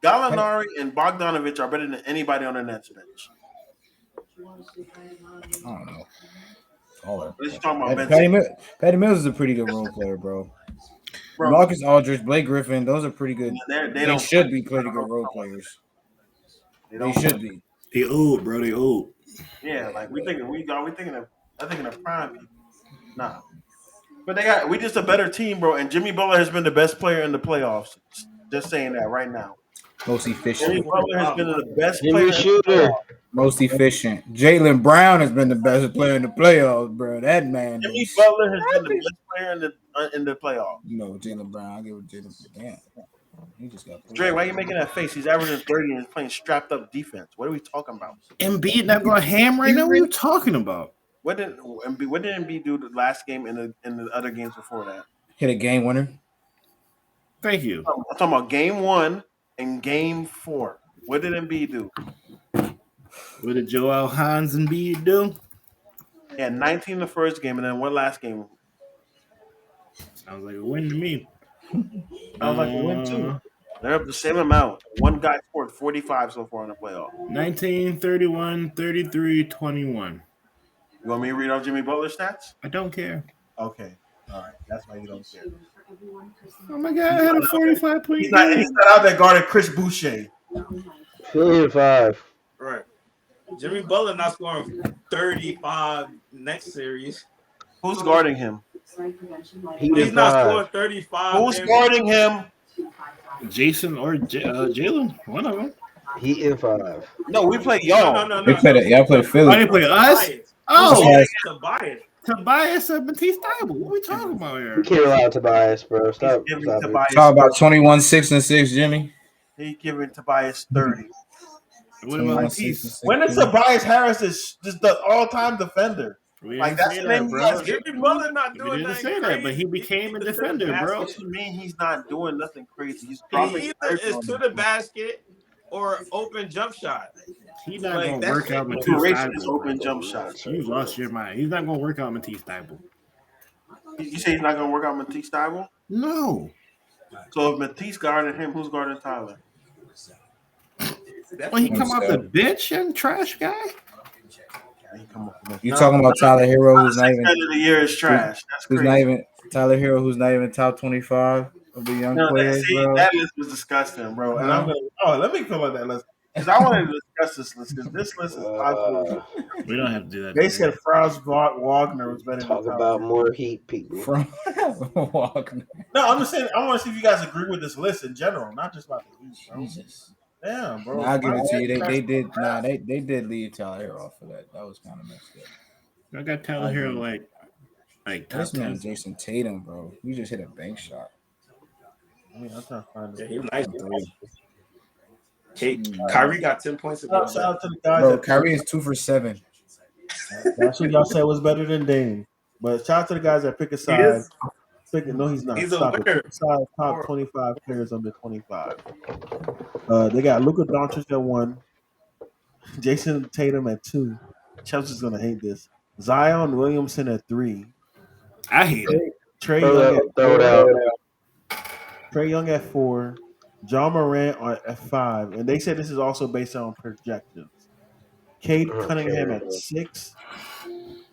[SPEAKER 1] Gallinari and Bogdanovich are better than anybody on the Nets bench.
[SPEAKER 3] I don't know. All
[SPEAKER 1] Let's talk about bench.
[SPEAKER 3] Patty Mills is a pretty good role player, bro.
[SPEAKER 1] Bro,
[SPEAKER 3] Marcus Aldridge, Blake Griffin, those are pretty good.
[SPEAKER 1] they
[SPEAKER 3] They
[SPEAKER 1] don't
[SPEAKER 3] should be pretty good role players. They should be.
[SPEAKER 2] They old, bro. They old.
[SPEAKER 1] Yeah, like we thinking of prime people. Nah. But we just a better team, bro. And Jimmy Butler has been the best player in the playoffs. Just saying that right now.
[SPEAKER 3] Most
[SPEAKER 1] Jimmy
[SPEAKER 3] efficient.
[SPEAKER 1] Butler has been the best
[SPEAKER 4] Jimmy
[SPEAKER 1] player. In the
[SPEAKER 4] Shooter.
[SPEAKER 1] playoffs.
[SPEAKER 3] Most efficient. Jalen Brown has been the best player in the playoffs, bro. That man.
[SPEAKER 1] Jimmy
[SPEAKER 3] is-
[SPEAKER 1] Butler has been the best player in the playoffs.
[SPEAKER 3] No, Jalen Brown. I give it Jalen. Damn. He just got.
[SPEAKER 1] Dre, why are you making that face? He's averaging 30 and playing strapped up defense. What are we talking about?
[SPEAKER 2] Embiid not going ham right now. What are you talking about?
[SPEAKER 1] What did Embiid do the last game and the other games before that?
[SPEAKER 3] Hit a game winner.
[SPEAKER 2] Thank you.
[SPEAKER 1] I'm talking about game 1 and game 4. What did Embiid do?
[SPEAKER 2] What did Joel Hans and Embiid do?
[SPEAKER 1] He had 19 the first game, and then what last game?
[SPEAKER 2] Sounds like a win to me.
[SPEAKER 1] Sounds like a win too. They're up the same amount. One guy scored 45 so far in the playoff.
[SPEAKER 2] 19, 31, 33, 21.
[SPEAKER 1] You want me to read off Jimmy Butler's stats?
[SPEAKER 2] I don't care.
[SPEAKER 1] Okay. All right. That's why you don't care.
[SPEAKER 2] Oh my God, I had a 45-point
[SPEAKER 1] He's not out there guarding Chris Boucher.
[SPEAKER 4] 5.
[SPEAKER 5] Right. Jimmy Butler not scoring 35 next series.
[SPEAKER 1] Who's guarding him?
[SPEAKER 5] He's not scoring 35.
[SPEAKER 1] Who's guarding him?
[SPEAKER 2] Jason or Jalen, one of them.
[SPEAKER 4] Heat in 5.
[SPEAKER 1] No, we play y'all.
[SPEAKER 5] No.
[SPEAKER 3] They played it. Y'all played
[SPEAKER 2] I
[SPEAKER 3] Philly.
[SPEAKER 2] didn't play us.
[SPEAKER 5] Tobias.
[SPEAKER 2] Oh,
[SPEAKER 5] Tobias.
[SPEAKER 2] Tobias and Matisse Thybulle. What are we talking about
[SPEAKER 4] You
[SPEAKER 2] here?
[SPEAKER 4] can't rely on Tobias, bro. Stop.
[SPEAKER 1] He's giving
[SPEAKER 4] Stop it.
[SPEAKER 1] Tobias.
[SPEAKER 3] Talk about 21, 6 and 6, Jimmy.
[SPEAKER 1] He's giving Tobias 30.
[SPEAKER 2] What about Matisse?
[SPEAKER 1] When is Tobias Harris is just the all-time defender?
[SPEAKER 2] We didn't
[SPEAKER 1] Like that's
[SPEAKER 2] say
[SPEAKER 1] the
[SPEAKER 2] that,
[SPEAKER 1] name
[SPEAKER 2] bro.
[SPEAKER 1] he gets.
[SPEAKER 5] Jimmy Butler not
[SPEAKER 2] We
[SPEAKER 5] doing
[SPEAKER 2] didn't
[SPEAKER 5] nothing
[SPEAKER 2] say that, but he
[SPEAKER 5] crazy.
[SPEAKER 2] became a
[SPEAKER 5] He's to the
[SPEAKER 2] defender, bro.
[SPEAKER 5] basket.
[SPEAKER 1] What you mean he's not doing nothing crazy? He's
[SPEAKER 5] He
[SPEAKER 1] dropping
[SPEAKER 5] either
[SPEAKER 1] 30
[SPEAKER 5] is
[SPEAKER 1] on
[SPEAKER 5] to
[SPEAKER 1] them.
[SPEAKER 5] the basket or open jump shot.
[SPEAKER 2] He's not
[SPEAKER 5] Like
[SPEAKER 2] gonna
[SPEAKER 5] that
[SPEAKER 2] work
[SPEAKER 5] shit.
[SPEAKER 2] out Matisse
[SPEAKER 1] Duration is
[SPEAKER 2] Thybulle,
[SPEAKER 1] open
[SPEAKER 2] bro.
[SPEAKER 1] jump shots.
[SPEAKER 2] You lost your mind. He's not gonna work out Matisse Thybulle.
[SPEAKER 1] You say he's not gonna work out Matisse Thybulle?
[SPEAKER 2] No.
[SPEAKER 1] So if Matisse guarding him, who's guarding Tyler?
[SPEAKER 2] When he
[SPEAKER 5] Definitely.
[SPEAKER 2] come off the bench and trash guy.
[SPEAKER 1] He come up with
[SPEAKER 3] You talking about Tyler Hero, who's not even
[SPEAKER 1] end of the year is trash. That's
[SPEAKER 3] who's
[SPEAKER 1] crazy.
[SPEAKER 3] not even Tyler Hero, who's not even top 25 of the young players, bro.
[SPEAKER 1] That list was disgusting, bro. And I'm gonna let me come up with that list because I wanted to discuss this list because this list is absolutely.
[SPEAKER 2] We don't have to do that.
[SPEAKER 1] They said Franz Wagner was better
[SPEAKER 4] Talk
[SPEAKER 1] than
[SPEAKER 4] about
[SPEAKER 1] Tyler.
[SPEAKER 4] more heat, people.
[SPEAKER 3] From Wagner.
[SPEAKER 1] No, I'm just saying. I want to see if you guys agree with this list in general, not just about the Heat, bro.
[SPEAKER 3] Jesus.
[SPEAKER 1] Damn, bro.
[SPEAKER 3] I'll give it to you. They did leave Tyler Hero off of that. That was kind of messed up.
[SPEAKER 2] I got Tyler Hero like top
[SPEAKER 3] This man
[SPEAKER 2] 10.
[SPEAKER 3] Jason Tatum, bro. You just hit a bank shot.
[SPEAKER 1] I mean, I'm trying to find
[SPEAKER 5] Yeah,
[SPEAKER 1] it.
[SPEAKER 5] he nice. Kyrie got 10 points.
[SPEAKER 1] Shout out to the guys.
[SPEAKER 3] Bro,
[SPEAKER 1] that
[SPEAKER 3] Kyrie is 2 for 7.
[SPEAKER 1] That's what y'all said was better than Dame. But shout out to the guys that pick a side. No, he's not.
[SPEAKER 5] He's a
[SPEAKER 1] Stop it.
[SPEAKER 5] winner.
[SPEAKER 1] Pick a side, top 25 players under 25. They got Luka Doncha at 1. Jason Tatum at 2. Chelsea's gonna hate this. Zion Williamson at 3.
[SPEAKER 2] I hate it.
[SPEAKER 1] Trey
[SPEAKER 4] Throw
[SPEAKER 1] Young
[SPEAKER 4] it out.
[SPEAKER 1] Trae Young at 4. John Morant at 5. And they said this is also based on projections. Cade Cunningham at 6.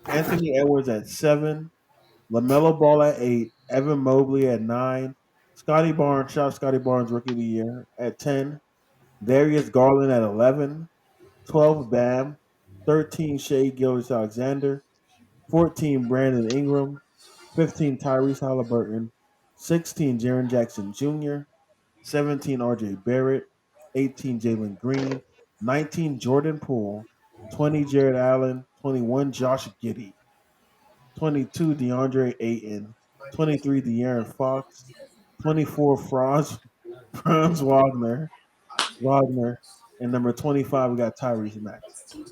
[SPEAKER 1] Anthony Edwards at 7. LaMelo Ball at 8. Evan Mobley at 9. Scotty Barnes, shout out Scotty Barnes, Rookie of the Year, at 10. Darius Garland at 11. 12, Bam. 13, Shea Gilgeous-Alexander. 14, Brandon Ingram. 15, Tyrese Halliburton. 16, Jaren Jackson Jr. 17, RJ Barrett. 18, Jalen Green. 19, Jordan Poole. 20, Jared Allen. 21, Josh Giddey. 22, DeAndre Ayton. 23, De'Aaron Fox. 24, Franz Wagner. And number 25, we got Tyrese Maxey.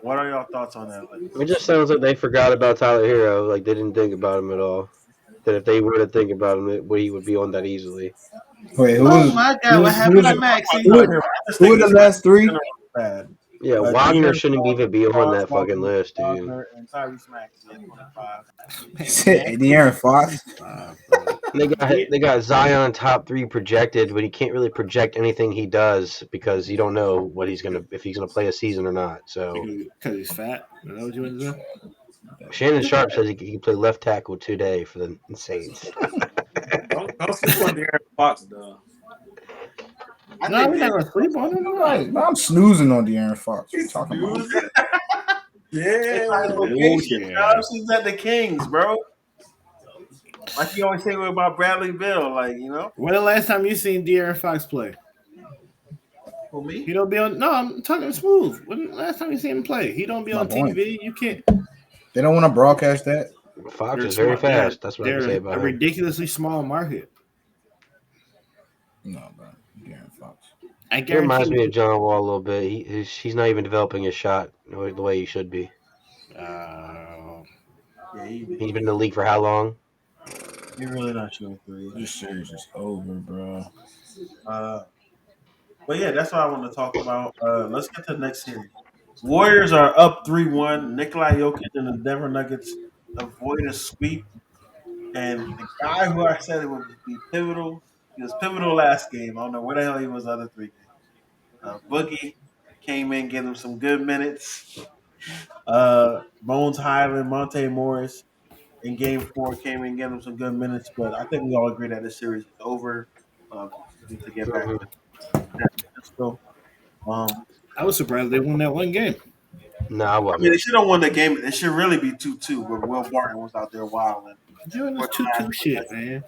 [SPEAKER 1] What are y'all thoughts on that list?
[SPEAKER 4] It just sounds like they forgot about Tyler Hero. Like they didn't think about him at all. That if they were to think about him, he would be on that easily.
[SPEAKER 3] Wait,
[SPEAKER 2] my God, what happened to Maxey?
[SPEAKER 3] Who were the last 3?
[SPEAKER 1] Bad.
[SPEAKER 4] Yeah, Wagner shouldn't even be on that fucking list, dude.
[SPEAKER 1] Wagner and Tyrese Maxey at 25.
[SPEAKER 3] De'Aaron Fox.
[SPEAKER 4] They got Zion top 3 projected, but he can't really project anything he does because you don't know what if he's gonna play a season or not. So
[SPEAKER 2] Because he's fat. Is that what you want to do?
[SPEAKER 4] Shannon Sharp says he can play left tackle today for the Saints.
[SPEAKER 5] Don't sleep on De'Aaron Fox, though.
[SPEAKER 2] No, we're not going to sleep on him.
[SPEAKER 3] Right. I'm snoozing on De'Aaron Fox. What you talking about?
[SPEAKER 5] Yeah.
[SPEAKER 1] He's at the Kings, bro. Like you always say about Bradley Beal, like, you know.
[SPEAKER 2] When the last time you seen De'Aaron Fox play?
[SPEAKER 1] For me?
[SPEAKER 2] He don't be on. No, I'm talking smooth. When the last time you seen him play? He don't be on TV. You can't.
[SPEAKER 3] They don't want to broadcast that.
[SPEAKER 4] Fox is very fast. That's what I can say about
[SPEAKER 2] a
[SPEAKER 4] him.
[SPEAKER 2] ridiculously small market.
[SPEAKER 3] No, bro. De'Aaron Fox.
[SPEAKER 2] I
[SPEAKER 4] He
[SPEAKER 2] guarantee
[SPEAKER 4] reminds me of John Wall a little bit. He's not even developing his shot the way he should be. He's been in the league for how long?
[SPEAKER 1] You're really not shooting 3.
[SPEAKER 3] This series is over, bro.
[SPEAKER 1] But yeah, that's what I want to talk about. Let's get to the next series. Warriors are up 3-1. Nikola Jokic and the Denver Nuggets avoid a sweep. And the guy who I said it would be pivotal, he was pivotal last game. I don't know where the hell he was the other 3 games. Boogie came in, gave him some good minutes. Bones Highland, Monte Morris in Game 4 came in, gave him some good minutes. But I think we all agree that this series is over. Need to get back to that.
[SPEAKER 2] I was surprised they won that one game.
[SPEAKER 4] No, I wasn't.
[SPEAKER 1] I mean, they should have won the game. It should really be 2-2, but Will Barton was out there wilding.
[SPEAKER 2] Doing this 2-2 shit, man.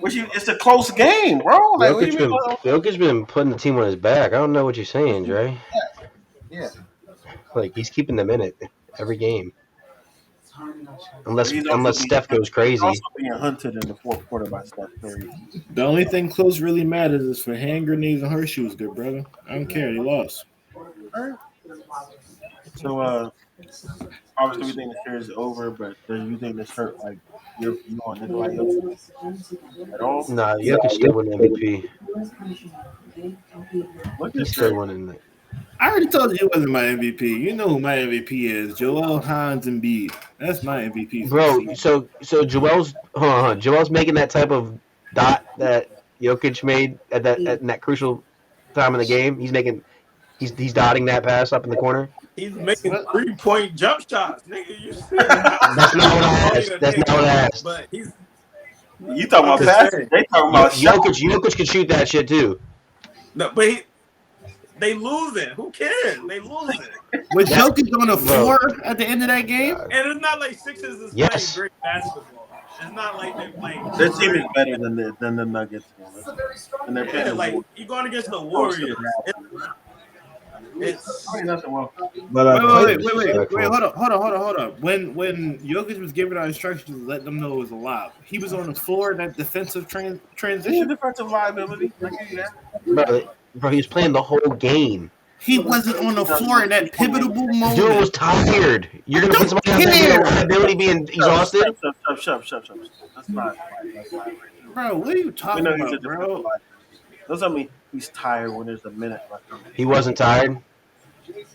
[SPEAKER 1] It's a close game, bro. Like,
[SPEAKER 4] Jokic's been putting the team on his back. I don't know what you're saying, Dre.
[SPEAKER 1] Yeah.
[SPEAKER 4] Like, he's keeping them in it every game. Unless Steph goes crazy.
[SPEAKER 1] He's also being hunted in the fourth quarter by Steph Curry.
[SPEAKER 2] The only thing close really matters is for hand grenades and horseshoes, good brother. I don't care. They lost.
[SPEAKER 1] All right. So, Obviously, we think the series is over, but do you think this hurt? Like, you want Nikolai Jokic at all?
[SPEAKER 4] Nah, Jokic still win MVP.
[SPEAKER 1] Look
[SPEAKER 4] He's
[SPEAKER 1] at
[SPEAKER 4] still
[SPEAKER 1] this.
[SPEAKER 4] winning it.
[SPEAKER 2] I already told you he wasn't my MVP. You know who my MVP is. Joel Hans Embiid. That's my MVP.
[SPEAKER 4] Bro, so Joel's Joel's making that type of dot that Jokic made at that crucial time in the game. He's dotting that pass up in the corner.
[SPEAKER 5] He's making
[SPEAKER 2] What?
[SPEAKER 5] 3-point jump shots, nigga. You see?
[SPEAKER 4] That's not what I asked. That's not what I asked.
[SPEAKER 5] But he's
[SPEAKER 1] You talking about
[SPEAKER 5] I'm just
[SPEAKER 1] passes?
[SPEAKER 5] saying.
[SPEAKER 1] They talking about shots.
[SPEAKER 4] Jokic can shoot that shit too.
[SPEAKER 5] No, but they losing. Who cares? They losing.
[SPEAKER 2] Was Jokic on the floor at the end of that game?
[SPEAKER 5] And it's not like Sixers is
[SPEAKER 4] Yes.
[SPEAKER 5] playing great basketball. It's not like they're playing.
[SPEAKER 1] Their team is better than the Nuggets. And they're
[SPEAKER 5] Yeah,
[SPEAKER 1] playing
[SPEAKER 5] like you're going against the Warriors. It's
[SPEAKER 1] nothing wrong.
[SPEAKER 2] Wait,
[SPEAKER 1] But
[SPEAKER 2] hold on. When Jokic was giving out instructions to let them know it was allowed, he was on the floor in that defensive
[SPEAKER 1] it's a
[SPEAKER 2] transition.
[SPEAKER 1] defensive liability. I give you that.
[SPEAKER 4] Bro, he was playing the whole game.
[SPEAKER 2] He wasn't on the floor in that pivotal moment.
[SPEAKER 4] Dude was tired. You're gonna put somebody else in liability being exhausted.
[SPEAKER 1] Shut. That's not.
[SPEAKER 2] Bro, what are you talking about, bro?
[SPEAKER 1] Doesn't mean he's tired when there's a minute left.
[SPEAKER 4] He wasn't tired.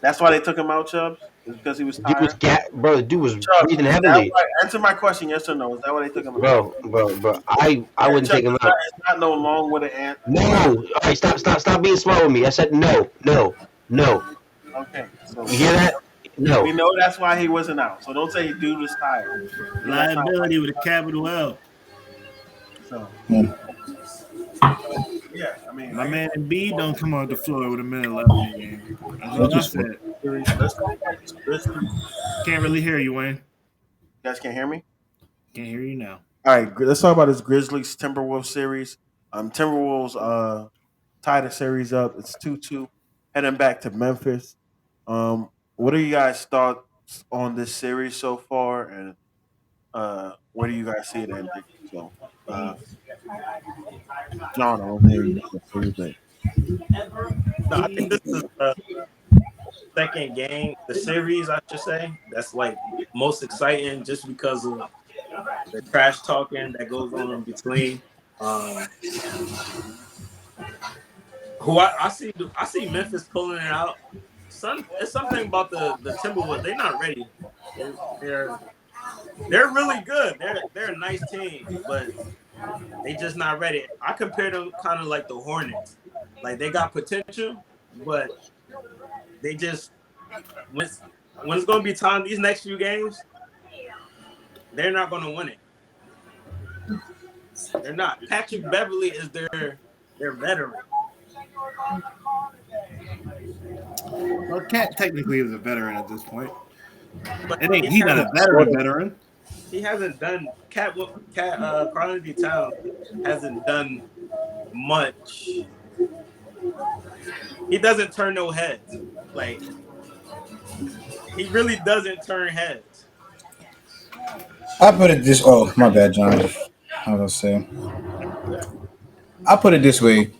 [SPEAKER 1] That's why they took him out, Chubbs. It's because he was tired.
[SPEAKER 4] The dude was
[SPEAKER 1] Chubbs,
[SPEAKER 4] breathing heavily.
[SPEAKER 1] answer my question, yes or no. Is that why they took him out?
[SPEAKER 4] Bro. I wouldn't
[SPEAKER 1] Chubbs,
[SPEAKER 4] take him out.
[SPEAKER 1] It's not no long with an answer.
[SPEAKER 4] No. All right, stop being smart with me. I said no.
[SPEAKER 1] Okay. So
[SPEAKER 4] You hear that? No.
[SPEAKER 1] we know that's why he wasn't out. So don't say dude was tired.
[SPEAKER 2] Liability with a capital L.
[SPEAKER 1] So yeah, I mean,
[SPEAKER 2] My man Embiid don't come on the floor with a minute left in the game. That's all I said.
[SPEAKER 1] let's go. Grizzlies.
[SPEAKER 2] Can't really hear you, Wayne.
[SPEAKER 1] You guys can't hear me?
[SPEAKER 2] Can't hear you now.
[SPEAKER 1] All right, let's talk about this Grizzlies Timberwolves series. Timberwolves tied the series up. It's 2-2, heading back to Memphis. What are you guys' thoughts on this series so far, and where do you guys see it ending? So, John, I want to hear you. What do you think?
[SPEAKER 5] no, I think this is the second game, the series, I should say. That's like most exciting just because of the trash talking that goes on in between. Who I see Memphis pulling it out. It's something about the Timberwolves. They're not ready. They're really good. They're a nice team, but they just not ready. I compare them kind of like the Hornets. Like they got potential, but they just when it's going to be time these next few games, they're not going to win it. They're not. Patrick Beverly is their veteran.
[SPEAKER 2] Well, Cat technically is a veteran at this point.
[SPEAKER 5] But
[SPEAKER 2] He's not a veteran.
[SPEAKER 5] He hasn't done Carl-Anthony Towns hasn't done much. He doesn't turn no heads. Like he really doesn't turn heads.
[SPEAKER 3] I put it this. Oh, my bad, John. I was say. I put it this way.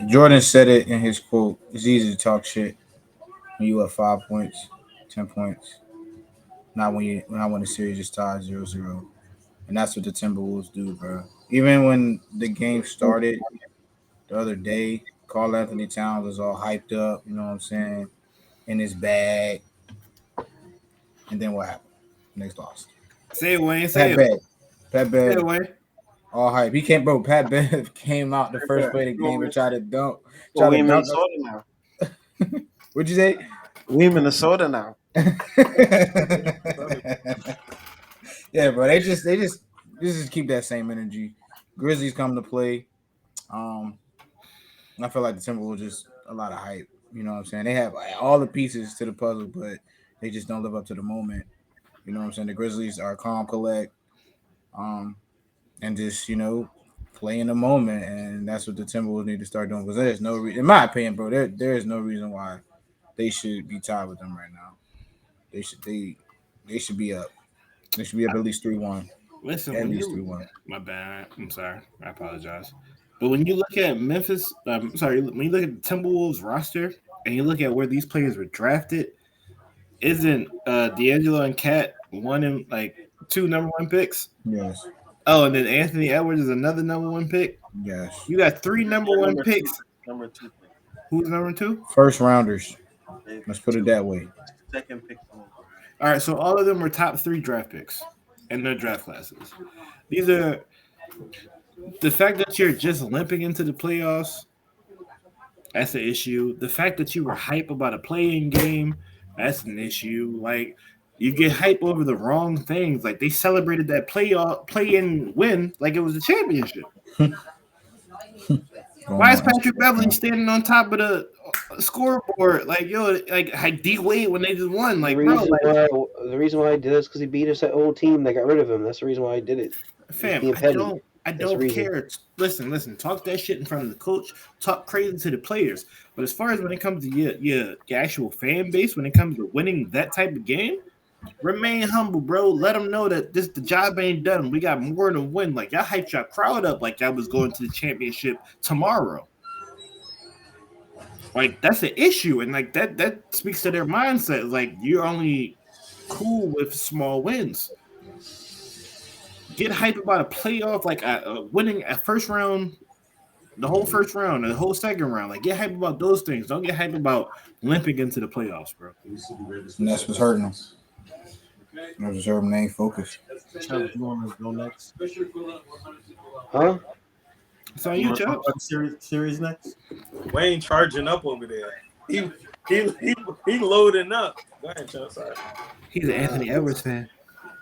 [SPEAKER 3] Jordan said it in his quote. It's easy to talk shit when you have 5 points, 10 points. Not when the series is tied 0-0. And that's what the Timberwolves do, bro. Even when the game started the other day, Carl-Anthony Towns was all hyped up, you know what I'm saying, in his bag. And then what happened? Next lost.
[SPEAKER 2] Say it, Wayne. Say it.
[SPEAKER 3] Pat
[SPEAKER 2] Say it,
[SPEAKER 3] Bev,
[SPEAKER 2] Wayne.
[SPEAKER 3] all hype. He came, bro. Pat Bev came out the first play of the game and tried to dunk.
[SPEAKER 1] Well, we in Minnesota now.
[SPEAKER 3] What'd you say?
[SPEAKER 1] We in Minnesota now.
[SPEAKER 3] Yeah, bro. They just keep that same energy. Grizzlies come to play. I feel like the Timberwolves just a lot of hype. You know what I'm saying? They have all the pieces to the puzzle, but they just don't live up to the moment. You know what I'm saying? The Grizzlies are calm, collect, and just play in the moment, and that's what the Timberwolves need to start doing. Because there's no reason, in my opinion, bro, there is no reason why they should be tied with them right now. They should be up. They should be up at least 3-1.
[SPEAKER 2] Listen,
[SPEAKER 3] At
[SPEAKER 2] when
[SPEAKER 3] least
[SPEAKER 2] you,
[SPEAKER 3] 3-1.
[SPEAKER 2] my bad. I'm sorry. I apologize. But when you look at Memphis, when you look at the Timberwolves roster and you look at where these players were drafted, isn't D'Angelo and Cat one in like 2 number 1 picks?
[SPEAKER 3] Yes.
[SPEAKER 2] Oh, and then Anthony Edwards is another number 1 pick.
[SPEAKER 3] Yes.
[SPEAKER 2] You got 3 number 1
[SPEAKER 1] Number
[SPEAKER 2] picks.
[SPEAKER 1] Number 2 pick.
[SPEAKER 2] Who's number 2?
[SPEAKER 3] First rounders.
[SPEAKER 1] They-
[SPEAKER 3] Let's put it that way.
[SPEAKER 1] Second pick.
[SPEAKER 2] All right, so all of them were top 3 draft picks in their draft classes. These are the fact that you're just limping into the playoffs. That's an issue. The fact that you were hype about a playing game, that's an issue. Like you get hype over the wrong things. Like they celebrated that play-in win like it was a championship. Why is Patrick Beverly standing on top of the scoreboard? Like like D Wade when they just won. Like
[SPEAKER 4] the reason why I did this because he beat us that old team that got rid of him. That's the reason why I did it.
[SPEAKER 2] Fam, I don't care. Listen. Talk that shit in front of the coach. Talk crazy to the players. But as far as when it comes to your actual fan base, when it comes to winning that type of game, remain humble, bro. Let them know that the job ain't done. We got more to win. Like y'all hyped your crowd up like y'all was going to the championship tomorrow. Like that's an issue, and like that speaks to their mindset. Like you're only cool with small wins. Get hyped about a playoff, like winning a first round, the whole first round, and the whole second round. Like, get hyped about those things. Don't get hyped about limping into the playoffs, bro.
[SPEAKER 3] And that's what's hurting them. That's what's hurting them. They ain't focused.
[SPEAKER 1] Chubb, you want to go next?
[SPEAKER 4] Huh?
[SPEAKER 2] It's on you, Chubb.
[SPEAKER 1] Series next?
[SPEAKER 5] Wayne charging up over there. He loading up. Go ahead, Chubb. Sorry.
[SPEAKER 2] He's an Anthony Edwards fan.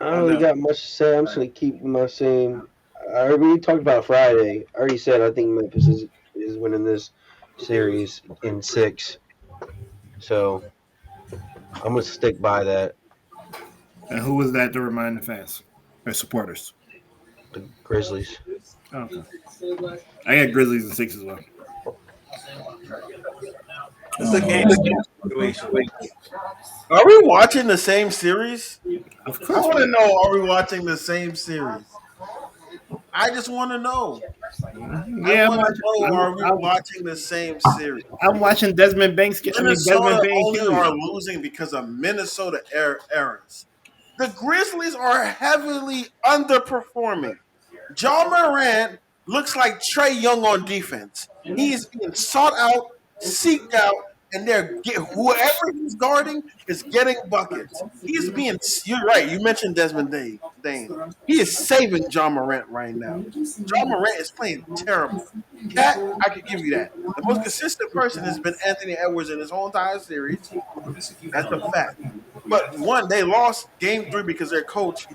[SPEAKER 4] I don't really got much to say. I'm just going to keep my same. I already talked about Friday. I already said I think Memphis is winning this series in 6. So I'm going to stick by that.
[SPEAKER 2] And who was that to remind the fans or supporters?
[SPEAKER 4] The Grizzlies.
[SPEAKER 2] Oh, okay. I got Grizzlies in 6 as well.
[SPEAKER 5] It's a game situation.
[SPEAKER 6] Are we watching the same series?
[SPEAKER 2] Of
[SPEAKER 6] I
[SPEAKER 2] course.
[SPEAKER 6] want to know, are we watching the same series? I just want to know.
[SPEAKER 2] Yeah,
[SPEAKER 6] Are we watching the same series?
[SPEAKER 2] I'm watching Desmond Banks get.
[SPEAKER 6] Minnesota only are losing because of Minnesota errors. The Grizzlies are heavily underperforming. Ja Morant looks like Trae Young on defense. He is being sought out, seeked out, and whoever he's guarding is getting buckets. He's being. You're right. You mentioned Desmond Dane. He is saving Ja Morant right now. Ja Morant is playing terrible. That I could give you that. The most consistent person has been Anthony Edwards in his whole entire series. That's a fact. But they lost game 3 because their coach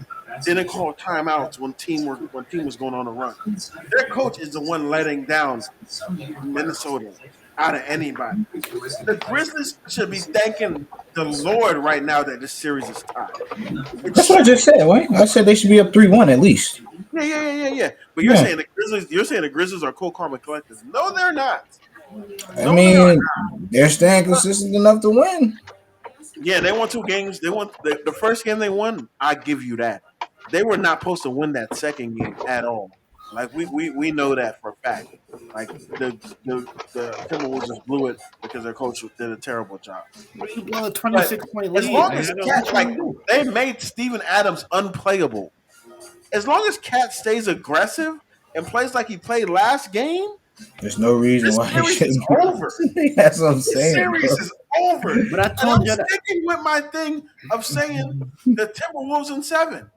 [SPEAKER 6] didn't call timeouts when team was going on a run. Their coach is the one letting down Minnesota out of anybody. The Grizzlies should be thanking the Lord right now that this series is tied.
[SPEAKER 3] That's what I just said, Wayne. I said they should be up 3-1 at least.
[SPEAKER 6] Yeah. But you're saying the Grizzlies are cold karma collectors. No, they're not.
[SPEAKER 3] They're staying consistent enough to win.
[SPEAKER 6] Yeah, they won 2 games. They won the first game they won. I give you that. They were not supposed to win that second game at all. Like we know that for a fact. Like the Timberwolves just blew it because their coach did a terrible job.
[SPEAKER 2] You blow a 26-point lead.
[SPEAKER 6] As long as they made Steven Adams unplayable. As long as Cat stays aggressive and plays like he played last game,
[SPEAKER 3] there's no reason why
[SPEAKER 6] this series is over.
[SPEAKER 3] That's what I'm saying.
[SPEAKER 6] This series is over.
[SPEAKER 2] But I told you
[SPEAKER 6] I'm sticking with my thing of saying the Timberwolves in 7.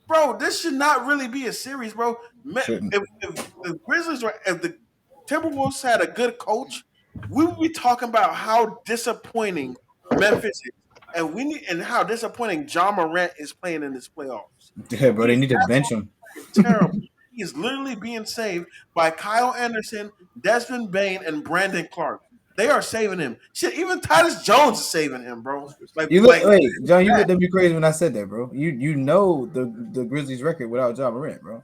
[SPEAKER 6] Bro, this should not really be a series, bro. If the Grizzlies if the Timberwolves had a good coach, we would be talking about how disappointing Memphis is, and how disappointing Ja Morant is playing in this playoffs.
[SPEAKER 3] Yeah, bro, they need to bench him.
[SPEAKER 6] Terrible. He is literally being saved by Kyle Anderson, Desmond Bain, and Brandon Clark. They are saving him. Shit, even Titus Jones is saving him, bro.
[SPEAKER 3] Wait, John, you looked at me crazy when I said that, bro. You know the Grizzlies' record without Ja Morant, bro.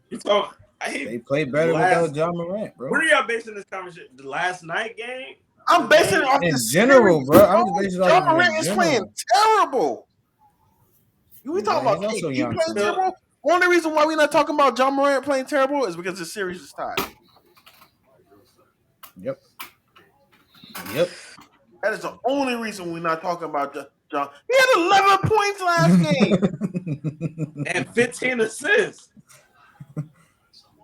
[SPEAKER 3] They play better without Ja Morant, bro.
[SPEAKER 5] What are y'all basing this conversation? The last night game?
[SPEAKER 6] I'm basing it off
[SPEAKER 3] in
[SPEAKER 6] the
[SPEAKER 3] general,
[SPEAKER 6] series,
[SPEAKER 3] bro. I'm just basing it off
[SPEAKER 6] Ja Morant is playing terrible. We talking about
[SPEAKER 3] also
[SPEAKER 6] KD
[SPEAKER 3] young,
[SPEAKER 6] playing
[SPEAKER 3] too.
[SPEAKER 6] terrible. Only reason why we're not talking about Ja Morant playing terrible is because the series is tied.
[SPEAKER 3] Yep.
[SPEAKER 6] That is the only reason we're not talking about John. He had 11 points last game.
[SPEAKER 5] And 15 assists.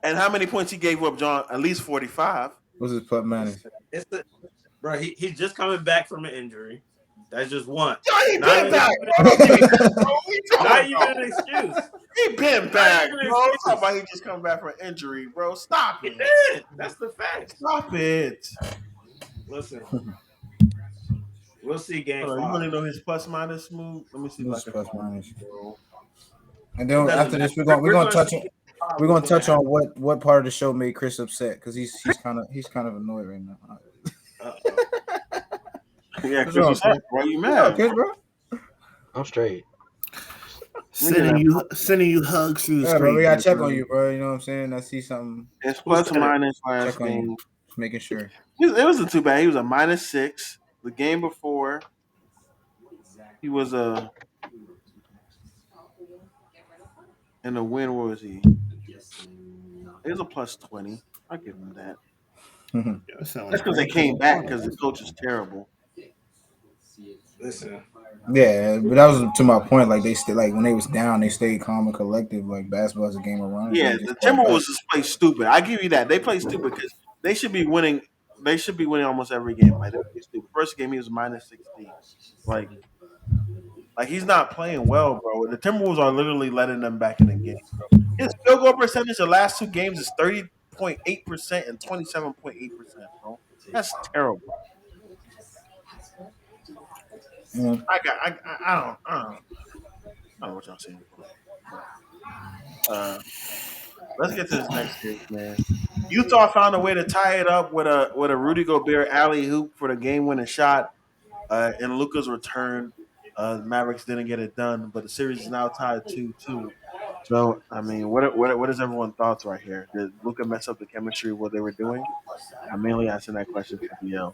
[SPEAKER 6] And how many points he gave up, John? At least 45.
[SPEAKER 3] What's his plus minus?
[SPEAKER 5] Bro, he's just coming back from an injury. That's just one.
[SPEAKER 6] Yo, he
[SPEAKER 5] Not
[SPEAKER 6] been back.
[SPEAKER 5] Not even an excuse.
[SPEAKER 6] He been back, bro. Talking about he just coming back from an injury, bro. Stop
[SPEAKER 5] He
[SPEAKER 6] it.
[SPEAKER 5] did. That's the fact.
[SPEAKER 6] Stop it.
[SPEAKER 5] Listen. We'll see game
[SPEAKER 6] You
[SPEAKER 5] 5.
[SPEAKER 6] want to know his plus minus move? Let me see if I can
[SPEAKER 3] Plus
[SPEAKER 6] find
[SPEAKER 3] minus.
[SPEAKER 6] it, bro.
[SPEAKER 3] And then after this, we're gonna touch on what part of the show made Chris upset because he's kind of annoyed right now.
[SPEAKER 6] Yeah, Chris, why you mad?
[SPEAKER 3] Okay, bro.
[SPEAKER 4] I'm straight.
[SPEAKER 2] Sending you hugs through the
[SPEAKER 3] Yeah,
[SPEAKER 2] street.
[SPEAKER 3] bro, we gotta check on you, bro. You know what I'm saying? I see something.
[SPEAKER 6] His plus minus last
[SPEAKER 3] Check on
[SPEAKER 6] game.
[SPEAKER 3] you. Just making sure.
[SPEAKER 6] It wasn't too bad. He was a -6. The game before, he was a. In the win, what was he? He was a +20. I'll give him that. That's because they came back because the coach is terrible.
[SPEAKER 5] Listen.
[SPEAKER 3] Yeah, but that was to my point. Like they when they was down, they stayed calm and collective. Like basketball is a game of runs.
[SPEAKER 6] Yeah, the Timberwolves just play stupid. I give you that. They play stupid because they should be winning. They should be winning almost every game. Like they play stupid. First game he was -16. Like he's not playing well, bro. The Timberwolves are literally letting them back in the game, bro. His field goal percentage the last 2 games is 30.8% and 27.8%, bro. That's terrible.
[SPEAKER 3] Yeah.
[SPEAKER 6] I don't know what y'all saying. Let's get to this next game, man. Utah found a way to tie it up with a Rudy Gobert alley hoop for the game-winning shot. In Luca's return, the Mavericks didn't get it done, but the series is now tied 2-2. So, I mean, what is everyone's thoughts right here? Did Luca mess up the chemistry of what they were doing? I'm mainly asking that question for DL.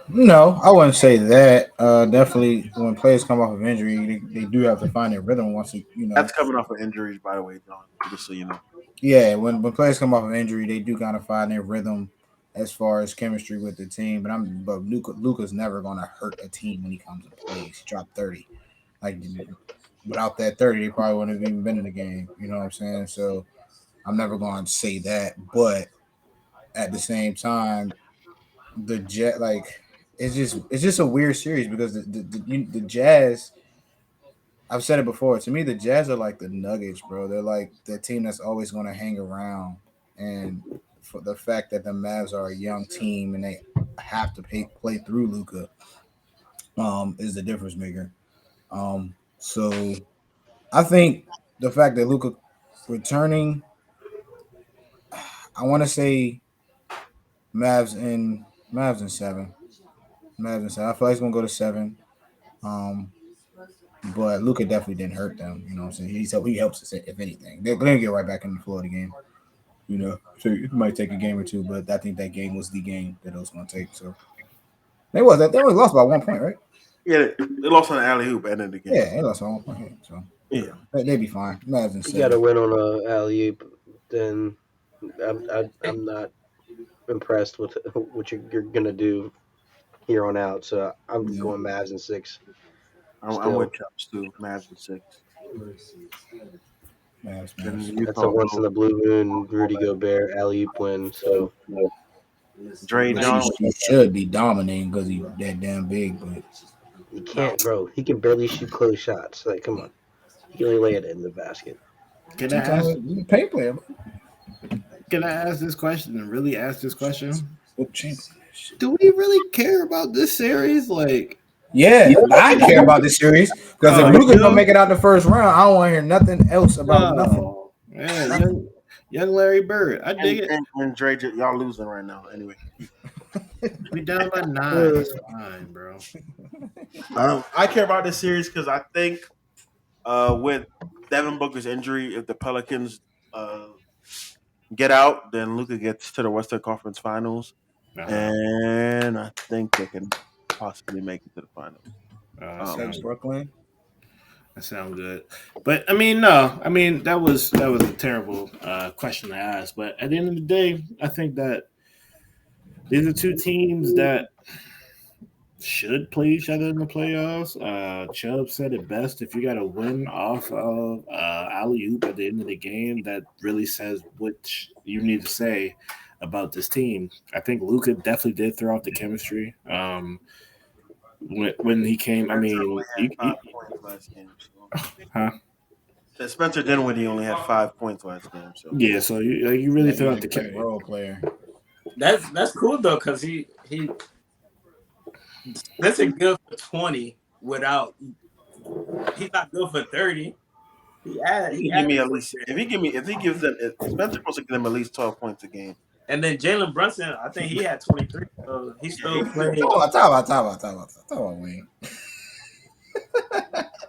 [SPEAKER 3] No, I wouldn't say that. Definitely, when players come off of injury, they do have to find their rhythm once
[SPEAKER 6] That's coming off of injuries, by the way, John. Just so you know.
[SPEAKER 3] Yeah, when players come off of injury, they do kind of find their rhythm as far as chemistry with the team. But Luca's never gonna hurt a team when he comes to play. He dropped 30. Like without that 30, they probably wouldn't have even been in the game. You know what I'm saying? So I'm never going to say that. But at the same time, the Jet it's just a weird series because the Jazz. I've said it before. To me, the Jazz are like the Nuggets, bro. They're like the team that's always going to hang around. And for the fact that the Mavs are a young team and they have to play through Luka, is the difference maker. So I think the fact that Luka returning, I want to say Mavs in 7. Mavs in 7. I feel like it's gonna go to 7. But Luka definitely didn't hurt them. You know what I'm saying? He helps us if anything. They're gonna get right back in the flow of the game. You know, so it might take a game or two, but I think that game was the game that it was gonna take. So they only lost by 1 point, right?
[SPEAKER 6] Yeah, they lost on the alley hoop at the end of the game.
[SPEAKER 3] Yeah, they lost by 1 point. So
[SPEAKER 6] yeah,
[SPEAKER 3] they'd be fine. Mavs in 7.
[SPEAKER 4] You got to win on a alley oop. Then I'm not impressed with what you're gonna do here on out. So I'm going Mavs in 6.
[SPEAKER 6] I'm with Chubbs too. Mavs in 6.
[SPEAKER 3] Mavs.
[SPEAKER 4] That's a once in the blue moon Rudy Gobert alley oop win. So
[SPEAKER 6] Dre Young
[SPEAKER 3] should be dominating because he's that damn big, but
[SPEAKER 4] he can't, bro. He can barely shoot close shots. Like, come on, he can only lay it in the basket.
[SPEAKER 2] Can I ask?
[SPEAKER 3] He's a pay player.
[SPEAKER 2] Can I ask this question and really ask this question?
[SPEAKER 3] What champion?
[SPEAKER 2] Do we really care about this series? Like,
[SPEAKER 3] yeah, I care about this series because if Luka don't make it out the first round, I don't want to hear nothing else about nothing.
[SPEAKER 2] Man, young Larry Bird, I dig it.
[SPEAKER 6] And Dre, y'all losing right now. Anyway,
[SPEAKER 2] we down by 9. That's fine, bro.
[SPEAKER 6] I care about this series because I think with Devin Booker's injury, if the Pelicans get out, then Luka gets to the Western Conference Finals, and I think they can possibly make it to the finals.
[SPEAKER 3] Brooklyn.
[SPEAKER 2] That sounds good. But I mean, no. I mean, that was a terrible question to ask. But at the end of the day, I think that these are two teams that should play each other in the playoffs. Chubb said it best. If you got a win off of alley oop at the end of the game, that really says what you need to say about this team. I think Luca definitely did throw off the chemistry. When he came, I
[SPEAKER 6] Spencer only
[SPEAKER 2] mean,
[SPEAKER 6] had 5 points last game. So.
[SPEAKER 2] huh?
[SPEAKER 6] So Spencer Dinwiddie only had 5 points last game. So
[SPEAKER 2] Yeah, so you really throw out the
[SPEAKER 3] He's a great
[SPEAKER 2] chemistry.
[SPEAKER 3] role player.
[SPEAKER 5] That's cool though, because he that's a good for 20 without. He's not good for 30.
[SPEAKER 6] he give me at least if he gives them Spencer's supposed to give them at least 12 points a game.
[SPEAKER 5] And then Jalen Brunson, I think he had 23. So he still played.
[SPEAKER 3] Talk about Wayne.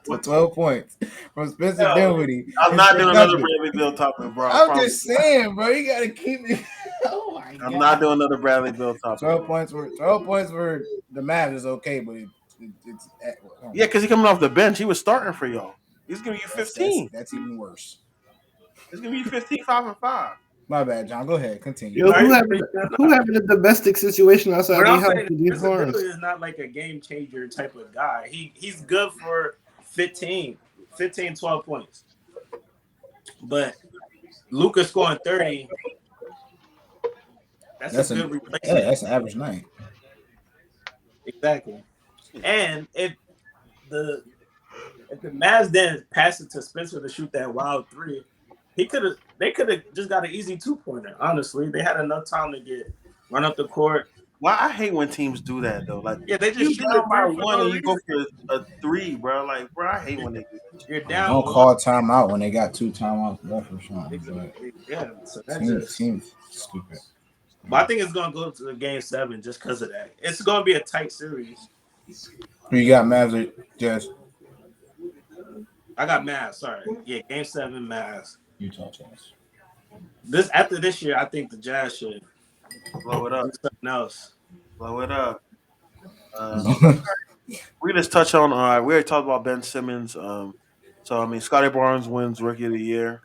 [SPEAKER 3] For 12 points from Spencer Dinwiddie.
[SPEAKER 6] I'm not doing another Bradley Beal topic, bro.
[SPEAKER 3] I'm just saying, bro. You gotta keep it. Oh my God.
[SPEAKER 6] I'm not doing another Bradley Beal topic.
[SPEAKER 3] 12 points for the Mavs is okay, but it's
[SPEAKER 6] yeah, because he's coming off the bench. He was starting for y'all. He's giving you 15.
[SPEAKER 3] That's even worse.
[SPEAKER 6] He's giving you 15, 5 and 5.
[SPEAKER 3] My bad, John. Go ahead. Continue.
[SPEAKER 2] Yo, who having a domestic situation outside the house with these horns?
[SPEAKER 5] Really is not like a game changer type of guy. He's good for 15, 12 points. But Luca scoring 30. That's a good replacement.
[SPEAKER 3] Yeah, that's an average night.
[SPEAKER 5] Exactly. And if the Mavs didn't pass it to Spencer to shoot that wild 3, they could have just got an easy 2-pointer. Honestly, they had enough time to run up the court.
[SPEAKER 6] Well, I hate when teams do that though. Like,
[SPEAKER 5] yeah, they just
[SPEAKER 6] shoot down by 1 and you go for a 3, bro. Like, bro, I hate when they do that.
[SPEAKER 5] You're down.
[SPEAKER 3] Don't call timeout when they got 2 timeouts left or something.
[SPEAKER 5] Yeah, so that
[SPEAKER 3] seems stupid.
[SPEAKER 5] But I think it's gonna go to the game 7 just because of that. It's gonna be a tight series.
[SPEAKER 3] Who you got, Mavs or Jazz?
[SPEAKER 5] I got Mavs. Sorry, yeah, game 7 Mavs.
[SPEAKER 3] Utah Jazz.
[SPEAKER 5] After this year, I think the Jazz should
[SPEAKER 6] blow it up.
[SPEAKER 5] do something else.
[SPEAKER 6] Blow it up. We just touch on. We already talked about Ben Simmons. So I mean, Scotty Barnes wins Rookie of the Year.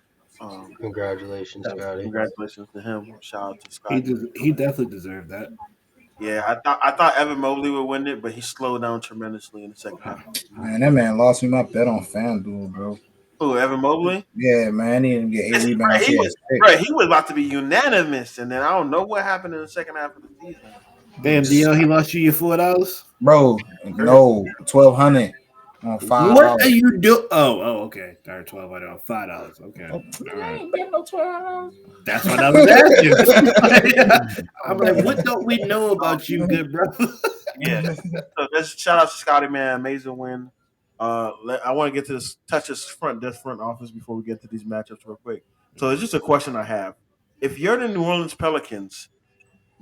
[SPEAKER 4] Congratulations, Scotty.
[SPEAKER 6] Congratulations to him. Shout out to Scotty.
[SPEAKER 2] He definitely deserved that.
[SPEAKER 6] Yeah, I thought Evan Mobley would win it, but he slowed down tremendously in the second half.
[SPEAKER 3] Man, that man lost me my bet on FanDuel, bro.
[SPEAKER 6] Who, Evan Mobley?
[SPEAKER 3] Yeah, man, he didn't get 8 rebounds.
[SPEAKER 6] He was about to be unanimous, and then I don't know what happened in the second half of the season.
[SPEAKER 2] Damn, DL, he lost you your $4?
[SPEAKER 3] Bro, no, $1,200 on $5.
[SPEAKER 2] What are you do? Oh, okay. $12 on $5. Okay.
[SPEAKER 3] All right. Ain't bet no $12.
[SPEAKER 2] That's what I was asking. I'm like, what don't we know about you, good brother?
[SPEAKER 6] Yeah. So let's shout out to Scotty, man. Amazing win. I want to get to this front office before we get to these matchups real quick. So it's just a question I have. If you're the New Orleans Pelicans,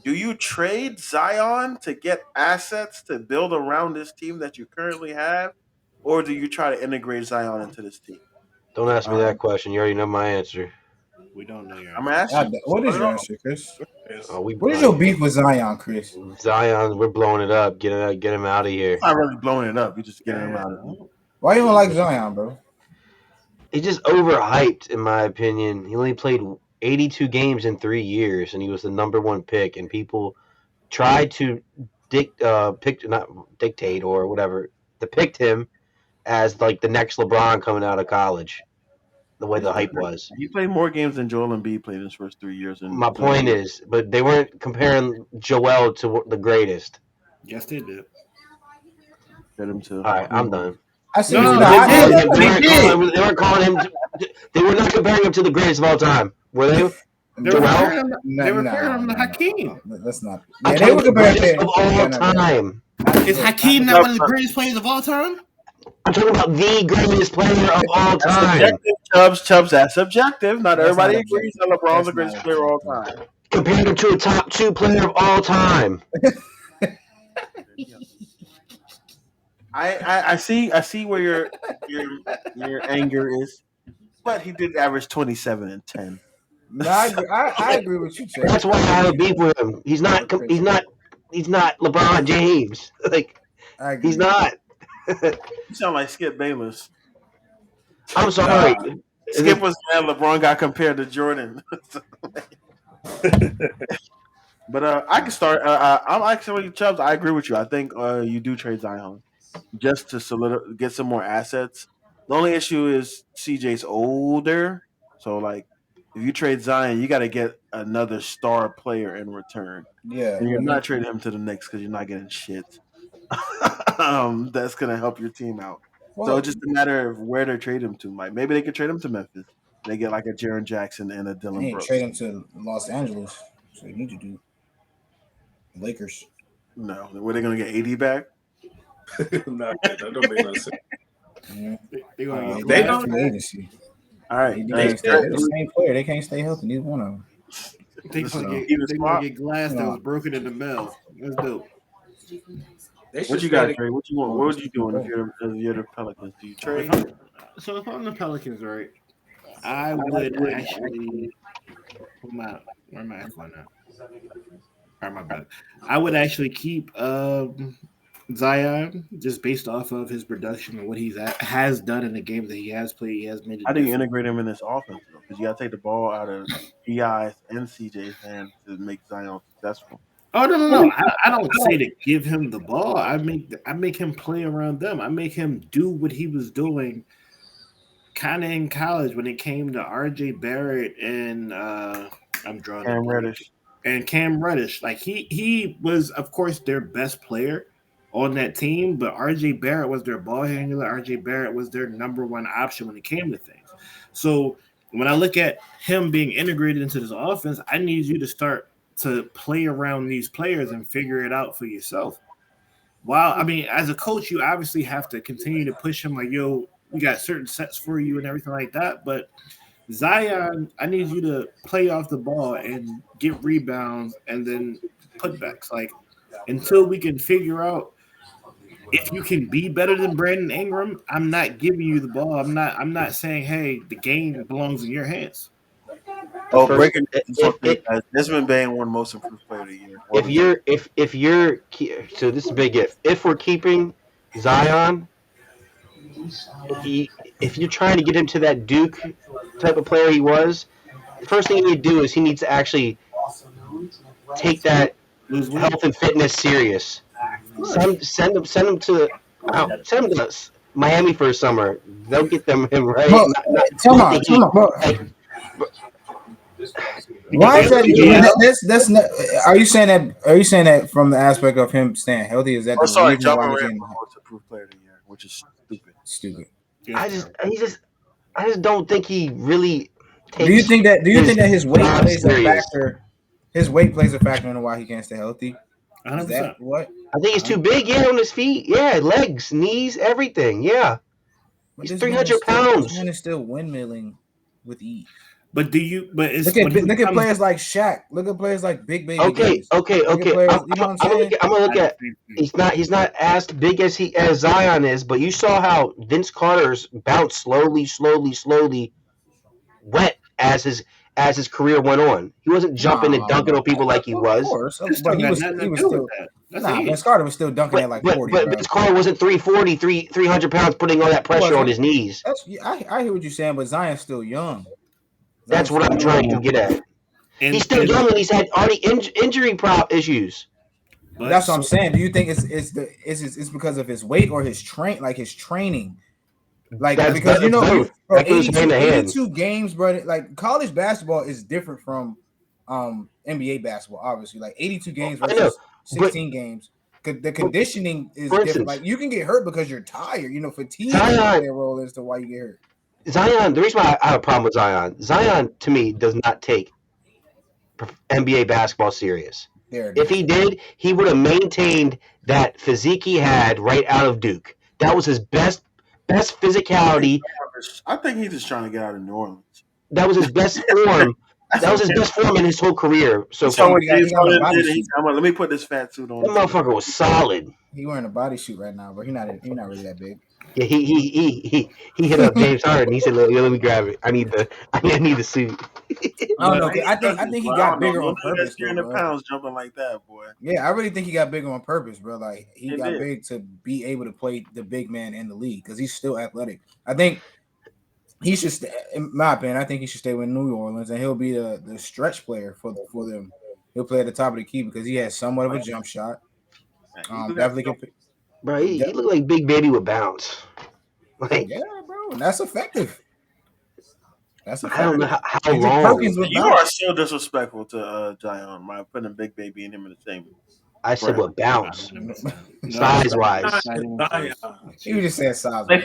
[SPEAKER 6] do you trade Zion to get assets to build around this team that you currently have, or do you try to integrate Zion into this team?
[SPEAKER 4] Don't ask me that question. You already know my answer.
[SPEAKER 2] We don't know your
[SPEAKER 6] I'm asking.
[SPEAKER 3] What is your answer, Chris?
[SPEAKER 4] What
[SPEAKER 3] is your beef with Zion, Chris?
[SPEAKER 4] Zion, we're blowing it up. Get him out of here.
[SPEAKER 6] It's not really blowing it up. You just getting him out of it.
[SPEAKER 3] Why you don't like Zion, bro?
[SPEAKER 4] He's just overhyped, in my opinion. He only played 82 games in 3 years, and he was the number 1 pick. And people tried to dictate or whatever, depict him as like the next LeBron coming out of college. The way the hype was.
[SPEAKER 6] He played more games than Joel Embiid played in his first 3 years.
[SPEAKER 4] My point is, but they weren't comparing Joel to the greatest.
[SPEAKER 2] Yes, they did.
[SPEAKER 6] Get him to.
[SPEAKER 4] All right, I'm done.
[SPEAKER 3] I see.
[SPEAKER 4] They weren't calling him. They were not comparing him to the greatest of all time, were they?
[SPEAKER 2] They were comparing him to Hakeem.
[SPEAKER 3] That's not.
[SPEAKER 4] Yeah, they were comparing him of all time.
[SPEAKER 2] Is Hakeem not one of the greatest players of all time?
[SPEAKER 4] I'm talking about the greatest player of all time.
[SPEAKER 6] Chubbs, that's subjective. Not everybody agrees that LeBron's the greatest player of all time.
[SPEAKER 4] Compared him to a top 2 player of all time.
[SPEAKER 6] I see where your anger is, but he did average 27 and 10.
[SPEAKER 3] No, I agree with you, Chad.
[SPEAKER 4] That's why I have beef with him. He's not LeBron James. Like he's not.
[SPEAKER 6] You sound like Skip Bayless.
[SPEAKER 4] I'm sorry.
[SPEAKER 6] Skip was mad LeBron got compared to Jordan. But I can start. I'm actually Chubbs. I agree with you. I think you do trade Zion just to get some more assets. The only issue is CJ's older, so like if you trade Zion, you got to get another star player in return,
[SPEAKER 3] Yeah,
[SPEAKER 6] and you're not trading him to the Knicks because you're not getting shit. That's gonna help your team out. So
[SPEAKER 3] well,
[SPEAKER 6] it's just a matter of where to trade him to. Like maybe they could trade him to Memphis. They get like a Jaren Jackson and a
[SPEAKER 3] they
[SPEAKER 6] Dylan
[SPEAKER 3] ain't trade
[SPEAKER 6] Brooks.
[SPEAKER 3] him to Los Angeles. So you need to do Lakers.
[SPEAKER 6] No, were they gonna get AD back?
[SPEAKER 5] Nah, that don't make no sense.
[SPEAKER 3] Yeah.
[SPEAKER 2] They're gonna get
[SPEAKER 5] They
[SPEAKER 3] They
[SPEAKER 2] glass.
[SPEAKER 5] don't-
[SPEAKER 3] free agency.
[SPEAKER 6] All right,
[SPEAKER 3] They
[SPEAKER 5] They
[SPEAKER 3] can't stay.
[SPEAKER 5] still-
[SPEAKER 3] They're the same player. They can't stay healthy. Neither one of them.
[SPEAKER 2] They
[SPEAKER 6] Listen,
[SPEAKER 2] gonna
[SPEAKER 6] even
[SPEAKER 2] get
[SPEAKER 6] Smart.
[SPEAKER 2] glass that
[SPEAKER 3] No.
[SPEAKER 2] was broken in the mail. That's dope.
[SPEAKER 5] They should
[SPEAKER 6] What you
[SPEAKER 5] stay
[SPEAKER 6] got,
[SPEAKER 5] to-
[SPEAKER 6] Trey? What you want? What would you doing if you're the Pelicans? Do you trade?
[SPEAKER 2] If I'm the Pelicans, right, I would actually. Where am I going now? All right, my bad. I would actually keep Zion just based off of his production and what has done in the game that he has played. He has made it.
[SPEAKER 6] How do you integrate him in this offense though? Because you got to take the ball out of Pi's and CJ's hands to make Zion successful.
[SPEAKER 2] Oh no! I don't say to give him the ball. I make him play around them. I make him do what he was doing, kind of in college when it came to R.J. Barrett and I'm drawing
[SPEAKER 6] Cam
[SPEAKER 2] a blank.
[SPEAKER 6] Reddish.
[SPEAKER 2] And Cam Reddish. Like he was, of course, their best player on that team, but R.J. Barrett was their ball handler. R.J. Barrett was their number one option when it came to things. So when I look at him being integrated into this offense, I need you to start to play around these players and figure it out for yourself. While I mean, as a coach, you obviously have to continue to push him like, yo, we got certain sets for you and everything like that. But Zion, I need you to play off the ball and get rebounds and then putbacks. Like until we can figure out if you can be better than Brandon Ingram, I'm not giving you the ball. I'm not saying, hey, the game belongs in your hands.
[SPEAKER 6] Oh,
[SPEAKER 4] First,
[SPEAKER 6] breaking guys. Desmond Bain won Most Improved Player of the Year.
[SPEAKER 4] if you're so this is a big if we're keeping Zion, if you're trying to get him to that Duke type of player he was, the first thing you need to do is he needs to actually take that health and fitness serious. Send him to Miami for a summer. They'll get him right.
[SPEAKER 3] Well, come on, bro. Why is that? That's not. Are you saying that? Are you saying that from the aspect of him staying healthy? Is that the
[SPEAKER 6] sorry,
[SPEAKER 3] reason
[SPEAKER 6] John
[SPEAKER 3] why
[SPEAKER 6] Morant
[SPEAKER 3] he's
[SPEAKER 6] won Most Improved Player of the Year, which is stupid.
[SPEAKER 3] stupid?
[SPEAKER 4] I just don't think he really takes.
[SPEAKER 3] Do you think that his weight
[SPEAKER 4] job
[SPEAKER 3] plays a
[SPEAKER 4] serious.
[SPEAKER 3] factor? His weight plays a factor in why he can't stay healthy. Is
[SPEAKER 2] 100%.
[SPEAKER 3] that what?
[SPEAKER 4] I think he's too big. Yeah, on his feet. Yeah, legs, knees, everything. Yeah,
[SPEAKER 3] But
[SPEAKER 4] he's
[SPEAKER 3] this man
[SPEAKER 4] 300
[SPEAKER 3] is still-
[SPEAKER 4] pounds.
[SPEAKER 3] This man is still windmilling with ease.
[SPEAKER 2] But do you? But it's
[SPEAKER 3] Look at players like Shaq. Look at players like Big Baby.
[SPEAKER 4] Okay.
[SPEAKER 3] Gibbs. Look at
[SPEAKER 4] I'm
[SPEAKER 3] players- you know what I'm saying?
[SPEAKER 4] gonna look at. He's not as big as Zion is, but you saw how Vince Carter's bounced slowly, wet as his career went on. He wasn't jumping and dunking on people like he was.
[SPEAKER 3] Of course,
[SPEAKER 2] It's
[SPEAKER 3] but he was still. Vince Carter was still dunking at like 40.
[SPEAKER 4] But
[SPEAKER 3] bro.
[SPEAKER 4] Vince Carter wasn't 340, 300 pounds, putting all that pressure on his knees.
[SPEAKER 3] I hear what you're saying, but Zion's still young.
[SPEAKER 4] That's what I'm trying to get at. He's still young and he's had already injury issues.
[SPEAKER 3] But that's what I'm saying. Do you think it's because of his weight or his training? Like because
[SPEAKER 4] both.
[SPEAKER 3] bro,
[SPEAKER 4] That goes hand in hand.
[SPEAKER 3] 82 games, bro. Like college basketball is different from NBA basketball, obviously. Like 82 games versus 16 games. The conditioning is different. Like you can get hurt because you're tired. Fatigue can play a role as to why you get hurt.
[SPEAKER 4] Zion, the reason why I have a problem with Zion to me does not take NBA basketball serious. If he did, he would have maintained that physique he had right out of Duke. That was his best physicality.
[SPEAKER 6] I think he's just trying to get out of New Orleans.
[SPEAKER 4] That was his best form. That was his best form in his whole career. So
[SPEAKER 6] let me put this fat suit on.
[SPEAKER 4] That motherfucker was solid.
[SPEAKER 3] He wearing a bodysuit right now, but he's not really that big.
[SPEAKER 4] Yeah, he hit up James Harden. He said, "Let me grab it. I need the suit."
[SPEAKER 3] I don't know. I think he got bigger on purpose.
[SPEAKER 6] 300 pounds jumping like that, boy.
[SPEAKER 3] Yeah, I really think he got bigger on purpose, bro. Like he got big to be able to play the big man in the league because he's still athletic. I think he should stay. In my opinion, I think he should stay with New Orleans and he'll be the stretch player for them. He'll play at the top of the key because he has somewhat of a jump shot. Definitely can.
[SPEAKER 4] Bro, he looked like Big Baby with bounce. Like,
[SPEAKER 3] yeah, bro, and that's effective. That's effective.
[SPEAKER 4] I don't know how
[SPEAKER 3] Andrew
[SPEAKER 4] long.
[SPEAKER 3] Perkins with
[SPEAKER 6] You
[SPEAKER 3] bounce.
[SPEAKER 6] are so disrespectful to Zion by putting Big Baby and him in the same.
[SPEAKER 4] I said
[SPEAKER 6] Right.
[SPEAKER 4] what bounce,
[SPEAKER 2] No,
[SPEAKER 4] size-wise.
[SPEAKER 2] not even close.
[SPEAKER 3] You just said size.
[SPEAKER 6] Like,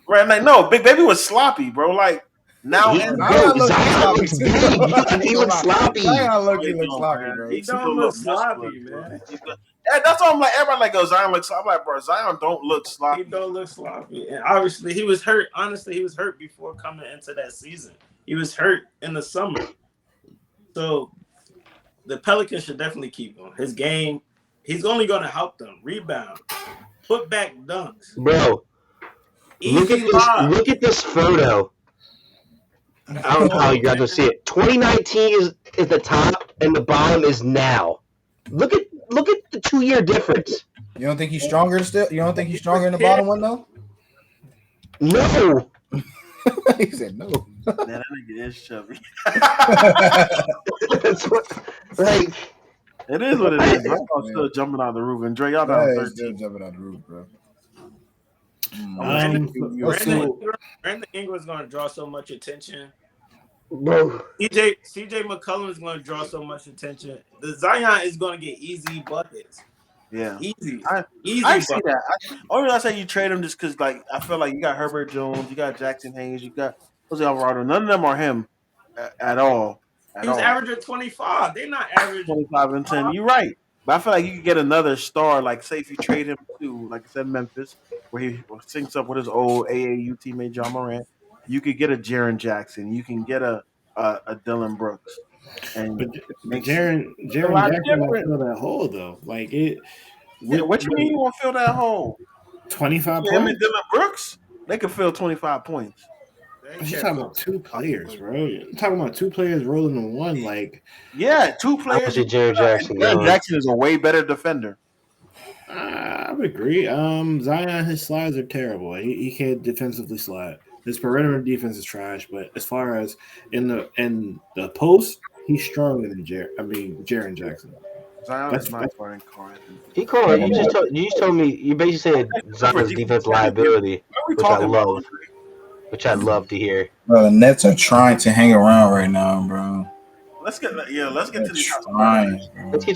[SPEAKER 6] right? Like, no, Big Baby was sloppy, bro. Like now,
[SPEAKER 4] He-
[SPEAKER 6] and
[SPEAKER 4] Bro, Zion looks big. He looks sloppy.
[SPEAKER 3] Zion look
[SPEAKER 6] He
[SPEAKER 3] sloppy,
[SPEAKER 6] don't,
[SPEAKER 3] bro.
[SPEAKER 5] He don't look sloppy, man.
[SPEAKER 6] Yeah, that's all I'm like. Everybody like, oh, Zion looks sloppy. I'm like, bro, Zion don't look
[SPEAKER 5] He
[SPEAKER 6] sloppy.
[SPEAKER 5] don't look sloppy. And obviously he was hurt. Honestly, he was hurt before coming into that season. He was hurt in the summer. So the Pelicans should definitely keep him. His game, he's only going to help them. Rebound. Put back dunks.
[SPEAKER 4] Bro,
[SPEAKER 5] Easy lob.
[SPEAKER 4] look at this photo. I don't know how you guys will see it. 2019 is the top and the bottom is now. Look at the 2-year difference.
[SPEAKER 3] You don't think he's stronger still? You don't think he's stronger in the bottom one though?
[SPEAKER 4] No.
[SPEAKER 3] He said no.
[SPEAKER 6] Man, that nigga is chubby.
[SPEAKER 4] That's what, like,
[SPEAKER 6] It is what it is. Bro. I'm still jumping out the roof. And Dre, y'all down
[SPEAKER 3] Yeah,
[SPEAKER 6] 13.
[SPEAKER 3] still jumping out the roof, bro.
[SPEAKER 5] Brandon Ingram's going to draw so much attention.
[SPEAKER 4] bro.
[SPEAKER 5] CJ McCollum is going to draw so much attention. The Zion is going to get easy buckets.
[SPEAKER 6] Yeah.
[SPEAKER 5] Easy.
[SPEAKER 6] I see that. Only reason I say you trade him just because, like, I feel like you got Herbert Jones, you got Jackson Hayes, you got Jose Alvarado. None of them are him at all.
[SPEAKER 5] He was averaging 25. They're not averaging
[SPEAKER 6] 25 and 10. You're right. But I feel like you could get another star, like, say, if you trade him to, like I said, Memphis, where he syncs up with his old AAU teammate, John Morant. You could get a Jaren Jackson. You can get a Dylan Brooks. And
[SPEAKER 2] But Jaren Jackson might fill that hole though. Like it.
[SPEAKER 6] What you mean you won't fill that hole?
[SPEAKER 2] 25
[SPEAKER 6] Him and
[SPEAKER 2] points.
[SPEAKER 6] Dylan Brooks, they could fill 25 points.
[SPEAKER 2] You're talking about 2 players, bro. You're talking about 2 players rolling in one. Like,
[SPEAKER 6] Yeah, 2 players.
[SPEAKER 4] Jaren Jackson.
[SPEAKER 6] Jaren Jackson is a way better defender.
[SPEAKER 2] I would agree. Zion, his slides are terrible. He can't defensively slide. His perimeter defense is trash. But as far as in the post, he's stronger than Jaren Jackson.
[SPEAKER 6] Zion is not starting Corinth.
[SPEAKER 4] He called it. You just told me. You basically said Zion's defense liability, which I'd love to hear.
[SPEAKER 3] Bro, the Nets are trying to hang around right now, bro.
[SPEAKER 6] Let's get to these.
[SPEAKER 4] Let's get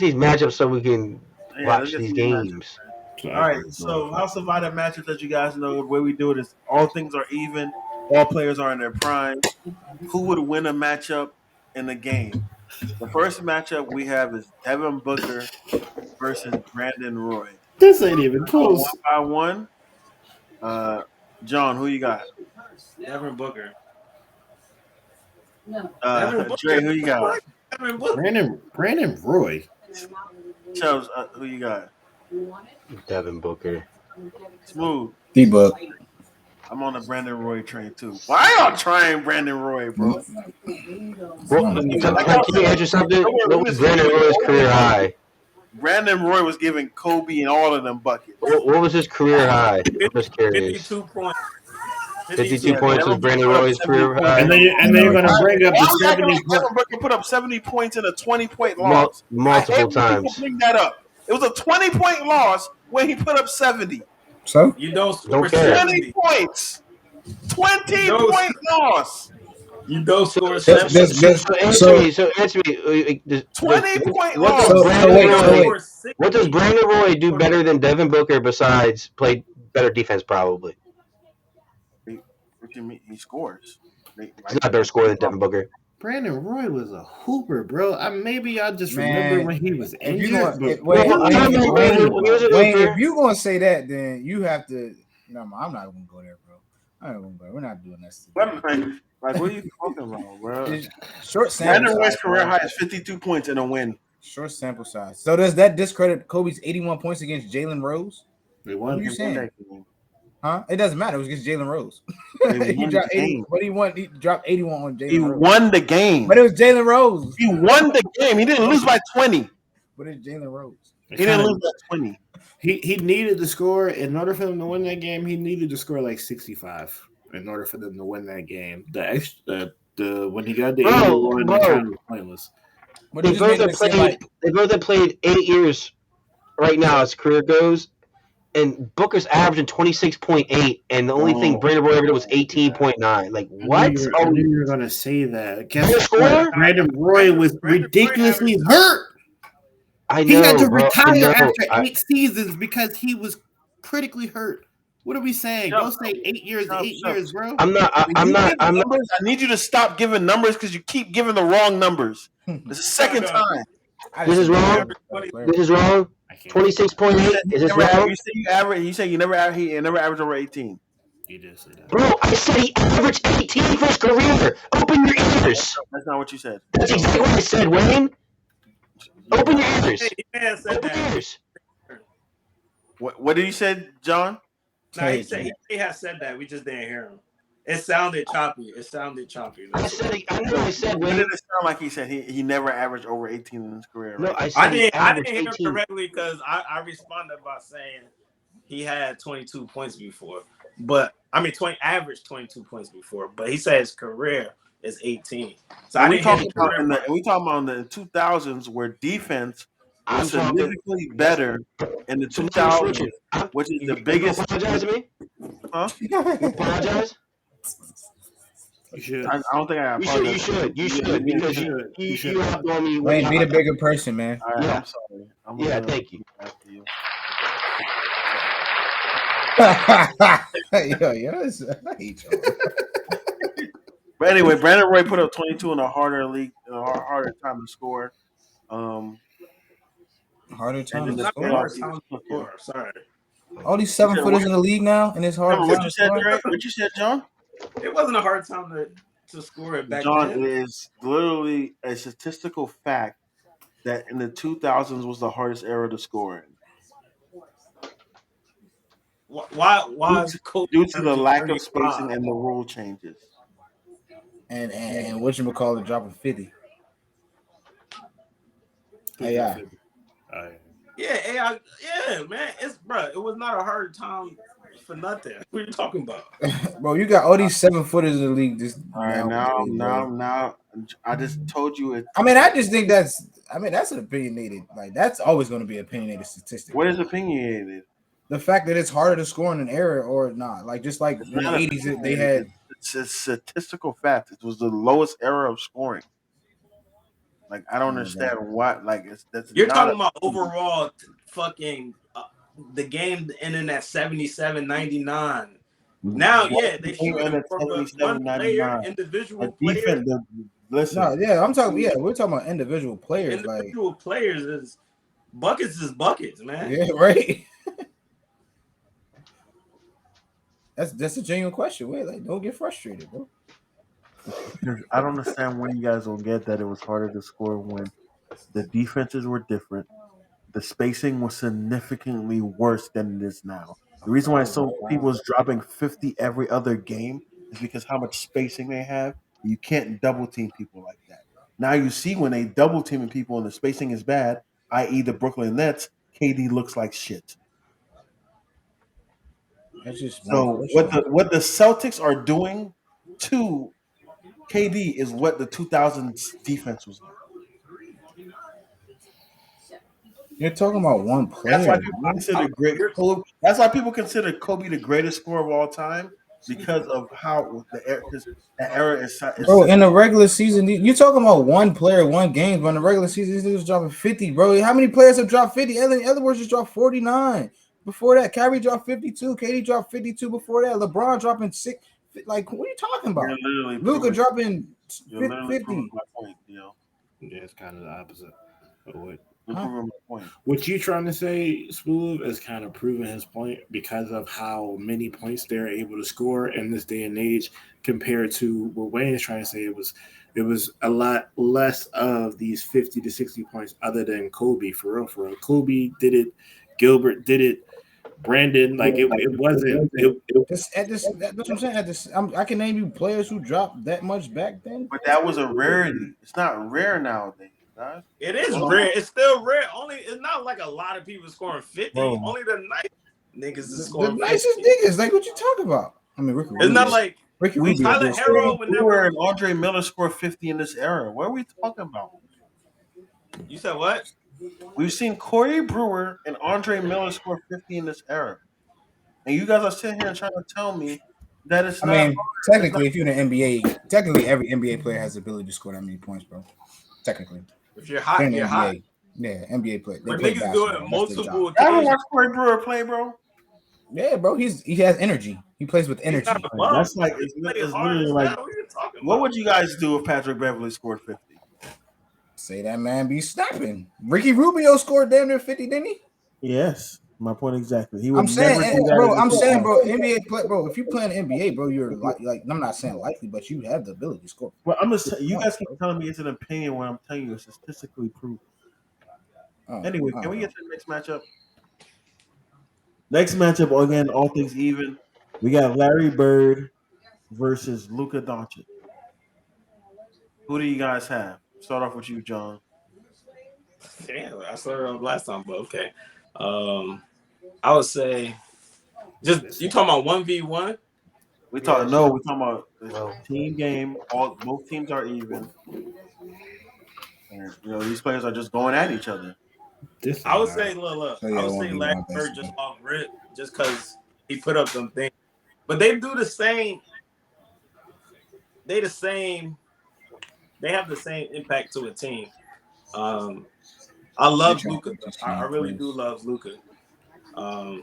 [SPEAKER 4] these matchups so we can watch these games.
[SPEAKER 6] All right, so House of Vita matchups, as you guys know, the way we do it is all things are even, all players are in their prime. Who would win a matchup in the game? The first matchup we have is Devin Booker versus Brandon Roy.
[SPEAKER 2] This ain't even close.
[SPEAKER 6] 1-by-1. John, who you got?
[SPEAKER 5] Devin Booker.
[SPEAKER 6] Trey, who you got?
[SPEAKER 2] Brandon Roy.
[SPEAKER 6] Chubbs, who you got?
[SPEAKER 4] Devin Booker.
[SPEAKER 6] Smooth.
[SPEAKER 3] D-Book.
[SPEAKER 6] I'm on the Brandon Roy train too. Why y'all trying Brandon Roy, bro?
[SPEAKER 4] Can you answer something? What was Brandon Roy's career high?
[SPEAKER 6] Brandon Roy was giving Kobe and all of them buckets.
[SPEAKER 4] What was his career high? I'm just curious.
[SPEAKER 5] 52 points.
[SPEAKER 4] 52 points was Brandon Roy's career high.
[SPEAKER 2] And then you're going to bring up the 70
[SPEAKER 6] Devin Booker put up 70 points in a 20-point loss.
[SPEAKER 4] Multiple times.
[SPEAKER 6] Bring that up. It was a 20-point loss when he put up 70.
[SPEAKER 3] So
[SPEAKER 5] You don't score
[SPEAKER 4] Don't care.
[SPEAKER 6] 20 points. 20-point loss.
[SPEAKER 5] You don't score
[SPEAKER 3] So answer me.
[SPEAKER 6] 20-point
[SPEAKER 4] What
[SPEAKER 6] loss.
[SPEAKER 4] does Brandon Roy do better than Devin Booker besides play better defense? Probably.
[SPEAKER 6] What you mean? He scores.
[SPEAKER 4] He's not a better scorer than Devin Booker.
[SPEAKER 2] Brandon Roy was a hooper, bro. Maybe y'all just remember when he was injured.
[SPEAKER 3] If you're gonna say that, then you have to. No, I'm not gonna go there, bro. We're not doing this.
[SPEAKER 6] Like, what are you talking about, bro?
[SPEAKER 3] Short sample.
[SPEAKER 6] Brandon Roy's
[SPEAKER 3] size,
[SPEAKER 6] career
[SPEAKER 3] bro.
[SPEAKER 6] high is 52 points in a win.
[SPEAKER 3] Short sample size. So does that discredit Kobe's 81 points against Jalen Rose?
[SPEAKER 2] They
[SPEAKER 3] What
[SPEAKER 2] won.
[SPEAKER 3] are you saying? Huh? It doesn't matter. It was against Jalen Rose. He dropped 80. What do you want? He dropped 81 on Jalen Rose.
[SPEAKER 6] He won the game.
[SPEAKER 3] But it was Jalen Rose.
[SPEAKER 6] He won the game. He didn't lose by 20.
[SPEAKER 3] But it's Jalen Rose.
[SPEAKER 6] He didn't lose by 20.
[SPEAKER 2] He needed to score in order for them to win that game. He needed to score like 65 in order for them to win that game. The when he got the 81, the time was pointless.
[SPEAKER 3] But
[SPEAKER 4] They both have played 8 years right now as career goes, and Booker's averaging 26.8, and the only thing Brandon Roy ever did was 18.9. Like what?
[SPEAKER 2] I knew you were gonna say that.
[SPEAKER 4] Guess what?
[SPEAKER 2] Brandon Roy was ridiculously hurt.
[SPEAKER 4] I know,
[SPEAKER 2] He had to
[SPEAKER 4] bro.
[SPEAKER 2] retire after 8 seasons because he was critically hurt. What are we saying? Don't say 8 years, 8 years, bro.
[SPEAKER 4] I'm not.
[SPEAKER 6] I need you to stop giving numbers because you keep giving the wrong numbers. It's the second time.
[SPEAKER 4] This is wrong. This is wrong. 26.8. Is this wrong?
[SPEAKER 6] You say you never averaged over 18.
[SPEAKER 2] You did say that.
[SPEAKER 4] Bro, I said he averaged 18 for his career. Open your ears.
[SPEAKER 6] That's not what you said.
[SPEAKER 4] That's exactly what I said, Wayne. Open your ears.
[SPEAKER 5] Open your ears.
[SPEAKER 6] What did you say, John?
[SPEAKER 5] No, he has said that. We just didn't hear him. It sounded choppy.
[SPEAKER 4] I said,
[SPEAKER 6] When did it sound like he said he never averaged over 18 in his career? Right?
[SPEAKER 4] No, I
[SPEAKER 5] didn't hear him correctly because I responded by saying he had 22 points before. But I mean, averaged 22 points before. But he said his career is 18. So we talking about in
[SPEAKER 6] the 2000s where defense was significantly better in the 2000s, which is the biggest.
[SPEAKER 4] Apologize to me?
[SPEAKER 6] Huh?
[SPEAKER 4] You apologize?
[SPEAKER 2] You should.
[SPEAKER 6] I don't think I apologize.
[SPEAKER 4] You should because you have on me.
[SPEAKER 3] Wayne, be the bigger person, man.
[SPEAKER 6] Right, yeah. I'm sorry.
[SPEAKER 4] Thank you.
[SPEAKER 3] I hate you.
[SPEAKER 6] But anyway, Brandon Roy put up 22 in a harder time to score.
[SPEAKER 3] Harder time to
[SPEAKER 5] score. Sorry.
[SPEAKER 3] All these 7-footers in the league now, and it's hard.
[SPEAKER 6] What you said, John?
[SPEAKER 5] It wasn't a hard time to score it back
[SPEAKER 6] John,
[SPEAKER 5] then.
[SPEAKER 6] it is literally a statistical fact that in the 2000s was the hardest era to score in.
[SPEAKER 5] Why
[SPEAKER 6] due to the lack of spacing and the rule changes.
[SPEAKER 3] And Mccollum dropping 50. AI.
[SPEAKER 5] Yeah, man. It was not a hard time for nothing. What are you talking about?
[SPEAKER 3] Bro, you got all these 7-footers in the league.
[SPEAKER 6] Now, I just told you it.
[SPEAKER 3] I just think that's an opinionated. Like, that's always going to be an opinionated statistic.
[SPEAKER 6] What is opinionated?
[SPEAKER 3] The fact that it's harder to score in an era or not. Like, just like in the 80s, they had.
[SPEAKER 6] It's a statistical fact. It was the lowest era of scoring. Like, I don't understand what. Like,
[SPEAKER 5] you're talking about overall fucking the game ending at 77-99. Now, they shoot for one player, individual players.
[SPEAKER 6] Listen.
[SPEAKER 3] I'm talking. Yeah, we're talking about individual players.
[SPEAKER 5] Individual players is buckets, man.
[SPEAKER 3] Yeah, right. That's a genuine question. Wait, don't get frustrated, bro.
[SPEAKER 6] I don't understand when you guys don't get that it was harder to score when the defenses were different. The spacing was significantly worse than it is now. The reason why so people is dropping 50 every other game is because how much spacing they have. You can't double team people like that. Now you see when they double teaming people and the spacing is bad, i.e. the Brooklyn Nets, KD looks like shit. So what the Celtics are doing to KD is what the 2000s defense was like.
[SPEAKER 3] You're talking about one player.
[SPEAKER 6] That's why people consider Kobe the greatest scorer of all time because of how the era is.
[SPEAKER 3] Bro, in the regular season, you're talking about one player, one game. But in the regular season, he was dropping 50, bro. How many players have dropped 50? In other words, just dropped 49. Before that, Kyrie dropped 52. KD dropped 52 before that. LeBron dropping 6. Like, what are you talking about? Luca dropping 50.
[SPEAKER 6] My point,
[SPEAKER 2] Yeah, it's kind of the opposite of what.
[SPEAKER 6] My point.
[SPEAKER 2] What you trying to say, Spool, is kind of proving his point because of how many points they're able to score in this day and age compared to what Wayne is trying to say. It was a lot less of these 50 to 60 points other than Kobe. For real. Kobe did it. Gilbert did it. Brandon, it wasn't.
[SPEAKER 3] That's what I'm saying. I can name you players who dropped that much back then.
[SPEAKER 6] But that was a rarity. It's not rare nowadays. Guys.
[SPEAKER 5] It is rare. It's still rare. It's not like a lot of people scoring 50. Bro. Only the nice niggas is scoring.
[SPEAKER 3] The nicest niggas. Like, what you talking about? I mean, Ricky.
[SPEAKER 5] It's not like
[SPEAKER 3] Ricky.
[SPEAKER 5] Tyler Herro
[SPEAKER 6] and Andre Miller scored 50 in this era. What are we talking about?
[SPEAKER 5] You said what?
[SPEAKER 6] We've seen Corey Brewer and Andre Miller score 50 in this era, and you guys are sitting here and trying to tell me that it's
[SPEAKER 3] I
[SPEAKER 6] not.
[SPEAKER 3] mean, technically, if you're in the NBA, technically every NBA player has the ability to score that many points, bro. Technically,
[SPEAKER 5] If you're
[SPEAKER 3] if
[SPEAKER 5] hot,
[SPEAKER 3] you're in the
[SPEAKER 5] you're hot.
[SPEAKER 3] NBA. Yeah, NBA play. They
[SPEAKER 5] But
[SPEAKER 3] play
[SPEAKER 5] niggas do it
[SPEAKER 3] basketball.
[SPEAKER 5] on
[SPEAKER 3] That's their
[SPEAKER 5] multiple
[SPEAKER 3] job.
[SPEAKER 6] I haven't
[SPEAKER 5] occasions.
[SPEAKER 6] watched Corey Brewer play, bro.
[SPEAKER 3] Yeah, bro. He has energy. He plays with
[SPEAKER 5] He's not
[SPEAKER 3] energy.
[SPEAKER 5] a bum.
[SPEAKER 6] That's like
[SPEAKER 5] He
[SPEAKER 6] it's
[SPEAKER 5] plays hard
[SPEAKER 6] literally
[SPEAKER 5] as
[SPEAKER 6] like,
[SPEAKER 5] hell. What are you talking
[SPEAKER 6] what
[SPEAKER 5] about?
[SPEAKER 6] would you guys do if Patrick Beverly scored 50?
[SPEAKER 3] Say that man be snapping. Ricky Rubio scored damn near 50, didn't he?
[SPEAKER 1] Yes, my point exactly. He would
[SPEAKER 3] I'm
[SPEAKER 1] never
[SPEAKER 3] saying,
[SPEAKER 1] do that
[SPEAKER 3] bro.
[SPEAKER 1] in the
[SPEAKER 3] I'm saying,
[SPEAKER 1] football.
[SPEAKER 3] bro. NBA play, bro. If you play in the NBA, bro, you're like. I'm not saying likely, but you have the ability to score.
[SPEAKER 1] Well, I'm just you
[SPEAKER 3] points,
[SPEAKER 1] guys keep
[SPEAKER 3] bro.
[SPEAKER 1] telling me it's an opinion when I'm telling you it's statistically proven.
[SPEAKER 3] Oh,
[SPEAKER 1] Anyway,
[SPEAKER 3] I
[SPEAKER 1] can
[SPEAKER 3] don't
[SPEAKER 1] we
[SPEAKER 3] know.
[SPEAKER 1] get to the next matchup? Next matchup, again, all things even. We got Larry Bird versus Luka Doncha. Who do you guys have? Start off with you, John.
[SPEAKER 5] Damn, I started off last time, but okay. I would say just you talking about 1v1?
[SPEAKER 6] We're
[SPEAKER 4] Yeah,
[SPEAKER 6] talking about the
[SPEAKER 4] well,
[SPEAKER 6] team game. All both teams are even, and these players are just going at each other.
[SPEAKER 2] This
[SPEAKER 5] I
[SPEAKER 2] one,
[SPEAKER 5] would say, look.
[SPEAKER 3] So
[SPEAKER 5] I
[SPEAKER 3] yeah,
[SPEAKER 5] would
[SPEAKER 3] one
[SPEAKER 5] say
[SPEAKER 3] v
[SPEAKER 5] Larry
[SPEAKER 3] one
[SPEAKER 5] Bird just
[SPEAKER 3] basically.
[SPEAKER 5] off rip, just because he put up them things. But they do the same. They the same. They have the same impact to a team. I
[SPEAKER 3] They
[SPEAKER 5] love
[SPEAKER 3] try to
[SPEAKER 5] Luca.
[SPEAKER 3] get these
[SPEAKER 5] I
[SPEAKER 3] team
[SPEAKER 5] really do
[SPEAKER 3] players.
[SPEAKER 5] love Luca. Um,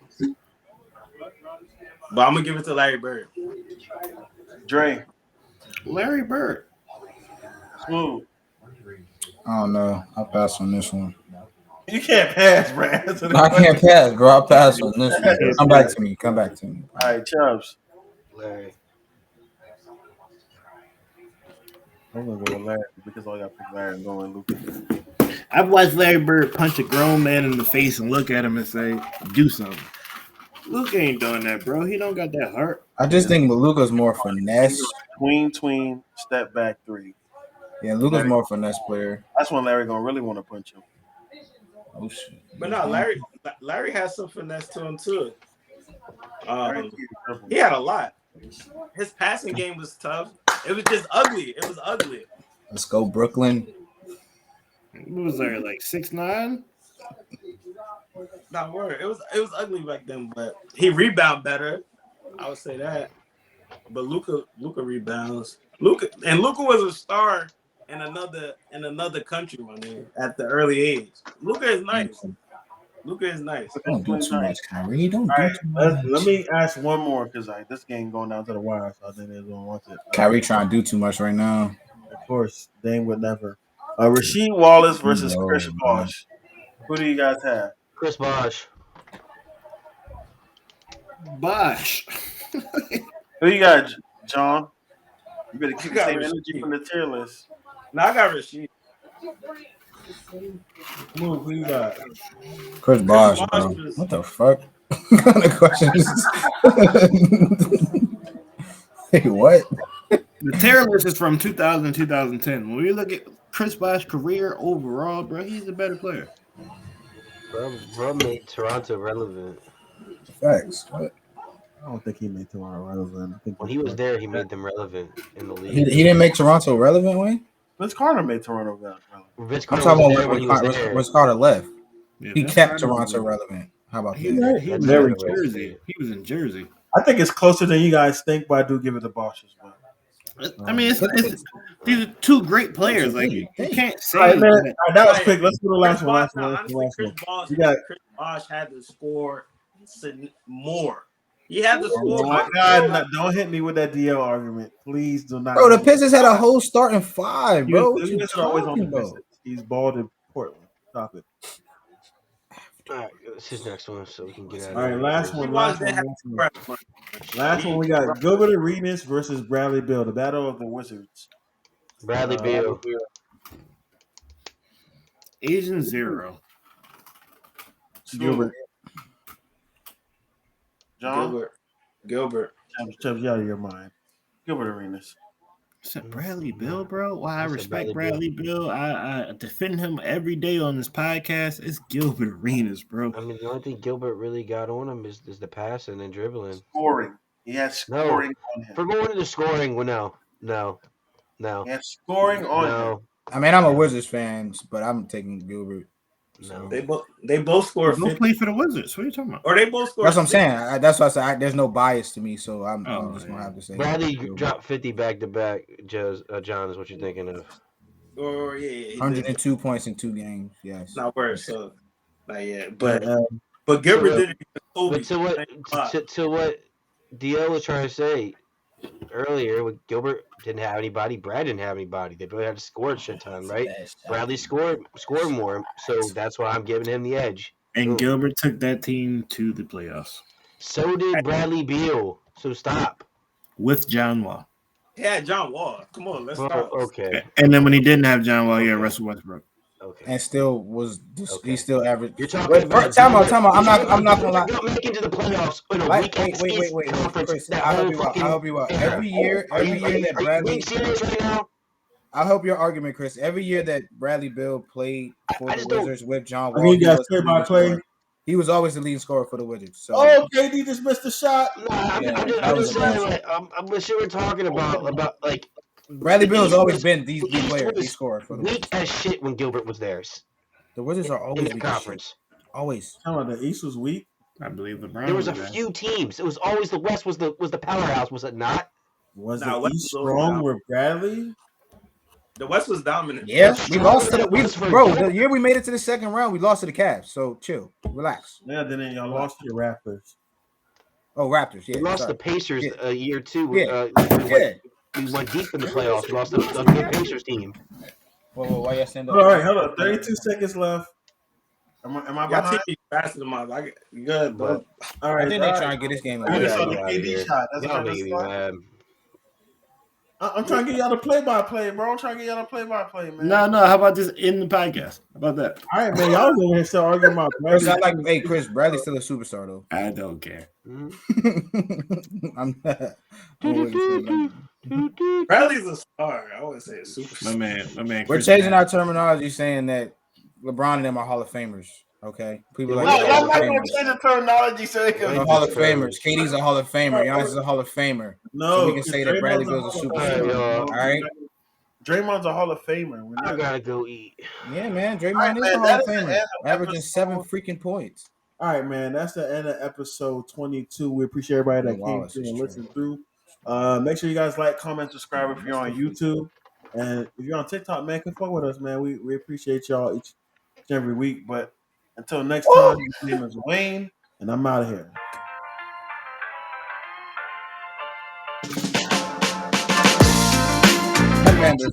[SPEAKER 5] but I'm gonna give it to Larry Bird.
[SPEAKER 6] Dre,
[SPEAKER 2] Larry Bird.
[SPEAKER 6] Smooth.
[SPEAKER 3] I don't know. I'll pass on this one.
[SPEAKER 6] You can't pass, Brad. Answer the
[SPEAKER 3] No, I can't
[SPEAKER 6] question.
[SPEAKER 3] pass, bro. I'll pass on this one.
[SPEAKER 2] Can't
[SPEAKER 3] Come back
[SPEAKER 2] pass.
[SPEAKER 3] to me. Come back to me.
[SPEAKER 6] All right, Chubbs.
[SPEAKER 4] Larry.
[SPEAKER 1] I'm gonna go with Larry because all y'all pick Larry and going Luka.
[SPEAKER 2] I've watched Larry Bird punch a grown man in the face and look at him and say, "Do something." Luka ain't doing that, bro. He don't got that heart.
[SPEAKER 3] I just think Luka's more finesse.
[SPEAKER 6] Tween, step back three.
[SPEAKER 3] Yeah, Luka's
[SPEAKER 6] Larry,
[SPEAKER 3] more finesse player.
[SPEAKER 6] that's when Larry gonna really want to punch him.
[SPEAKER 3] Oh shit.
[SPEAKER 5] But no, Larry has some finesse to him too.
[SPEAKER 6] Larry
[SPEAKER 5] Um,
[SPEAKER 6] can dribble.
[SPEAKER 5] he had a lot. His passing game was tough. It was just ugly. It was ugly.
[SPEAKER 3] Let's go, Brooklyn.
[SPEAKER 2] What was Larry, like 6'9"?
[SPEAKER 5] Not word. It was ugly back then, but he rebound better. I would say that. But Luca rebounds. Luca was a star in another country, my nigga, at the early age. Luca is nice. Luca is nice.
[SPEAKER 3] Don't do too much, Kyrie. Don't
[SPEAKER 6] All
[SPEAKER 3] do
[SPEAKER 6] right,
[SPEAKER 3] too
[SPEAKER 6] let
[SPEAKER 3] much.
[SPEAKER 6] me ask one more because this game going down to the wire, so I think they're gonna watch it.
[SPEAKER 3] Kyrie trying to do too much right now.
[SPEAKER 1] Of course, Dame would never. Rasheed Wallace versus
[SPEAKER 3] No,
[SPEAKER 1] Chris
[SPEAKER 3] man.
[SPEAKER 1] Bosh. Who do you guys have?
[SPEAKER 4] Chris Bosh.
[SPEAKER 2] Bosh.
[SPEAKER 6] Who you got, John? You better keep
[SPEAKER 5] I
[SPEAKER 6] the
[SPEAKER 5] got
[SPEAKER 6] same
[SPEAKER 5] Rasheed.
[SPEAKER 6] energy from the tier list.
[SPEAKER 5] No, I got Rasheed.
[SPEAKER 1] Move. Who you got?
[SPEAKER 3] Chris Bosh,
[SPEAKER 5] Bosh
[SPEAKER 3] bro.
[SPEAKER 5] was-
[SPEAKER 3] What the fuck? What kind of question is this? Hey, what?
[SPEAKER 2] The tier list is from 2000 2010. When we look at Chris Bosh's career overall, bro, he's a better player.
[SPEAKER 4] Bro made Toronto relevant.
[SPEAKER 3] Facts. What?
[SPEAKER 1] I don't think he made Toronto relevant. I think
[SPEAKER 4] When he was there, he made them relevant in the
[SPEAKER 3] He
[SPEAKER 4] league.
[SPEAKER 3] didn't make Toronto relevant, Wayne?
[SPEAKER 6] Vince Carter made Toronto relevant.
[SPEAKER 4] Vince
[SPEAKER 3] I'm
[SPEAKER 4] Carter
[SPEAKER 3] talking
[SPEAKER 4] wasn't
[SPEAKER 3] about
[SPEAKER 4] there when he was there.
[SPEAKER 3] when Carter left.
[SPEAKER 2] Yeah,
[SPEAKER 3] He
[SPEAKER 2] Vince
[SPEAKER 3] kept
[SPEAKER 2] Carter was
[SPEAKER 3] Toronto
[SPEAKER 2] there.
[SPEAKER 3] relevant. How about
[SPEAKER 2] He
[SPEAKER 3] that?
[SPEAKER 2] was
[SPEAKER 1] very
[SPEAKER 2] in
[SPEAKER 1] close.
[SPEAKER 2] Jersey. He was in Jersey.
[SPEAKER 1] I think it's closer than you guys think, but I do give it to Bosh as well.
[SPEAKER 2] I mean, these are two great players. Like you can't say.
[SPEAKER 1] All right, man. All right, that was
[SPEAKER 5] Right.
[SPEAKER 1] quick. Let's do the last one.
[SPEAKER 5] Bosh,
[SPEAKER 1] Last one.
[SPEAKER 5] honestly, Chris Bosh,
[SPEAKER 1] You got.
[SPEAKER 5] Chris Bosh had to score more. He had to
[SPEAKER 1] Oh
[SPEAKER 5] score
[SPEAKER 1] my
[SPEAKER 5] more.
[SPEAKER 1] God! Don't hit me with that DL argument, please. Do not.
[SPEAKER 3] Bro, the Pistons had a whole starting five, bro. What you
[SPEAKER 1] Pistons are always on
[SPEAKER 3] talking
[SPEAKER 1] the
[SPEAKER 3] about?
[SPEAKER 1] Pistons. He's bald in Portland. Stop it.
[SPEAKER 4] All right, this is next one, so we can get out of
[SPEAKER 1] All right,
[SPEAKER 4] here.
[SPEAKER 1] last
[SPEAKER 5] He
[SPEAKER 1] one.
[SPEAKER 5] was they had to score much.
[SPEAKER 1] Last one. We got Gilbert Arenas versus Bradley Beal. The battle of the Wizards.
[SPEAKER 4] Bradley Beal.
[SPEAKER 2] Asian zero.
[SPEAKER 1] Gilbert.
[SPEAKER 6] John?
[SPEAKER 5] Gilbert.
[SPEAKER 1] Chubbs, you out of your mind.
[SPEAKER 6] Gilbert Arenas.
[SPEAKER 2] Said Bradley Beal, bro. Why I
[SPEAKER 4] said
[SPEAKER 2] respect
[SPEAKER 4] Bradley
[SPEAKER 2] Bradley Beal. I defend him every day on this podcast. It's Gilbert Arenas, bro.
[SPEAKER 4] I mean, the only thing Gilbert really got on him is the passing and dribbling.
[SPEAKER 6] Scoring. He has scoring on him.
[SPEAKER 4] For going into scoring, well, no.
[SPEAKER 6] He has scoring on him.
[SPEAKER 3] I mean, I'm a Wizards fan, but I'm taking Gilbert. So.
[SPEAKER 5] No. They both scored
[SPEAKER 2] Both
[SPEAKER 5] 50.
[SPEAKER 2] play for the Wizards. What are you talking about?
[SPEAKER 5] Or they both scored.
[SPEAKER 3] That's what I'm saying. That's why I said there's no bias to me, so I'm just gonna have to say
[SPEAKER 4] Bradley
[SPEAKER 3] Gilbert.
[SPEAKER 4] dropped 50 back to back. John is what you're thinking of.
[SPEAKER 5] Or he
[SPEAKER 3] 102 points in 2 games. Yes.
[SPEAKER 5] Not worse. So, not yet. But Gilbert did it.
[SPEAKER 4] But to what DL was trying to say earlier, with Gilbert didn't have anybody, Brad didn't have anybody. They both had to score a shit ton, right? Bradley scored more, so that's why I'm giving him the edge.
[SPEAKER 2] And Gilbert took that team to the playoffs.
[SPEAKER 4] So did Bradley Beal. So stop.
[SPEAKER 2] With John Wall.
[SPEAKER 5] Yeah, John Wall. Come on, let's stop.
[SPEAKER 4] Okay.
[SPEAKER 2] And then when he didn't have JohnAll, Russell Westbrook.
[SPEAKER 4] Okay.
[SPEAKER 3] And still was he still averaged.
[SPEAKER 4] You're talking about
[SPEAKER 3] time out. I'm not gonna lie.
[SPEAKER 4] Make into the playoffs in a
[SPEAKER 3] Wait. Chris, I'll help you out. Every year that Bradley.
[SPEAKER 4] Serious right now?
[SPEAKER 3] I'll help your argument, Chris. Every year that Bradley Beal played for the Wizards with John Wall,
[SPEAKER 1] he got play-by-play.
[SPEAKER 3] He was always the leading scorer for the Wizards. So.
[SPEAKER 1] Oh, KD just missed a shot.
[SPEAKER 4] I'm just saying, like, I'm sure we're talking about like
[SPEAKER 3] Bradley Beal has always been the player, the scorer for the Wizards.
[SPEAKER 4] Weak as shit when Gilbert was there.
[SPEAKER 3] The Wizards are always
[SPEAKER 4] in the conference.
[SPEAKER 3] Always.
[SPEAKER 1] How about the East was weak?
[SPEAKER 2] I believe LeBron.
[SPEAKER 4] There was a few teams. It was always the West was the powerhouse, was it not?
[SPEAKER 1] Was the East strong with Bradley?
[SPEAKER 5] The West was dominant.
[SPEAKER 3] Yeah, we lost to the year we made it to the second round, we lost to the Cavs. So chill, relax.
[SPEAKER 1] Yeah, then y'all lost to the Raptors.
[SPEAKER 3] Oh, Raptors. Yeah,
[SPEAKER 4] we lost the Pacers a year too.
[SPEAKER 3] Yeah.
[SPEAKER 4] We went deep in the playoffs. We lost to a good Pacers team.
[SPEAKER 3] Well, why you stand up?
[SPEAKER 1] All right, hold on. 32 seconds left. Am I behind?
[SPEAKER 5] Y'all faster than mine. I good, but
[SPEAKER 1] all right.
[SPEAKER 3] I think they're trying to get this game.
[SPEAKER 1] I just saw the KD shot. That's
[SPEAKER 4] y'all making me mad.
[SPEAKER 1] I'm trying to get y'all to play-by-play, bro. I'm trying to get y'all to play-by-play, man.
[SPEAKER 2] No. How about just in the podcast? How about that?
[SPEAKER 1] All right, man. Y'all was over here still arguing about Bradley.
[SPEAKER 3] Hey, Chris, Bradley's still a superstar, though.
[SPEAKER 2] I don't care.
[SPEAKER 3] I'm not.
[SPEAKER 5] Bradley's a star. I wouldn't say a superstar.
[SPEAKER 2] My man.
[SPEAKER 3] We're changing our terminology, saying that LeBron and them are Hall of Famers. Okay, people
[SPEAKER 6] y'all not gonna change the terminology so they can.
[SPEAKER 3] Hall of Famers. KD's a Hall of Famer. Giannis is a Hall of Famer.
[SPEAKER 1] No,
[SPEAKER 3] so we can say that Bradley Beal's a superstar. All right.
[SPEAKER 1] Draymond's a Hall of Famer.
[SPEAKER 4] I gotta go eat.
[SPEAKER 3] Yeah, man. Draymond is a Hall of Famer, averaging 7 freaking points.
[SPEAKER 1] All right, man. That's the end of episode 22. We appreciate everybody that came through and listened through. Make sure you guys like, comment, subscribe if you're on YouTube, and if you're on TikTok, man, come fuck with us, man. We appreciate y'all each and every week. But until next time, my name is Wayne, and I'm out of here.
[SPEAKER 3] Commander,